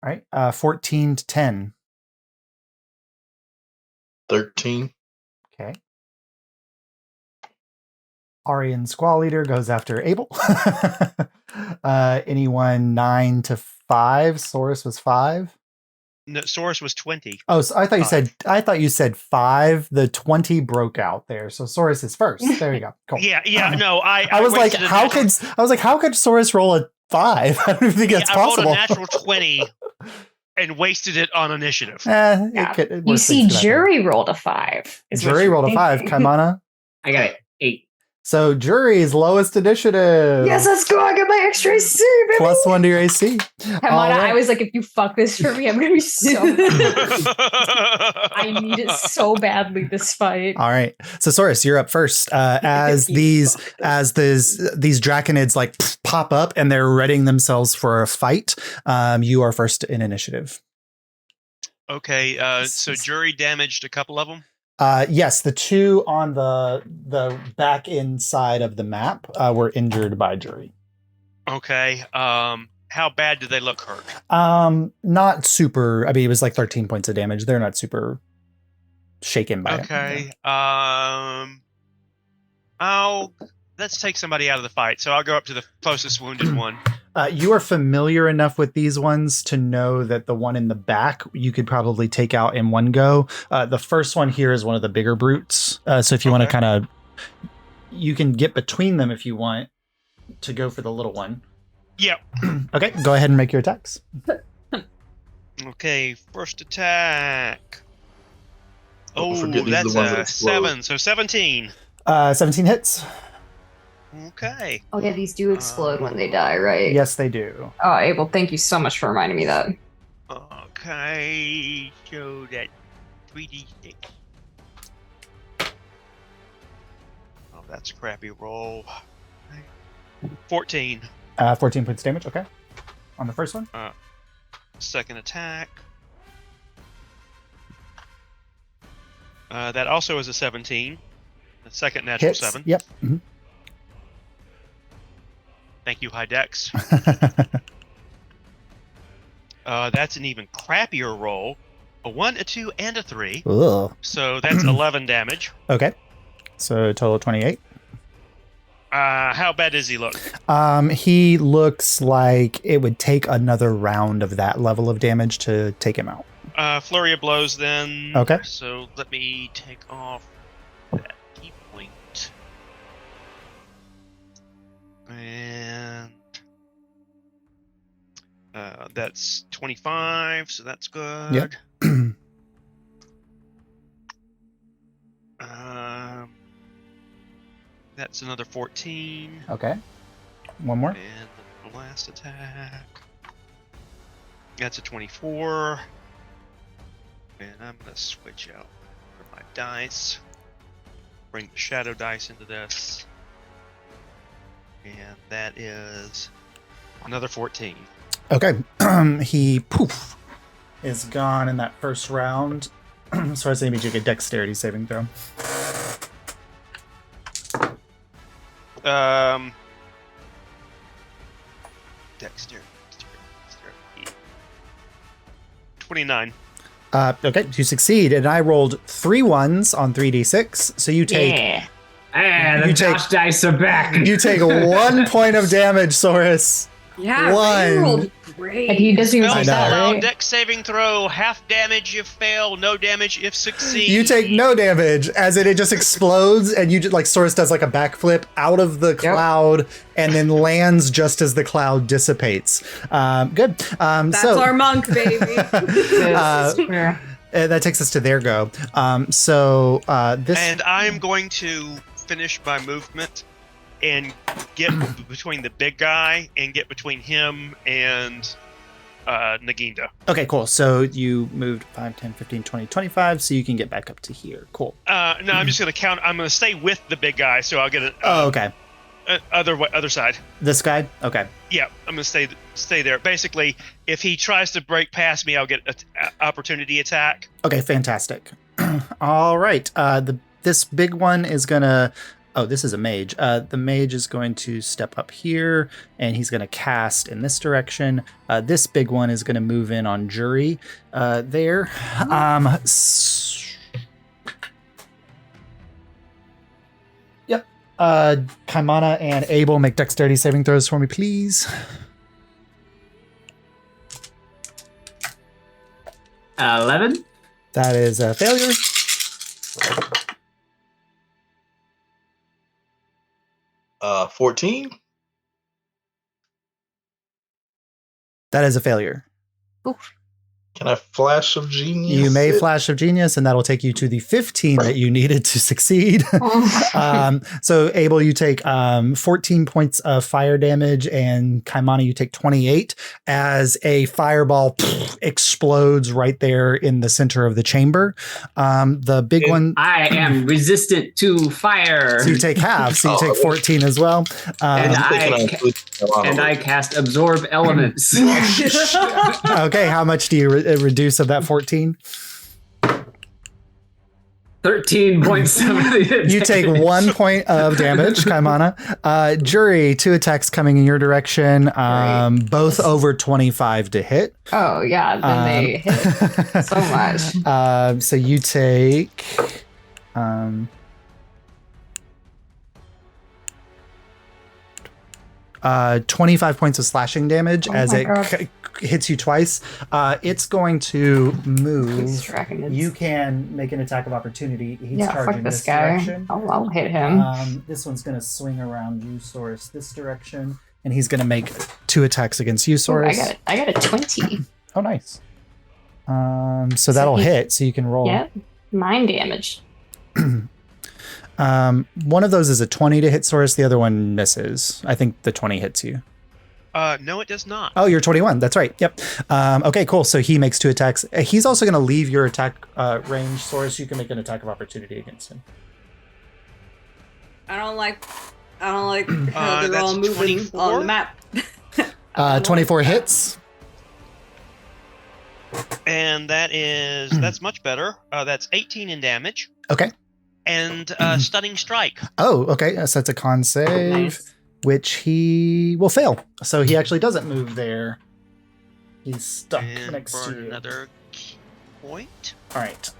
[SPEAKER 1] right. 14 to 10.
[SPEAKER 6] 13.
[SPEAKER 1] Okay. Aryan Squall Leader goes after Abel. Anyone 9 to 5? Saurus was 5.
[SPEAKER 2] No, Saurus was 20.
[SPEAKER 1] Oh, so I thought you said 5. The 20 broke out there. So Saurus is first. There you go. Cool.
[SPEAKER 2] Yeah. No,
[SPEAKER 1] I was like, how could Saurus roll a 5? I don't even think that's possible.
[SPEAKER 2] I rolled a natural 20 and wasted it on initiative.
[SPEAKER 3] You see, Jury rolled a 5.
[SPEAKER 1] Jury rolled a 5. Kaimana?
[SPEAKER 5] I got an 8.
[SPEAKER 1] So Jury's lowest initiative.
[SPEAKER 3] Yes, let's go. I got my extra AC, baby.
[SPEAKER 1] +1 to your AC.
[SPEAKER 3] Hamada, I was like, if you fuck this for me, I'm gonna be so I need it so badly this fight.
[SPEAKER 1] All right. So Saurus, you're up first. As these draconids like pop up and they're readying themselves for a fight, you are first in initiative.
[SPEAKER 2] Okay, so Jury damaged a couple of them?
[SPEAKER 1] Yes, the 2 on the back inside of the map were injured by Jury.
[SPEAKER 2] Okay. How bad do they look hurt?
[SPEAKER 1] Not super. I mean, it was like 13 points of damage. They're not super shaken by it.
[SPEAKER 2] Okay. Let's take somebody out of the fight. So I'll go up to the closest wounded one.
[SPEAKER 1] You are familiar enough with these ones to know that the one in the back you could probably take out in one go. The first one here is one of the bigger brutes. So if you want to kind of, you can get between them if you want. to go for the little one.
[SPEAKER 2] Yep.
[SPEAKER 1] Okay, go ahead and make your attacks.
[SPEAKER 2] Okay, first attack.
[SPEAKER 6] Don't
[SPEAKER 2] Oh,
[SPEAKER 6] forget these are the
[SPEAKER 2] that's
[SPEAKER 6] ones that
[SPEAKER 2] a
[SPEAKER 6] explode.
[SPEAKER 2] 7, so 17.
[SPEAKER 1] 17 hits.
[SPEAKER 2] Okay.
[SPEAKER 3] Oh yeah, these do explode when they die, right?
[SPEAKER 1] Yes, they do.
[SPEAKER 3] Oh, Abel, thank you so much for reminding me that.
[SPEAKER 2] Okay, so that 3d6. Oh, that's a crappy roll. 14.
[SPEAKER 1] 14 points damage, okay. On the first one?
[SPEAKER 2] Second attack. That also is a 17. The second natural
[SPEAKER 1] Hits.
[SPEAKER 2] 7.
[SPEAKER 1] Yep. Mm-hmm.
[SPEAKER 2] Thank you, High Dex. That's an even crappier roll. A 1, a 2, and a 3.
[SPEAKER 1] Ugh.
[SPEAKER 2] So that's 11 damage.
[SPEAKER 1] Okay. So total of 28.
[SPEAKER 2] How bad does he look?
[SPEAKER 1] He looks like it would take another round of that level of damage to take him out.
[SPEAKER 2] Flurry of blows then.
[SPEAKER 1] Okay.
[SPEAKER 2] So let me take off that key point. And that's 25, so that's good.
[SPEAKER 1] Yep.
[SPEAKER 2] That's another 14.
[SPEAKER 1] Okay. One more.
[SPEAKER 2] And the last attack. That's a 24. And I'm going to switch out for my dice. Bring the shadow dice into this. And that is another 14.
[SPEAKER 1] Okay. He poof is gone in that first round. So I say make a dexterity saving throw.
[SPEAKER 2] Dexterity. 29.
[SPEAKER 1] Okay, you succeed, and I rolled 3 1s on 3d6. So you take
[SPEAKER 5] And
[SPEAKER 1] You
[SPEAKER 5] the
[SPEAKER 1] take-
[SPEAKER 5] Josh dice are back.
[SPEAKER 1] you take 1 point of damage, Saurus.
[SPEAKER 4] Yeah,
[SPEAKER 1] One.
[SPEAKER 4] you rolled great.
[SPEAKER 3] And he doesn't even
[SPEAKER 2] Spells
[SPEAKER 3] say that,
[SPEAKER 2] allow
[SPEAKER 3] right?
[SPEAKER 2] dex saving throw, half damage if fail, no damage if succeed.
[SPEAKER 1] You take no damage, as it just explodes, and you just like Saurus does like a backflip out of the cloud, and then lands just as the cloud dissipates. Good.
[SPEAKER 4] That's
[SPEAKER 1] so
[SPEAKER 4] our monk, baby.
[SPEAKER 1] that takes us to their go. This
[SPEAKER 2] And I'm going to finish my movement and get between the big guy and get between him and Naginda.
[SPEAKER 1] Okay, cool. So you moved 5, 10, 15, 20, 25, so you can get back up to here. Cool.
[SPEAKER 2] No, I'm just going to count. I'm going to stay with the big guy, so I'll get it.
[SPEAKER 1] Okay.
[SPEAKER 2] Other side.
[SPEAKER 1] This guy? Okay.
[SPEAKER 2] Yeah, I'm going to stay there. Basically, if he tries to break past me, I'll get an opportunity attack.
[SPEAKER 1] Okay, fantastic. All right. This big one is going to... Oh, this is a mage. The mage is going to step up here, and he's going to cast in this direction. This big one is going to move in on Jury there. Yep. Kaimana and Abel, make dexterity saving throws for me, please.
[SPEAKER 5] 11.
[SPEAKER 1] That is a failure.
[SPEAKER 6] Uh, 14.
[SPEAKER 1] That is a failure.
[SPEAKER 6] Can I flash of genius?
[SPEAKER 1] You may flash of genius, and that'll take you to the 15 that you needed to succeed. So Abel, you take 14 points of fire damage, and Kaimana, you take 28 as a fireball explodes right there in the center of the chamber. The big one,
[SPEAKER 5] I am resistant to fire.
[SPEAKER 1] so you take half, so you take 14 as well.
[SPEAKER 5] And
[SPEAKER 6] And
[SPEAKER 5] I cast absorb elements.
[SPEAKER 1] Okay, how much do you reduce of that 14?
[SPEAKER 5] 13.7.
[SPEAKER 1] You take 1 point of damage, Kaimana. Jury, 2 attacks coming in your direction, both over 25 to hit.
[SPEAKER 3] Oh yeah, then they hit so much.
[SPEAKER 1] So you take 25 points of slashing damage as
[SPEAKER 3] my
[SPEAKER 1] it
[SPEAKER 3] God.
[SPEAKER 1] hits you twice. It's going to move.
[SPEAKER 3] He's tracking it.
[SPEAKER 1] You can make an attack of opportunity. He's
[SPEAKER 3] Yeah,
[SPEAKER 1] charging
[SPEAKER 3] fuck this
[SPEAKER 1] this
[SPEAKER 3] guy.
[SPEAKER 1] direction.
[SPEAKER 3] I'll hit him.
[SPEAKER 1] This one's going to swing around Usaurus this direction, and he's going to make 2 attacks against Usaurus.
[SPEAKER 3] I got a 20.
[SPEAKER 1] Oh, nice. So that'll hit, so you can roll.
[SPEAKER 3] Yep. 9 damage.
[SPEAKER 1] One of those is a 20 to hit Saurus, the other one misses. I think the 20 hits you.
[SPEAKER 2] No, it does not.
[SPEAKER 1] Oh, you're 21. That's right. Yep. Okay, cool. So he makes 2 attacks. He's also going to leave your attack range, Saurus. You can make an attack of opportunity against him.
[SPEAKER 4] I don't like how they're
[SPEAKER 2] that's
[SPEAKER 4] all moving
[SPEAKER 2] 24?
[SPEAKER 4] on the map.
[SPEAKER 1] 24 hits.
[SPEAKER 2] And that's much better. That's 18 in damage.
[SPEAKER 1] Okay.
[SPEAKER 2] And stunning strike.
[SPEAKER 1] Oh, okay. So that's a con save,
[SPEAKER 4] Nice.
[SPEAKER 1] which he will fail. So he actually doesn't move there. He's stuck
[SPEAKER 2] And
[SPEAKER 1] next to
[SPEAKER 2] burn
[SPEAKER 1] you.
[SPEAKER 2] another point.
[SPEAKER 1] All right.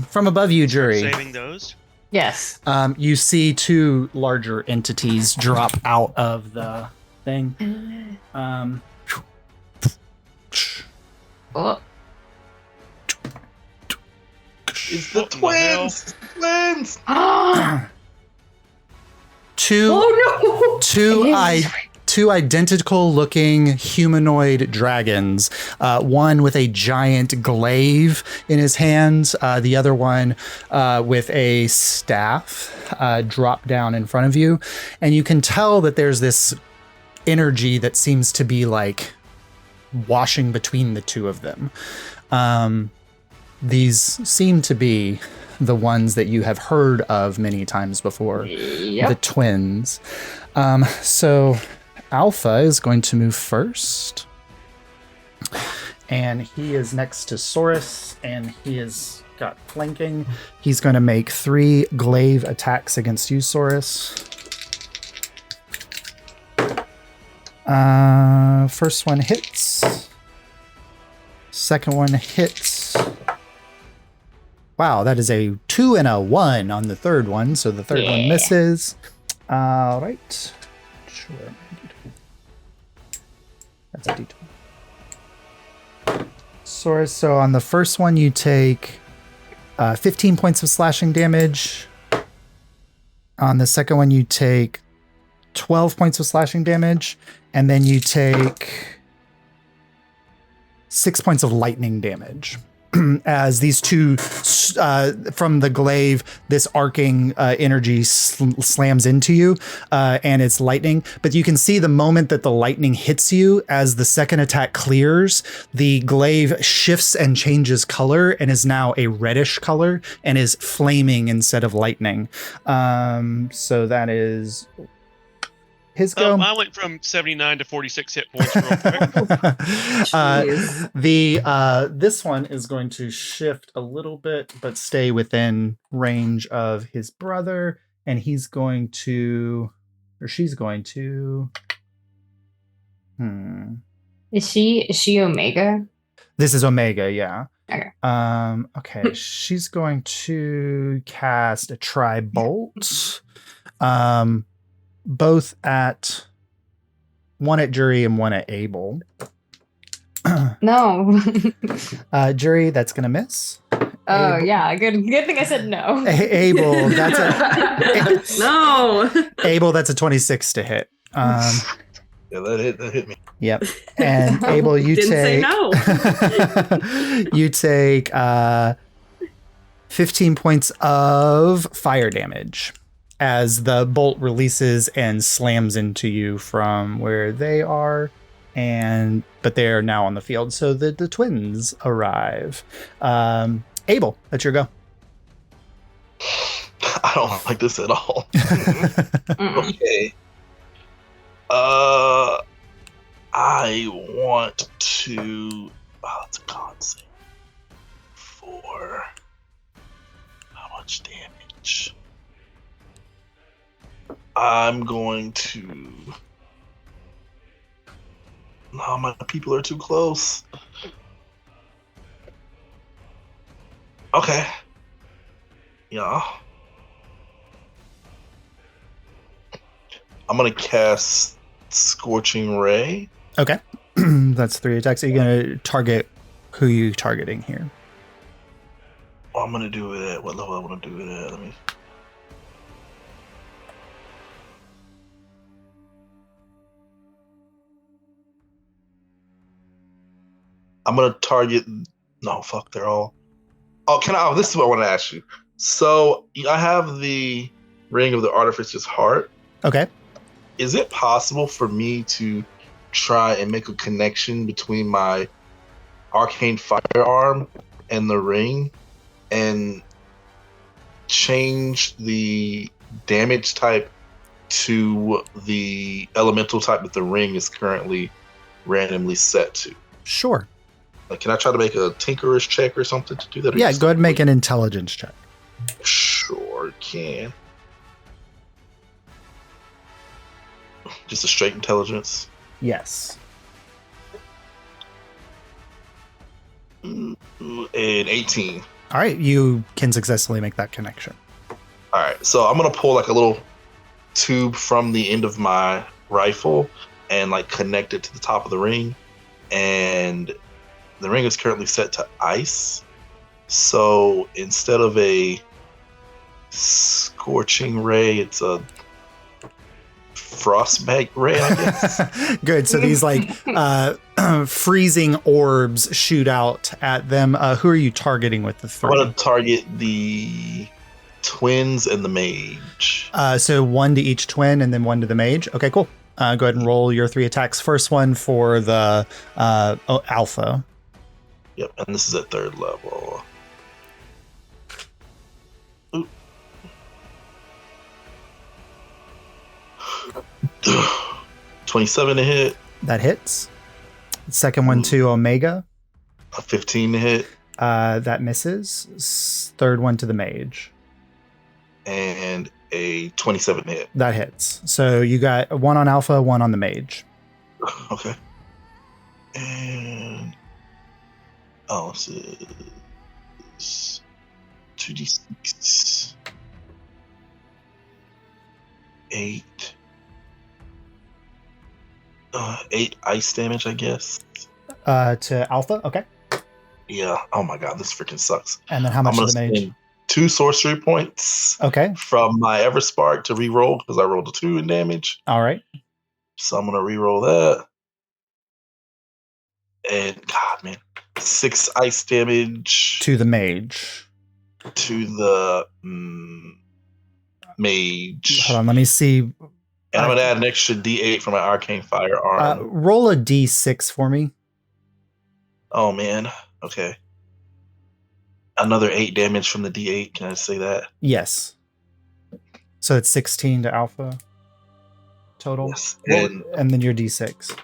[SPEAKER 1] From above you, Jury.
[SPEAKER 2] Saving those.
[SPEAKER 3] Yes.
[SPEAKER 1] You see 2 larger entities drop out of the thing.
[SPEAKER 3] Oh.
[SPEAKER 6] It's the
[SPEAKER 2] What in the hell?
[SPEAKER 6] twins.
[SPEAKER 1] Two
[SPEAKER 4] Oh
[SPEAKER 1] two identical looking humanoid dragons. One with a giant glaive in his hands. The other one with a staff drop down in front of you. And you can tell that there's this energy that seems to be like washing between the 2 of them. These seem to be the ones that you have heard of many times before.
[SPEAKER 3] Yep.
[SPEAKER 1] The twins. So Alpha is going to move first. And he is next to Saurus, and he has got flanking. He's going to make 3 glaive attacks against you, Saurus. First one hits. Second one hits. Wow, that is a 2 and a 1 on the third one, so the third one misses. All right. Sure. That's a D20. So on the first one, you take 15 points of slashing damage. On the second one, you take 12 points of slashing damage. And then you take 6 points of lightning damage. As these 2, from the glaive, this arcing energy slams into you, and it's lightning. But you can see the moment that the lightning hits you, as the second attack clears, the glaive shifts and changes color and is now a reddish color and is flaming instead of lightning. So that is his go.
[SPEAKER 2] I went from 79 to 46 hit points real quick.
[SPEAKER 1] This one is going to shift a little bit, but stay within range of his brother, and he's going to, or she's going to.
[SPEAKER 3] Is she Omega?
[SPEAKER 1] This is Omega, yeah.
[SPEAKER 3] Okay.
[SPEAKER 1] Okay, she's going to cast a Tri-Bolt. Both at one at Jury and one at Abel.
[SPEAKER 3] No.
[SPEAKER 1] Jury, that's gonna miss.
[SPEAKER 3] Oh
[SPEAKER 1] Abel.
[SPEAKER 3] yeah, good thing I said no.
[SPEAKER 1] Abel, that's
[SPEAKER 4] No.
[SPEAKER 1] Abel, that's a 26 to hit.
[SPEAKER 6] Yeah, that hit me.
[SPEAKER 1] Yep. And Abel, you
[SPEAKER 4] Didn't say
[SPEAKER 1] take
[SPEAKER 4] no.
[SPEAKER 1] you take 15 points of fire damage as the bolt releases and slams into you from where they are, but they are now on the field. So the twins arrive. Abel, that's your go.
[SPEAKER 6] I don't like this at all. Okay. I want to. Oh, it's a con save. For how much damage? I'm going to. No, my people are too close. Okay. Yeah. I'm gonna cast Scorching Ray.
[SPEAKER 1] Okay. That's 3 attacks. Are you going to target who you targeting here?
[SPEAKER 6] I'm gonna do it at what level I want to do it at. Let me. I'm gonna target. No, fuck, they're all. Oh, can I? Oh, this is what I want to ask you. So I have the Ring of the Artificer's Heart.
[SPEAKER 1] Okay.
[SPEAKER 6] Is it possible for me to try and make a connection between my arcane firearm and the ring, and change the damage type to the elemental type that the ring is currently randomly set to?
[SPEAKER 1] Sure.
[SPEAKER 6] Like, can I try to make a tinkerer's check or something to do that?
[SPEAKER 1] Yeah, go ahead and make an intelligence check.
[SPEAKER 6] Sure can. Just a straight intelligence.
[SPEAKER 1] Yes.
[SPEAKER 6] And 18.
[SPEAKER 1] All right, you can successfully make that connection.
[SPEAKER 6] All right, so I'm gonna pull like a little tube from the end of my rifle and like connect it to the top of the ring, and the ring is currently set to ice. So instead of a scorching ray, it's a frostbite ray, I guess.
[SPEAKER 1] Good. So these like freezing orbs shoot out at them. Who are you targeting with the 3?
[SPEAKER 6] I'm gonna target the twins and the mage.
[SPEAKER 1] So 1 to each twin and then 1 to the mage. Okay, cool. Go ahead and roll your 3 attacks. First one for the alpha.
[SPEAKER 6] Yep, and this is at 3rd level. Ooh. 27 to hit.
[SPEAKER 1] That hits. Second one to Omega.
[SPEAKER 6] A 15 to hit.
[SPEAKER 1] That misses. Third one to the mage.
[SPEAKER 6] And a 27 to hit.
[SPEAKER 1] That hits. So you got 1 on alpha, 1 on the mage.
[SPEAKER 6] Okay. And this is 2d6. 8. 8 ice damage, I guess.
[SPEAKER 1] To alpha. Okay.
[SPEAKER 6] Yeah. Oh my god, this freaking sucks.
[SPEAKER 1] And then how much to the mage?
[SPEAKER 6] Spend 2 sorcery points.
[SPEAKER 1] Okay.
[SPEAKER 6] From my Everspark to reroll because I rolled a 2 in damage.
[SPEAKER 1] All right.
[SPEAKER 6] So I'm gonna reroll that. And god, man, 6 ice damage
[SPEAKER 1] to the mage.
[SPEAKER 6] To the mage.
[SPEAKER 1] Hold on, let me see.
[SPEAKER 6] And I'm gonna add an extra D8 for my arcane firearm.
[SPEAKER 1] Roll a D6 for me.
[SPEAKER 6] Oh man. Okay. Another 8 damage from the D8. Can I say that?
[SPEAKER 1] Yes. So it's 16 to alpha total.
[SPEAKER 6] Yes.
[SPEAKER 1] And then your D6.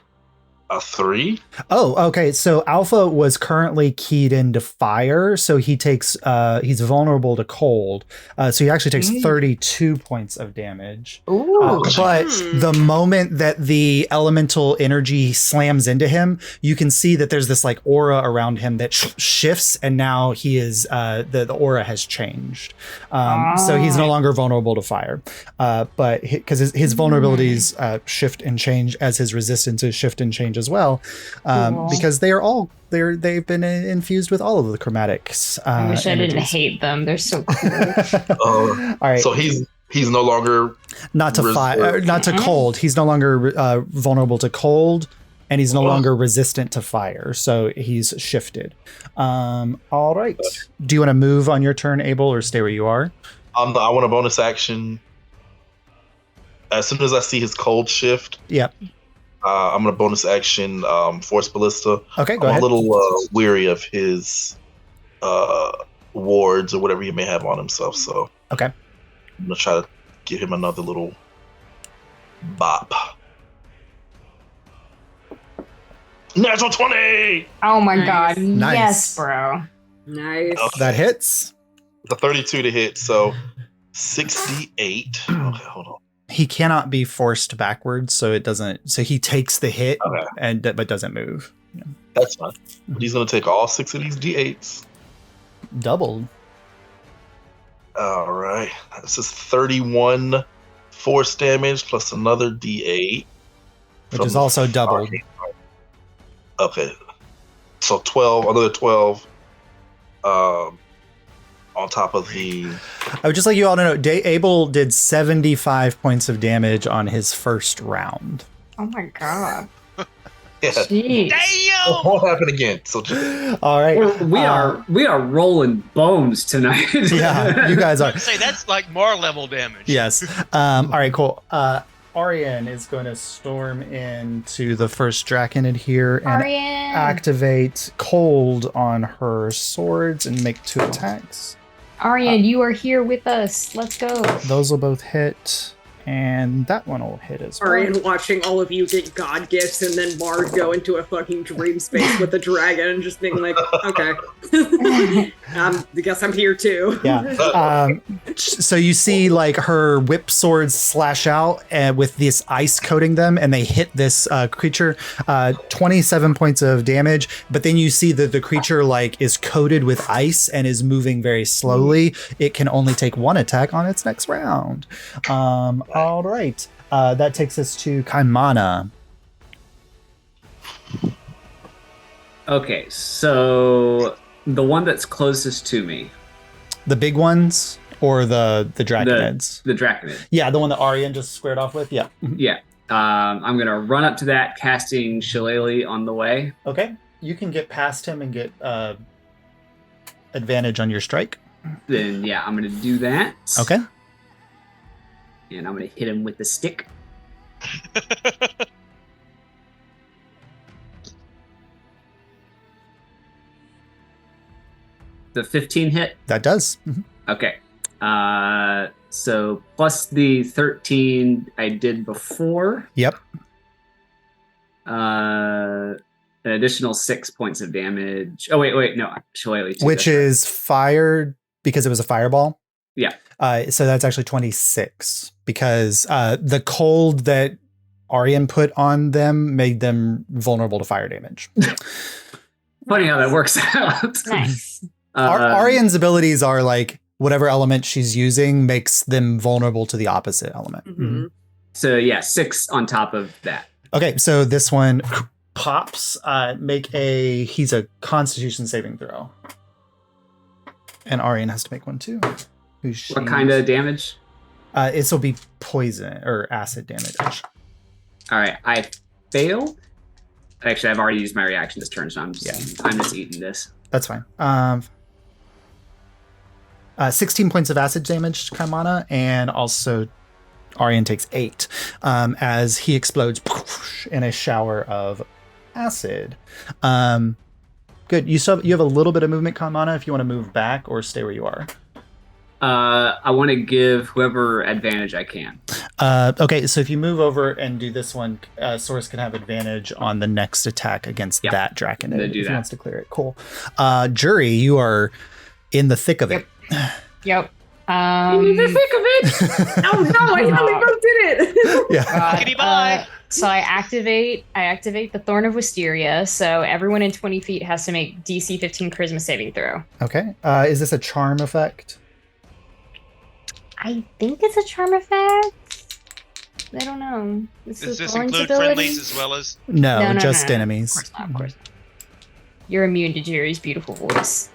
[SPEAKER 6] A 3.
[SPEAKER 1] Oh, okay. So Alpha was currently keyed into fire, so he takes he's vulnerable to cold. So he actually takes 32 points of damage.
[SPEAKER 3] Ooh.
[SPEAKER 1] But the moment that the elemental energy slams into him, you can see that there's this like aura around him that shifts, and now he is the aura has changed. So he's no longer vulnerable to fire. But because his vulnerabilities shift and change as his resistances shift and change as well, because they've been infused with all of the chromatics.
[SPEAKER 3] I wish I didn't hate them. They're so cool.
[SPEAKER 6] All right. So he's no longer
[SPEAKER 1] not to fire, not to cold. He's no longer vulnerable to cold, and he's no longer resistant to fire. So he's shifted. All right. Do you want to move on your turn, Abel, or stay where you are?
[SPEAKER 6] I want a bonus action. As soon as I see his cold shift.
[SPEAKER 1] Yep.
[SPEAKER 6] I'm gonna bonus action Force Ballista.
[SPEAKER 1] Okay, go
[SPEAKER 6] I'm
[SPEAKER 1] ahead.
[SPEAKER 6] a little weary of his wards or whatever he may have on himself, so
[SPEAKER 1] okay,
[SPEAKER 6] I'm gonna try to give him another little bop. Natural 20!
[SPEAKER 3] Oh my god,
[SPEAKER 1] Nice.
[SPEAKER 3] yes, bro.
[SPEAKER 4] Nice.
[SPEAKER 6] Okay.
[SPEAKER 1] That hits.
[SPEAKER 6] The 32 to hit, so 68. Okay, hold on.
[SPEAKER 1] He cannot be forced backwards, so it doesn't. So he takes the hit,
[SPEAKER 6] Okay.
[SPEAKER 1] but doesn't move. Yeah.
[SPEAKER 6] That's fine. But he's gonna take all 6 of these D8s.
[SPEAKER 1] Doubled.
[SPEAKER 6] All right. This is 31 force damage plus another D8.
[SPEAKER 1] Which is also doubled.
[SPEAKER 6] Okay. So 12, another 12 on top of the...
[SPEAKER 1] I would just like you all to know, Abel did 75 points of damage on his first round.
[SPEAKER 3] Oh my god.
[SPEAKER 6] Yeah.
[SPEAKER 3] Jeez.
[SPEAKER 2] Damn!
[SPEAKER 6] Won't happen again. So
[SPEAKER 1] All right.
[SPEAKER 5] We are rolling bones tonight.
[SPEAKER 1] Yeah, you guys are.
[SPEAKER 2] I'd say that's like Mar level damage.
[SPEAKER 1] Yes. All right, cool. Arian is going to storm into the first Draconid here and
[SPEAKER 3] Arian.
[SPEAKER 1] activate Cold on her swords and make 2 attacks.
[SPEAKER 3] Arian, you are here with us. Let's go.
[SPEAKER 1] Those will both hit, and that one will hit as well.
[SPEAKER 9] Arian watching all of you get god gifts and then Mard go into a fucking dream space with a dragon and just being like, okay. I guess I'm here too.
[SPEAKER 1] Yeah. So you see like her whip swords slash out with this ice coating them, and they hit this creature. 27 points of damage. But then you see that the creature like is coated with ice and is moving very slowly. It can only take 1 attack on its next round. All right. That takes us to Kaimana.
[SPEAKER 5] Okay, so the one that's closest to me.
[SPEAKER 1] The big ones or the Draconids?
[SPEAKER 5] The Draconid.
[SPEAKER 1] Yeah, the one that Arian just squared off with? Yeah.
[SPEAKER 5] Yeah. I'm going to run up to that, casting Shillelagh on the way.
[SPEAKER 1] Okay. You can get past him and get advantage on your strike.
[SPEAKER 5] Then, yeah, I'm going to do that.
[SPEAKER 1] Okay.
[SPEAKER 5] And I'm going to hit him with the stick. The 15 hit?
[SPEAKER 1] That does.
[SPEAKER 5] Okay. So plus the 13 I did before.
[SPEAKER 1] Yep.
[SPEAKER 5] An additional 6 points of damage. Oh, wait, no. Shillelagh too,
[SPEAKER 1] Which is fired because it was a fireball.
[SPEAKER 5] Yeah.
[SPEAKER 1] So that's actually 26 because the cold that Arian put on them made them vulnerable to fire damage.
[SPEAKER 5] Funny how that works out.
[SPEAKER 3] Nice.
[SPEAKER 1] Arian's abilities are like whatever element she's using makes them vulnerable to the opposite element.
[SPEAKER 9] Mm-hmm.
[SPEAKER 5] So yeah, 6 on top of that.
[SPEAKER 1] Okay, so this one pops. He's a Constitution saving throw. And Arian has to make one too.
[SPEAKER 5] What kind of damage?
[SPEAKER 1] This will be poison or acid damage.
[SPEAKER 5] All right, I failed. Actually, I've already used my reaction this turn, so I'm just eating this.
[SPEAKER 1] That's fine. 16 points of acid damage to Kaimana, and also Arian takes 8 as he explodes in a shower of acid. Good. You have a little bit of movement, Kaimana, if you want to move back or stay where you are.
[SPEAKER 5] I want to give whoever advantage I can.
[SPEAKER 1] Okay, so if you move over and do this one, Source can have advantage on the next attack against that Draconid if he wants to clear it. Cool. Jury, you are in the thick of it.
[SPEAKER 3] Yep.
[SPEAKER 9] In the thick of it. Oh no! I finally both did it.
[SPEAKER 1] Yeah.
[SPEAKER 3] So I activate the Thorn of Wisteria. So everyone in 20 feet has to make DC 15 Charisma saving throw.
[SPEAKER 1] Okay. Is this a charm effect?
[SPEAKER 3] I think it's a charm effect. I don't know.
[SPEAKER 2] Does this include friendlies as well as?
[SPEAKER 1] No, just enemies.
[SPEAKER 3] Of course not. You're immune to Jerry's beautiful voice.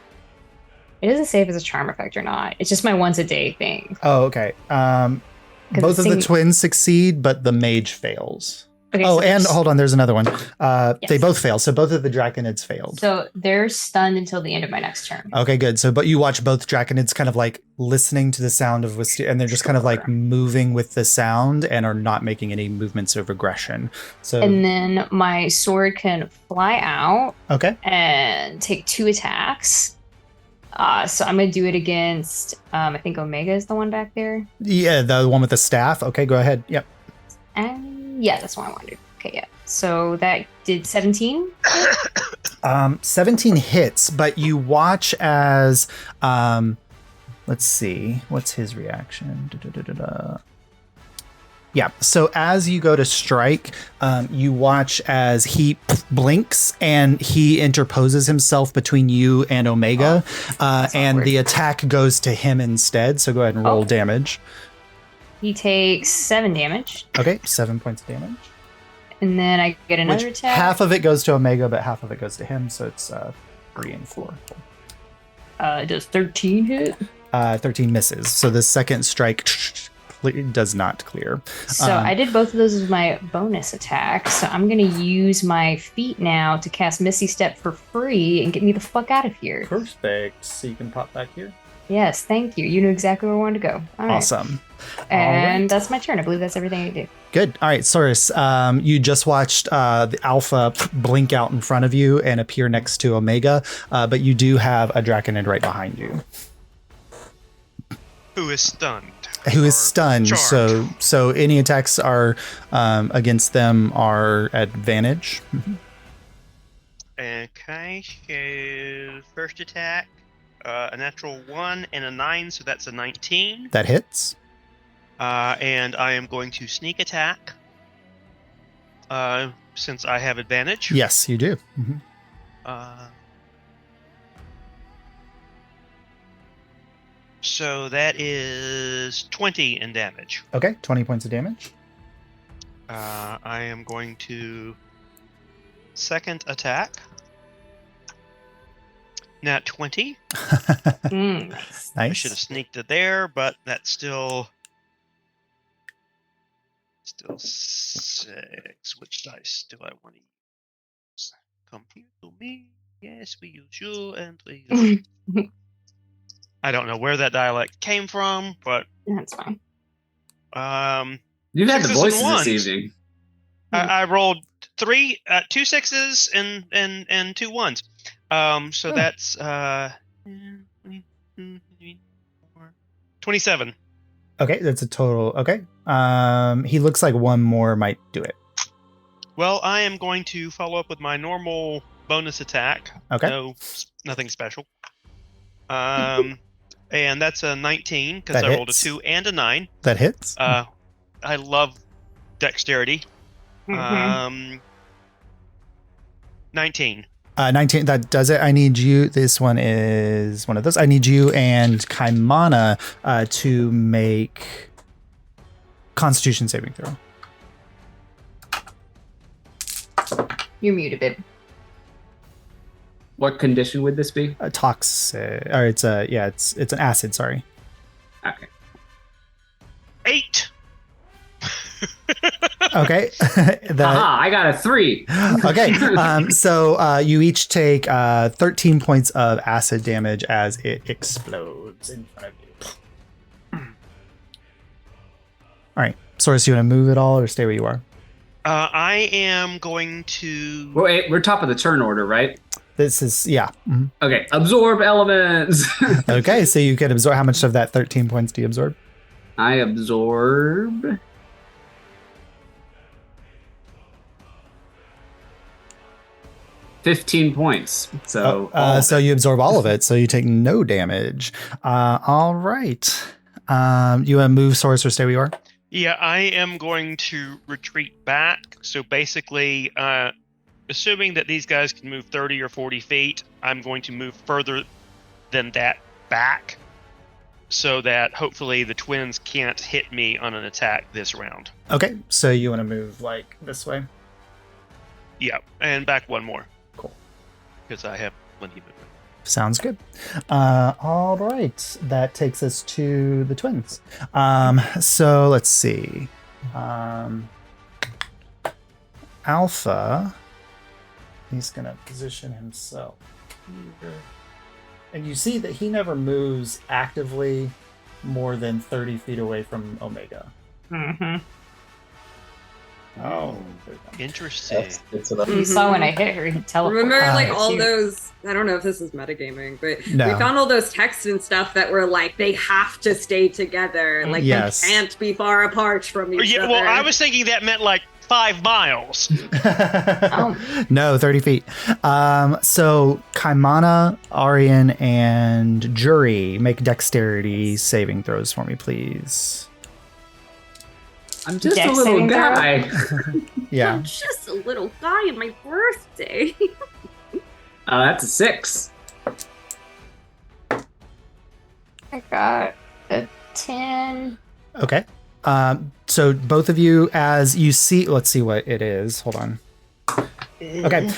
[SPEAKER 3] It doesn't say if it's a charm effect or not. It's just my once a day thing.
[SPEAKER 1] Oh, okay. Both of the twins succeed, but the mage fails. Okay, and hold on, there's another one. Yes. They both fail, so both of the Draconids failed.
[SPEAKER 3] So they're stunned until the end of my next turn.
[SPEAKER 1] Okay, good. So, but you watch both Draconids kind of like listening to the sound of Wisteria, and they're just kind of like moving with the sound and are not making any movements of aggression. So,
[SPEAKER 3] and then my sword can fly out.
[SPEAKER 1] Okay.
[SPEAKER 3] And take 2 attacks. So I'm going to do it against, I think Omega is the one back there.
[SPEAKER 1] Yeah, the one with the staff. Okay, go ahead. Yep.
[SPEAKER 3] And yeah, that's what I wanted. Okay, yeah. So that did 17.
[SPEAKER 1] 17 hits, but you watch as, let's see, what's his reaction? Yeah, so as you go to strike, you watch as he blinks and he interposes himself between you and Omega, and the attack goes to him instead. So go ahead and roll damage.
[SPEAKER 3] He takes 7 damage.
[SPEAKER 1] Okay, 7 points of damage.
[SPEAKER 3] and then I get another
[SPEAKER 1] Which
[SPEAKER 3] attack.
[SPEAKER 1] half of it goes to Omega, but half of it goes to him, so it's 3 and 4.
[SPEAKER 3] Does 13 hit?
[SPEAKER 1] 13 misses. So the second strike does not clear.
[SPEAKER 3] So I did both of those as my bonus attack. So I'm going to use my feet now to cast Misty Step for free and get me the fuck out of here.
[SPEAKER 1] Perfect. So you can pop back here.
[SPEAKER 3] Yes, thank you. You knew exactly where I wanted to go. All right.
[SPEAKER 1] Awesome.
[SPEAKER 3] And that's my turn. I believe that's everything I do.
[SPEAKER 1] Good. All right, Saurus, you just watched the Alpha blink out in front of you and appear next to Omega, but you do have a Draconid right behind you.
[SPEAKER 2] Who is stunned.
[SPEAKER 1] Who is
[SPEAKER 2] Or
[SPEAKER 1] stunned,
[SPEAKER 2] charmed.
[SPEAKER 1] so any attacks are against them are advantage.
[SPEAKER 2] Okay, so first attack, a natural 1 and a 9, so that's a 19.
[SPEAKER 1] That hits.
[SPEAKER 2] And I am going to sneak attack, since I have advantage.
[SPEAKER 1] Yes, you do. Mhm.
[SPEAKER 2] So that is 20 in damage.
[SPEAKER 1] Okay, 20 points of damage.
[SPEAKER 2] I am going to second attack. Nat 20.
[SPEAKER 3] Nice.
[SPEAKER 2] I should have sneaked it there, but that's still 6. Which dice do I want to use? Come here to me. Yes, we use you and we use you. I don't know where that dialect came from, but
[SPEAKER 3] That's fine.
[SPEAKER 5] You've had the
[SPEAKER 2] Sixes and
[SPEAKER 5] voices
[SPEAKER 2] ones.
[SPEAKER 5] this evening.
[SPEAKER 2] I rolled 2 6s and 2 1s. So that's 27.
[SPEAKER 1] Okay, that's a total. Okay. He looks like one more might do it.
[SPEAKER 2] Well, I am going to follow up with my normal bonus attack.
[SPEAKER 1] Okay.
[SPEAKER 2] No, nothing special. And that's a 19 because
[SPEAKER 1] That
[SPEAKER 2] I rolled a
[SPEAKER 1] hits.
[SPEAKER 2] 2 and a 9.
[SPEAKER 1] That hits.
[SPEAKER 2] I love dexterity. 19.
[SPEAKER 1] 19, that does it. I need you. This one is one of those. I need you and Kaimana to make Constitution saving throw.
[SPEAKER 3] You're muted, babe.
[SPEAKER 5] What condition would this be?
[SPEAKER 1] Toxic, or it's an acid. Sorry.
[SPEAKER 5] Okay.
[SPEAKER 2] 8.
[SPEAKER 1] Okay.
[SPEAKER 5] Aha, I got a 3.
[SPEAKER 1] Okay. So you each take 13 points of acid damage as it explodes in front of you. All right. Saurus, you want to move at all or stay where you are?
[SPEAKER 2] I am going to.
[SPEAKER 5] Wait, we're top of the turn order, right?
[SPEAKER 1] This is, yeah. Mhm.
[SPEAKER 5] Okay, absorb elements.
[SPEAKER 1] Okay, so you can absorb. How much of that 13 points do you absorb?
[SPEAKER 5] I absorb 15 points. So,
[SPEAKER 1] So you absorb all of it, so you take no damage. All right. You want to move, Saurus, or stay where you are?
[SPEAKER 2] Yeah, I am going to retreat back. So basically, assuming that these guys can move 30 or 40 feet, I'm going to move further than that back so that hopefully the twins can't hit me on an attack this round.
[SPEAKER 1] Okay, so you want to move like this way?
[SPEAKER 2] Yeah, and back one more.
[SPEAKER 1] Cool.
[SPEAKER 2] Because I have plenty of movement.
[SPEAKER 1] Sounds good. All right, that takes us to the twins. So let's see. Alpha, he's gonna position himself here. And you see that he never moves actively more than 30 feet away from Omega.
[SPEAKER 3] Mm-hmm.
[SPEAKER 1] Oh,
[SPEAKER 2] Interesting.
[SPEAKER 6] It's enough.
[SPEAKER 3] You saw when I hit her, he teleported.
[SPEAKER 9] Remember, like,
[SPEAKER 3] It's
[SPEAKER 9] all
[SPEAKER 3] you.
[SPEAKER 9] those, I don't know if this is metagaming, but
[SPEAKER 1] No.
[SPEAKER 9] we found all those texts and stuff that were like, they have to stay together. Like,
[SPEAKER 1] Yes.
[SPEAKER 9] they can't be far apart from each
[SPEAKER 2] Yeah,
[SPEAKER 9] other.
[SPEAKER 2] well, I was thinking that meant like 5 miles.
[SPEAKER 1] No, 30 feet. So Kaimana, Aryan, and Jury make dexterity saving throws for me, please.
[SPEAKER 5] I'm just a
[SPEAKER 3] Dex
[SPEAKER 5] little
[SPEAKER 3] saving throw?
[SPEAKER 5] guy.
[SPEAKER 1] Yeah.
[SPEAKER 8] I'm just a little guy on my birthday.
[SPEAKER 5] That's a 6.
[SPEAKER 3] I got a 10.
[SPEAKER 1] Okay. So both of you, as you see, let's see what it is. Hold on. Okay.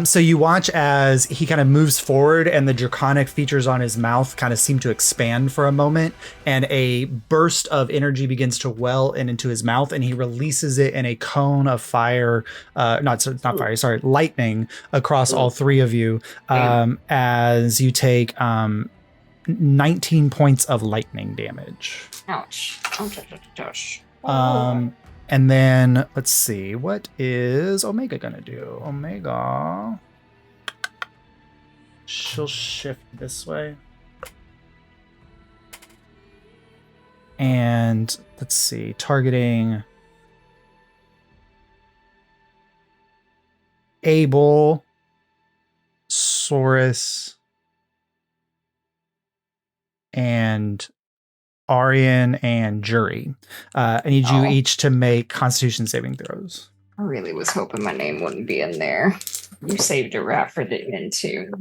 [SPEAKER 1] So you watch as he kind of moves forward and the draconic features on his mouth kind of seem to expand for a moment, and a burst of energy begins to well into his mouth, and he releases it in a cone of fire, not fire, sorry, lightning across all three of you, as you take 19 points of lightning damage.
[SPEAKER 3] Ouch. Ouch, ouch, ouch, ouch.
[SPEAKER 1] And then let's see, what is Omega gonna do? Omega, she'll shift this way. And let's see, targeting Abel, Saurus, and Aryan and Jury. I need you each to make Constitution saving throws.
[SPEAKER 3] I really was hoping my name wouldn't be in there. You saved a rat for the end too.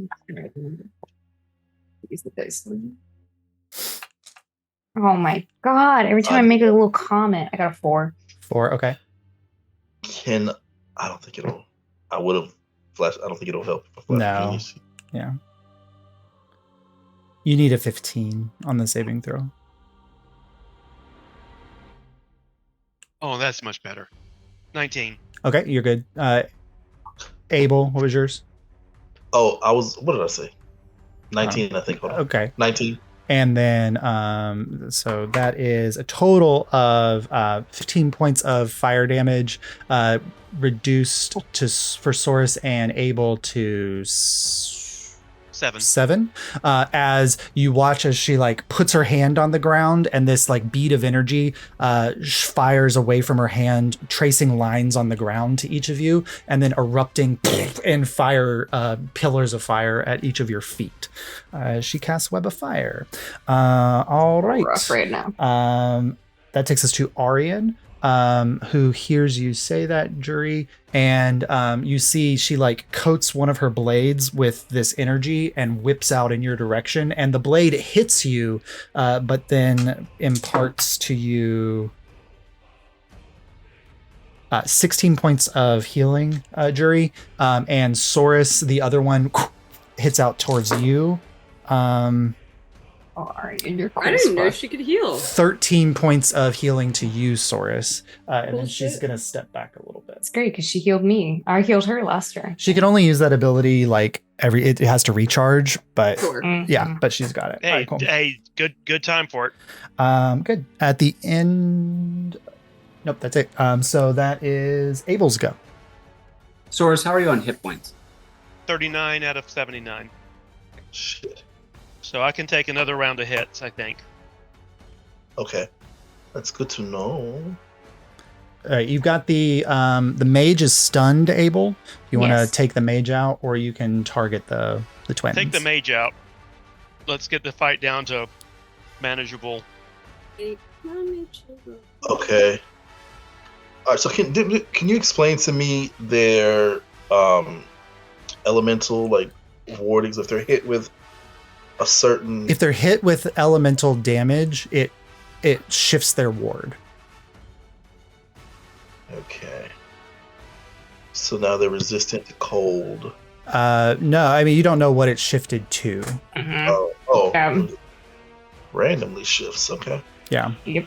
[SPEAKER 3] Use the dice. Oh my god! Every time I make a little comment, I got a 4.
[SPEAKER 1] 4, okay.
[SPEAKER 6] I don't think it'll. I would have flashed. I don't think it'll help. If I flash
[SPEAKER 1] No.
[SPEAKER 6] genius.
[SPEAKER 1] Yeah. You need a 15 on the saving throw.
[SPEAKER 2] Oh, that's much better. 19.
[SPEAKER 1] Okay, you're good. Abel, what was yours?
[SPEAKER 6] Oh, what did I say? 19, I think. Hold on.
[SPEAKER 1] Okay.
[SPEAKER 6] 19.
[SPEAKER 1] And then, so that is a total of 15 points of fire damage, reduced for Saurus and Abel to 7. As you watch as she like puts her hand on the ground, and this like bead of energy fires away from her hand, tracing lines on the ground to each of you, and then erupting and fire pillars of fire at each of your feet. She casts Web of Fire. All right.
[SPEAKER 3] Rough right now.
[SPEAKER 1] That takes us to Aryan, who hears you say that, Jury, and you see she like coats one of her blades with this energy and whips out in your direction, and the blade hits you, but then imparts to you 16 points of healing, Jury, and Saurus, the other one, hits out towards you.
[SPEAKER 3] You're cool.
[SPEAKER 9] I didn't know she could heal.
[SPEAKER 1] 13 points of healing to you, Saurus. And then she's going to step back a little bit.
[SPEAKER 3] It's great because she healed me. I healed her last turn.
[SPEAKER 1] She can only use that ability like it has to recharge, but
[SPEAKER 9] Sure.
[SPEAKER 1] yeah, but she's got it.
[SPEAKER 2] Hey,
[SPEAKER 1] All right, cool.
[SPEAKER 2] hey, good time for it.
[SPEAKER 1] Good. At the end, nope, that's it. So that is Abel's go.
[SPEAKER 5] Saurus, how are you on hit points?
[SPEAKER 2] 39 out of 79.
[SPEAKER 6] Shit.
[SPEAKER 2] So I can take another round of hits, I think.
[SPEAKER 6] Okay, that's good to know.
[SPEAKER 1] All right, you've got the mage is stunned, Abel. You want to
[SPEAKER 3] Yes.
[SPEAKER 1] take the mage out, or you can target the twins.
[SPEAKER 2] Take the mage out. Let's get the fight down to manageable.
[SPEAKER 6] Okay. All right. So can you explain to me their elemental like wardings if they're hit with a certain?
[SPEAKER 1] If they're hit with elemental damage, it shifts their ward.
[SPEAKER 6] Okay. So now they're resistant to cold.
[SPEAKER 1] No, I mean you don't know what it shifted to.
[SPEAKER 6] Oh. Randomly shifts. Okay.
[SPEAKER 1] Yeah.
[SPEAKER 3] Yep.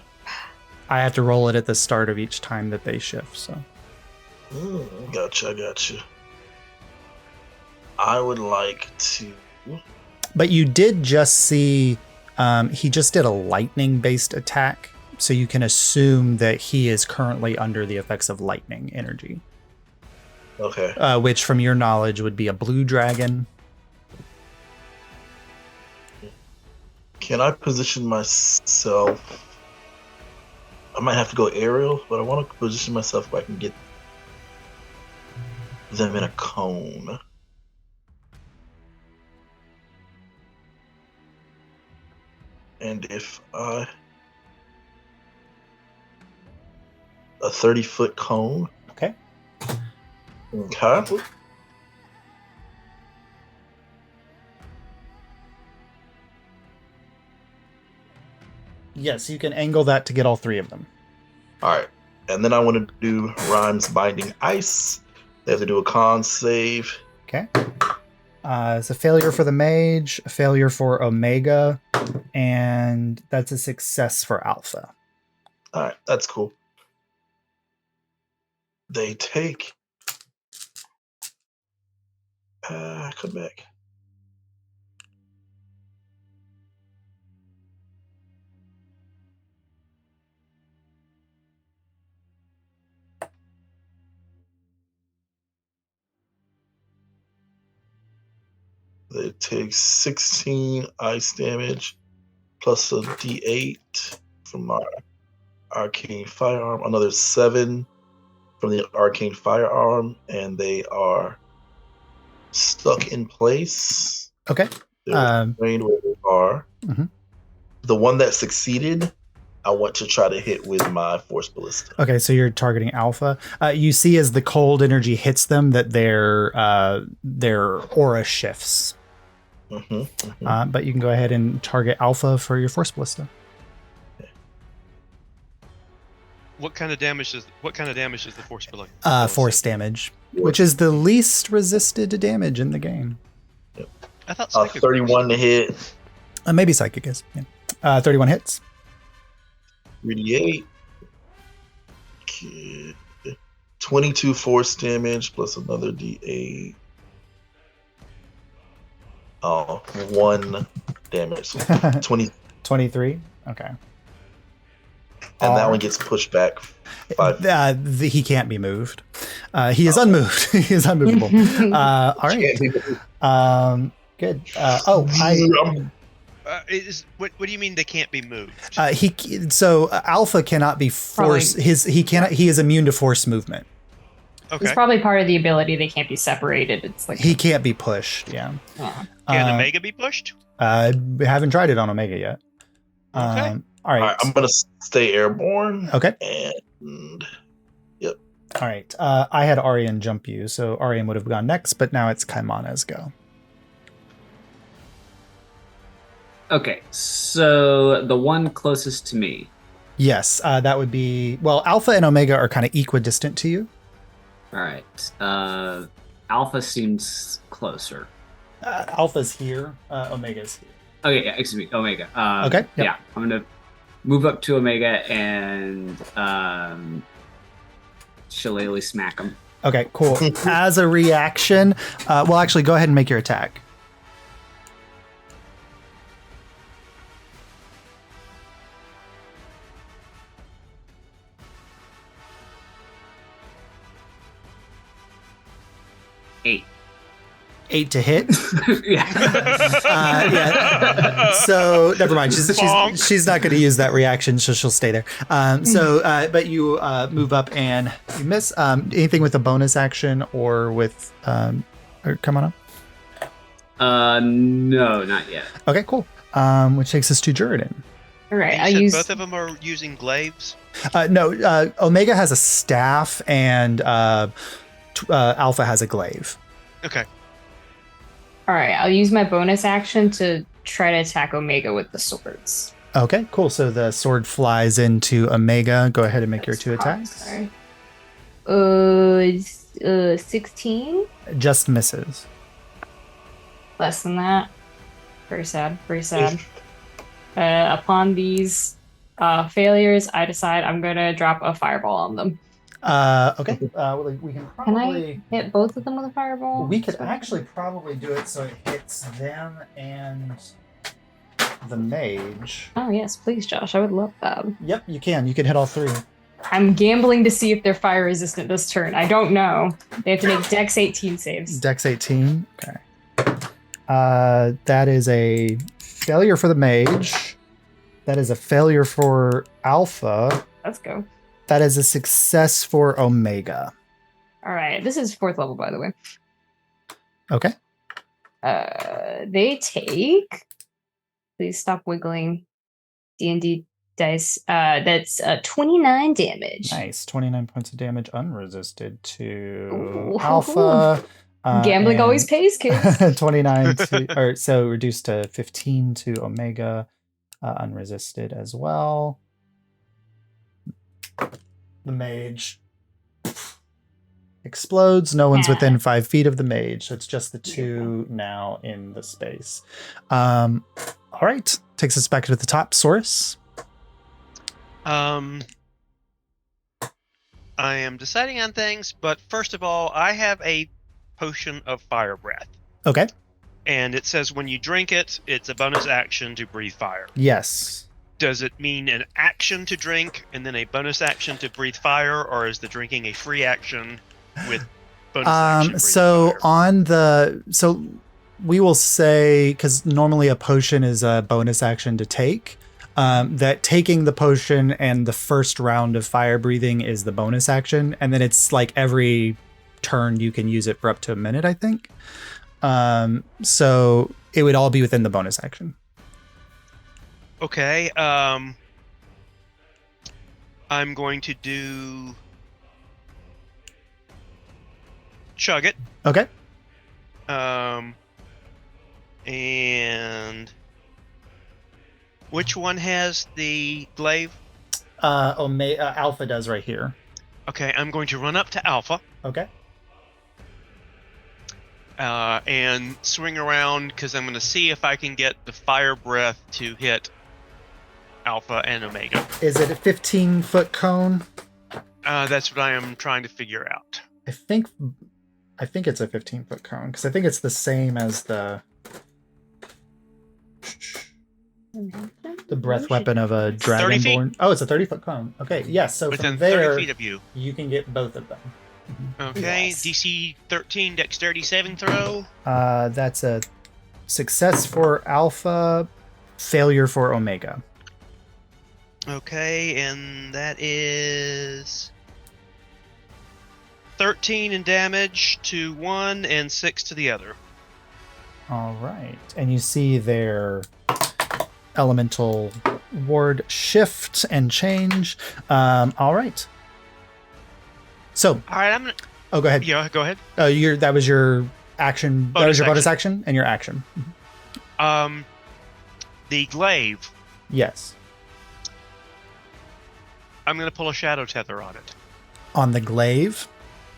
[SPEAKER 1] I have to roll it at the start of each time that they shift. So.
[SPEAKER 6] Gotcha. I would like to.
[SPEAKER 1] But you did just see, he just did a lightning-based attack, so you can assume that he is currently under the effects of lightning energy.
[SPEAKER 6] Okay.
[SPEAKER 1] Which, from your knowledge, would be a blue dragon.
[SPEAKER 6] Can I position myself? I might have to go aerial, but I want to position myself where I can get them in a cone. And if a 30-foot cone.
[SPEAKER 1] Okay.
[SPEAKER 6] Okay.
[SPEAKER 1] Yes, you can angle that to get all three of them.
[SPEAKER 6] All right. And then I want to do Rhymes Binding Ice. They have to do a con save.
[SPEAKER 1] Okay. It's a failure for the mage, a failure for Omega, and that's a success for Alpha.
[SPEAKER 6] All right, that's cool. They take. Come back. They take 16 ice damage plus a d8 from our arcane firearm, another 7 from the arcane firearm, and they are stuck in place.
[SPEAKER 1] Okay.
[SPEAKER 6] They're restrained where they are.
[SPEAKER 1] Mhm.
[SPEAKER 6] The one that succeeded, I want to try to hit with my Force Ballista.
[SPEAKER 1] Okay, so you're targeting Alpha. You see as the cold energy hits them that their aura shifts. But you can go ahead and target Alpha for your Force Ballista.
[SPEAKER 2] What kind of damage is the Force Ballista?
[SPEAKER 1] Force damage, which is the least resisted to damage in the game.
[SPEAKER 6] Yep.
[SPEAKER 2] I thought psychic
[SPEAKER 6] 31 to hit.
[SPEAKER 1] Maybe psychic is. Yeah. 31 hits.
[SPEAKER 6] 38. 22 force damage plus another d8. 1 damage. 20.
[SPEAKER 1] 23. Okay.
[SPEAKER 6] And that one gets pushed back 5.
[SPEAKER 1] He can't be moved. He is unmoved. He is unmovable. All right. Good.
[SPEAKER 2] What do you mean they can't be moved?
[SPEAKER 1] So Alpha cannot be forced. He is immune to force movement.
[SPEAKER 2] Okay.
[SPEAKER 3] It's probably part of the ability. They can't be separated. It's like
[SPEAKER 1] he can't be pushed. Yeah.
[SPEAKER 2] Can Omega be pushed?
[SPEAKER 1] We haven't tried it on Omega yet.
[SPEAKER 2] Okay.
[SPEAKER 1] All right.
[SPEAKER 6] I'm gonna stay airborne.
[SPEAKER 1] Okay.
[SPEAKER 6] And yep.
[SPEAKER 1] All right. I had Arian jump you, so Arian would have gone next, but now it's Kaimana's go.
[SPEAKER 5] Okay, so the one closest to me.
[SPEAKER 1] Yes, that would be... Well, Alpha and Omega are kind of equidistant to you.
[SPEAKER 5] All right. Alpha seems closer.
[SPEAKER 1] Alpha's here. Omega's here.
[SPEAKER 5] Okay, yeah, excuse me, Omega.
[SPEAKER 1] Okay. Yep.
[SPEAKER 5] Yeah, I'm going to move up to Omega and shillelagh smack him.
[SPEAKER 1] Okay, cool. As a reaction... well, actually, go ahead and make your attack. Eight to hit.
[SPEAKER 5] Yeah.
[SPEAKER 1] So never mind. She's not going to use that reaction, so she'll stay there. But you move up and you miss. Anything with a bonus action or with or come on up?
[SPEAKER 5] No, not yet.
[SPEAKER 1] Okay, cool. Which takes us to Juridan.
[SPEAKER 3] all right.
[SPEAKER 2] You
[SPEAKER 3] I'll
[SPEAKER 2] said
[SPEAKER 3] use.
[SPEAKER 2] both of them are using glaives.
[SPEAKER 1] No, Omega has a staff and Alpha has a glaive.
[SPEAKER 2] Okay.
[SPEAKER 3] All right. I'll use my bonus action to try to attack Omega with the swords.
[SPEAKER 1] Okay, cool. So the sword flies into Omega. Go ahead and make your 2 attacks.
[SPEAKER 3] Sorry. 16.
[SPEAKER 1] Just misses.
[SPEAKER 3] Less than that. Very sad. Very sad. Upon these failures, I decide I'm gonna drop a fireball on them.
[SPEAKER 1] Okay. Well, we can
[SPEAKER 3] Can
[SPEAKER 1] probably
[SPEAKER 3] I hit both of them with a fireball?
[SPEAKER 1] we could actually probably do it so it hits them and the mage.
[SPEAKER 3] Oh yes, please, Josh. I would love that.
[SPEAKER 1] Yep, you can. You can hit all 3.
[SPEAKER 3] I'm gambling to see if they're fire resistant this turn. I don't know. They have to make Dex 18 saves.
[SPEAKER 1] Dex 18. Okay. That is a failure for the mage. That is a failure for Alpha.
[SPEAKER 3] Let's go.
[SPEAKER 1] That is a success for Omega.
[SPEAKER 3] All right. This is 4th level, by the way.
[SPEAKER 1] Okay.
[SPEAKER 3] They take. Please stop wiggling. D&D dice. That's 29 damage.
[SPEAKER 1] Nice. 29 points of damage unresisted to
[SPEAKER 3] Ooh.
[SPEAKER 1] Alpha.
[SPEAKER 3] Gambling
[SPEAKER 1] and
[SPEAKER 3] always pays, kids.
[SPEAKER 1] 29 to, or so reduced to 15 to Omega, unresisted as well. The mage explodes. No one's within 5 feet of the mage, so it's just the two now in the space. All right, takes us back to the top. Source.
[SPEAKER 2] I am deciding on things, but first of all, I have a potion of fire breath.
[SPEAKER 1] Okay.
[SPEAKER 2] And it says when you drink it, it's a bonus action to breathe fire.
[SPEAKER 1] Yes.
[SPEAKER 2] Does it mean an action to drink and then a bonus action to breathe fire, or is the drinking a free action with bonus action?
[SPEAKER 1] So we will say, because normally a potion is a bonus action to take, that taking the potion and the first round of fire breathing is the bonus action, and then it's like every turn you can use it for up to a minute, I think. So it would all be within the bonus action.
[SPEAKER 2] Okay. I'm going to do chug it.
[SPEAKER 1] Okay.
[SPEAKER 2] And which one has the glaive?
[SPEAKER 1] Alpha does right here.
[SPEAKER 2] Okay, I'm going to run up to Alpha.
[SPEAKER 1] Okay.
[SPEAKER 2] And swing around because I'm going to see if I can get the fire breath to hit Alpha and Omega.
[SPEAKER 1] Is it a 15-foot cone?
[SPEAKER 2] That's what I am trying to figure out.
[SPEAKER 1] I think it's a 15-foot cone because I think it's the same as the breath weapon of a dragonborn. Oh, it's a 30-foot cone. Okay, yes. So
[SPEAKER 2] within
[SPEAKER 1] from there,
[SPEAKER 2] 30 feet of you
[SPEAKER 1] can get both of them.
[SPEAKER 2] Okay,
[SPEAKER 1] Yes.
[SPEAKER 2] DC 13, Dexterity saving throw.
[SPEAKER 1] That's a success for Alpha, failure for Omega.
[SPEAKER 2] Okay, and that is 13 in damage to one and 6 to the other.
[SPEAKER 1] All right, and you see their elemental ward shift and change. All right. So,
[SPEAKER 2] all right, I'm gonna.
[SPEAKER 1] Oh, go ahead.
[SPEAKER 2] Yeah, go ahead.
[SPEAKER 1] That was your action. That was your bonus action and your action.
[SPEAKER 2] The glaive.
[SPEAKER 1] Yes.
[SPEAKER 2] I'm gonna pull a shadow tether on it.
[SPEAKER 1] On the glaive.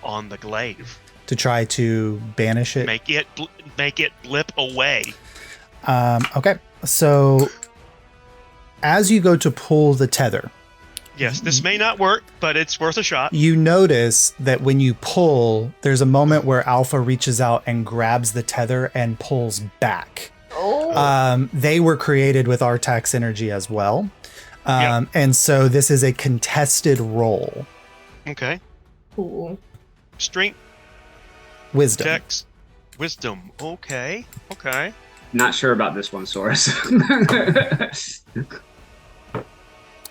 [SPEAKER 2] On the glaive.
[SPEAKER 1] To try to banish it.
[SPEAKER 2] Make it blip away.
[SPEAKER 1] Okay. So, as you go to pull the tether.
[SPEAKER 2] Yes, this may not work, but it's worth a shot.
[SPEAKER 1] You notice that when you pull, there's a moment where Alpha reaches out and grabs the tether and pulls back.
[SPEAKER 3] Oh.
[SPEAKER 1] They were created with Artax energy as well. And so this is a contested roll.
[SPEAKER 2] Okay.
[SPEAKER 3] Cool.
[SPEAKER 2] Strength.
[SPEAKER 1] Wisdom.
[SPEAKER 2] Dex. Wisdom. Okay.
[SPEAKER 5] Not sure about this one, Source.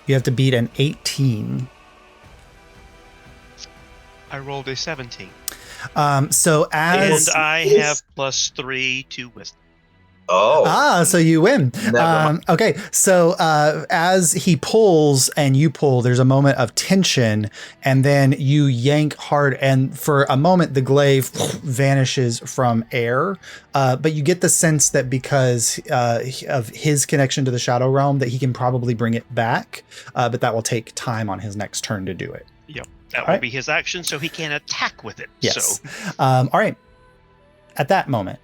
[SPEAKER 1] You have to beat an 18.
[SPEAKER 2] I rolled a 17.
[SPEAKER 1] So as...
[SPEAKER 2] And I have +3 to wisdom.
[SPEAKER 6] Oh.
[SPEAKER 1] So you win. Okay, so as he pulls and you pull, there's a moment of tension, and then you yank hard, and for a moment the glaive vanishes from air. But you get the sense that because of his connection to the Shadow Realm, that he can probably bring it back, but that will take time on his next turn to do it.
[SPEAKER 2] Yep, that will be his action, so he can attack with it.
[SPEAKER 1] Yes.
[SPEAKER 2] So.
[SPEAKER 1] All right. At that moment,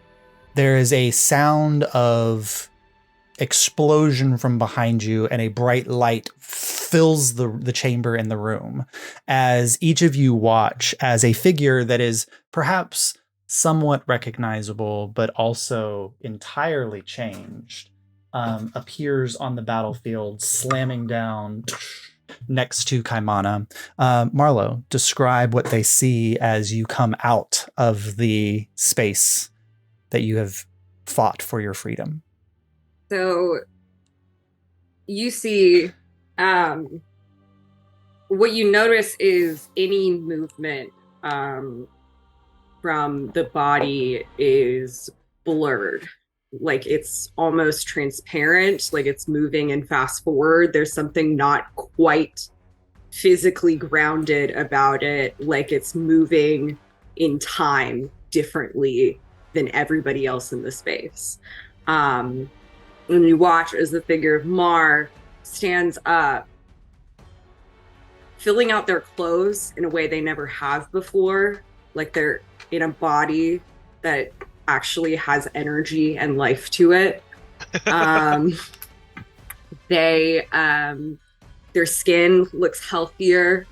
[SPEAKER 1] there is a sound of explosion from behind you, and a bright light fills the chamber in the room as each of you watch as a figure that is perhaps somewhat recognizable, but also entirely changed, appears on the battlefield, slamming down next to Kaimana. Marlow, describe what they see as you come out of the space that you have fought for your freedom.
[SPEAKER 4] So you see, what you notice is any movement from the body is blurred. Like it's almost transparent, like it's moving and fast forward. There's something not quite physically grounded about it, like it's moving in time differently than everybody else in the space. And you watch as the figure of Mar stands up,
[SPEAKER 9] filling out their clothes in a way they never have before. Like they're in a body that actually has energy and life to it. They their skin looks healthier.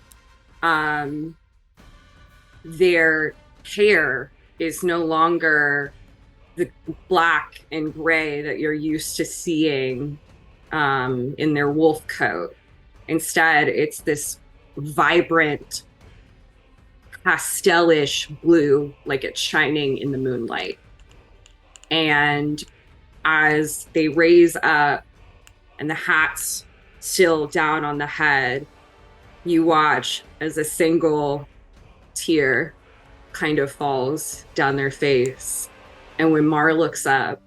[SPEAKER 9] Their hair is no longer the black and gray that you're used to seeing in their wolf coat. Instead, it's this vibrant pastelish blue, like it's shining in the moonlight. And as they raise up and the hat's still down on the head, you watch as a single tear kind of falls down their face. And when Mar looks up,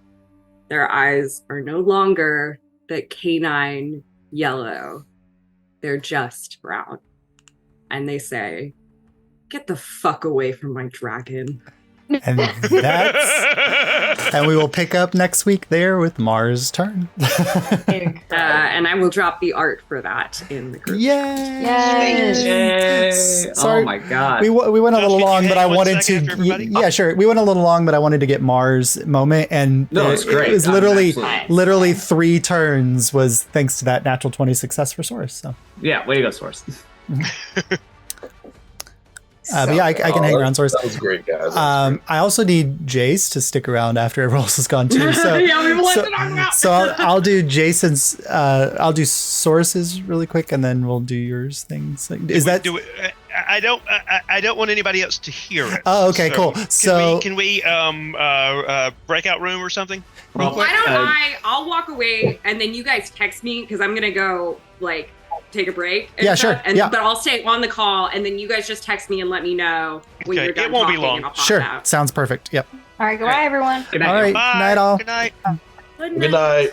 [SPEAKER 9] their eyes are no longer that canine yellow. They're just brown. And they say, "Get the fuck away from my dragon."
[SPEAKER 1] And and we will pick up next week there with Mars' turn.
[SPEAKER 9] And I will drop the art for that in the group.
[SPEAKER 5] Yay!
[SPEAKER 1] Sorry.
[SPEAKER 5] Oh my god.
[SPEAKER 1] We went a little long, but I wanted to.
[SPEAKER 2] Yeah,
[SPEAKER 1] Sure. We went a little long, but I wanted to get Mars' moment, and
[SPEAKER 5] No, it's great.
[SPEAKER 1] It was
[SPEAKER 5] I'm
[SPEAKER 1] literally 3 turns was thanks to that natural 20 success for Source. So
[SPEAKER 5] Yeah, way to go, Source.
[SPEAKER 1] but yeah, I can hang around Source.
[SPEAKER 6] That was great, guys.
[SPEAKER 1] I also need Jace to stick around after everyone else has gone too. So,
[SPEAKER 9] Yeah, we want to talk about.
[SPEAKER 1] so I'll do Jason's. I'll do Source's really quick, and then we'll do yours things. Is that?
[SPEAKER 2] I don't want anybody else to hear it.
[SPEAKER 1] Oh, okay, cool. So
[SPEAKER 2] can we breakout room or something?
[SPEAKER 5] Well,
[SPEAKER 9] Why don't I'll walk away and then you guys text me because I'm gonna go like take a break. And
[SPEAKER 1] Yeah,
[SPEAKER 9] stuff,
[SPEAKER 1] sure.
[SPEAKER 9] And,
[SPEAKER 1] Yeah.
[SPEAKER 9] But I'll stay on the call and then you guys just text me and let me know when
[SPEAKER 2] Okay,
[SPEAKER 9] you're done
[SPEAKER 2] it won't be
[SPEAKER 9] talking
[SPEAKER 2] long.
[SPEAKER 9] and I'll pop
[SPEAKER 1] sure,
[SPEAKER 9] out.
[SPEAKER 1] sounds perfect. Yep.
[SPEAKER 3] All right, goodbye, everyone.
[SPEAKER 5] Good night,
[SPEAKER 1] All right.
[SPEAKER 2] Bye.
[SPEAKER 1] Night all.
[SPEAKER 2] Good night.
[SPEAKER 6] Good night.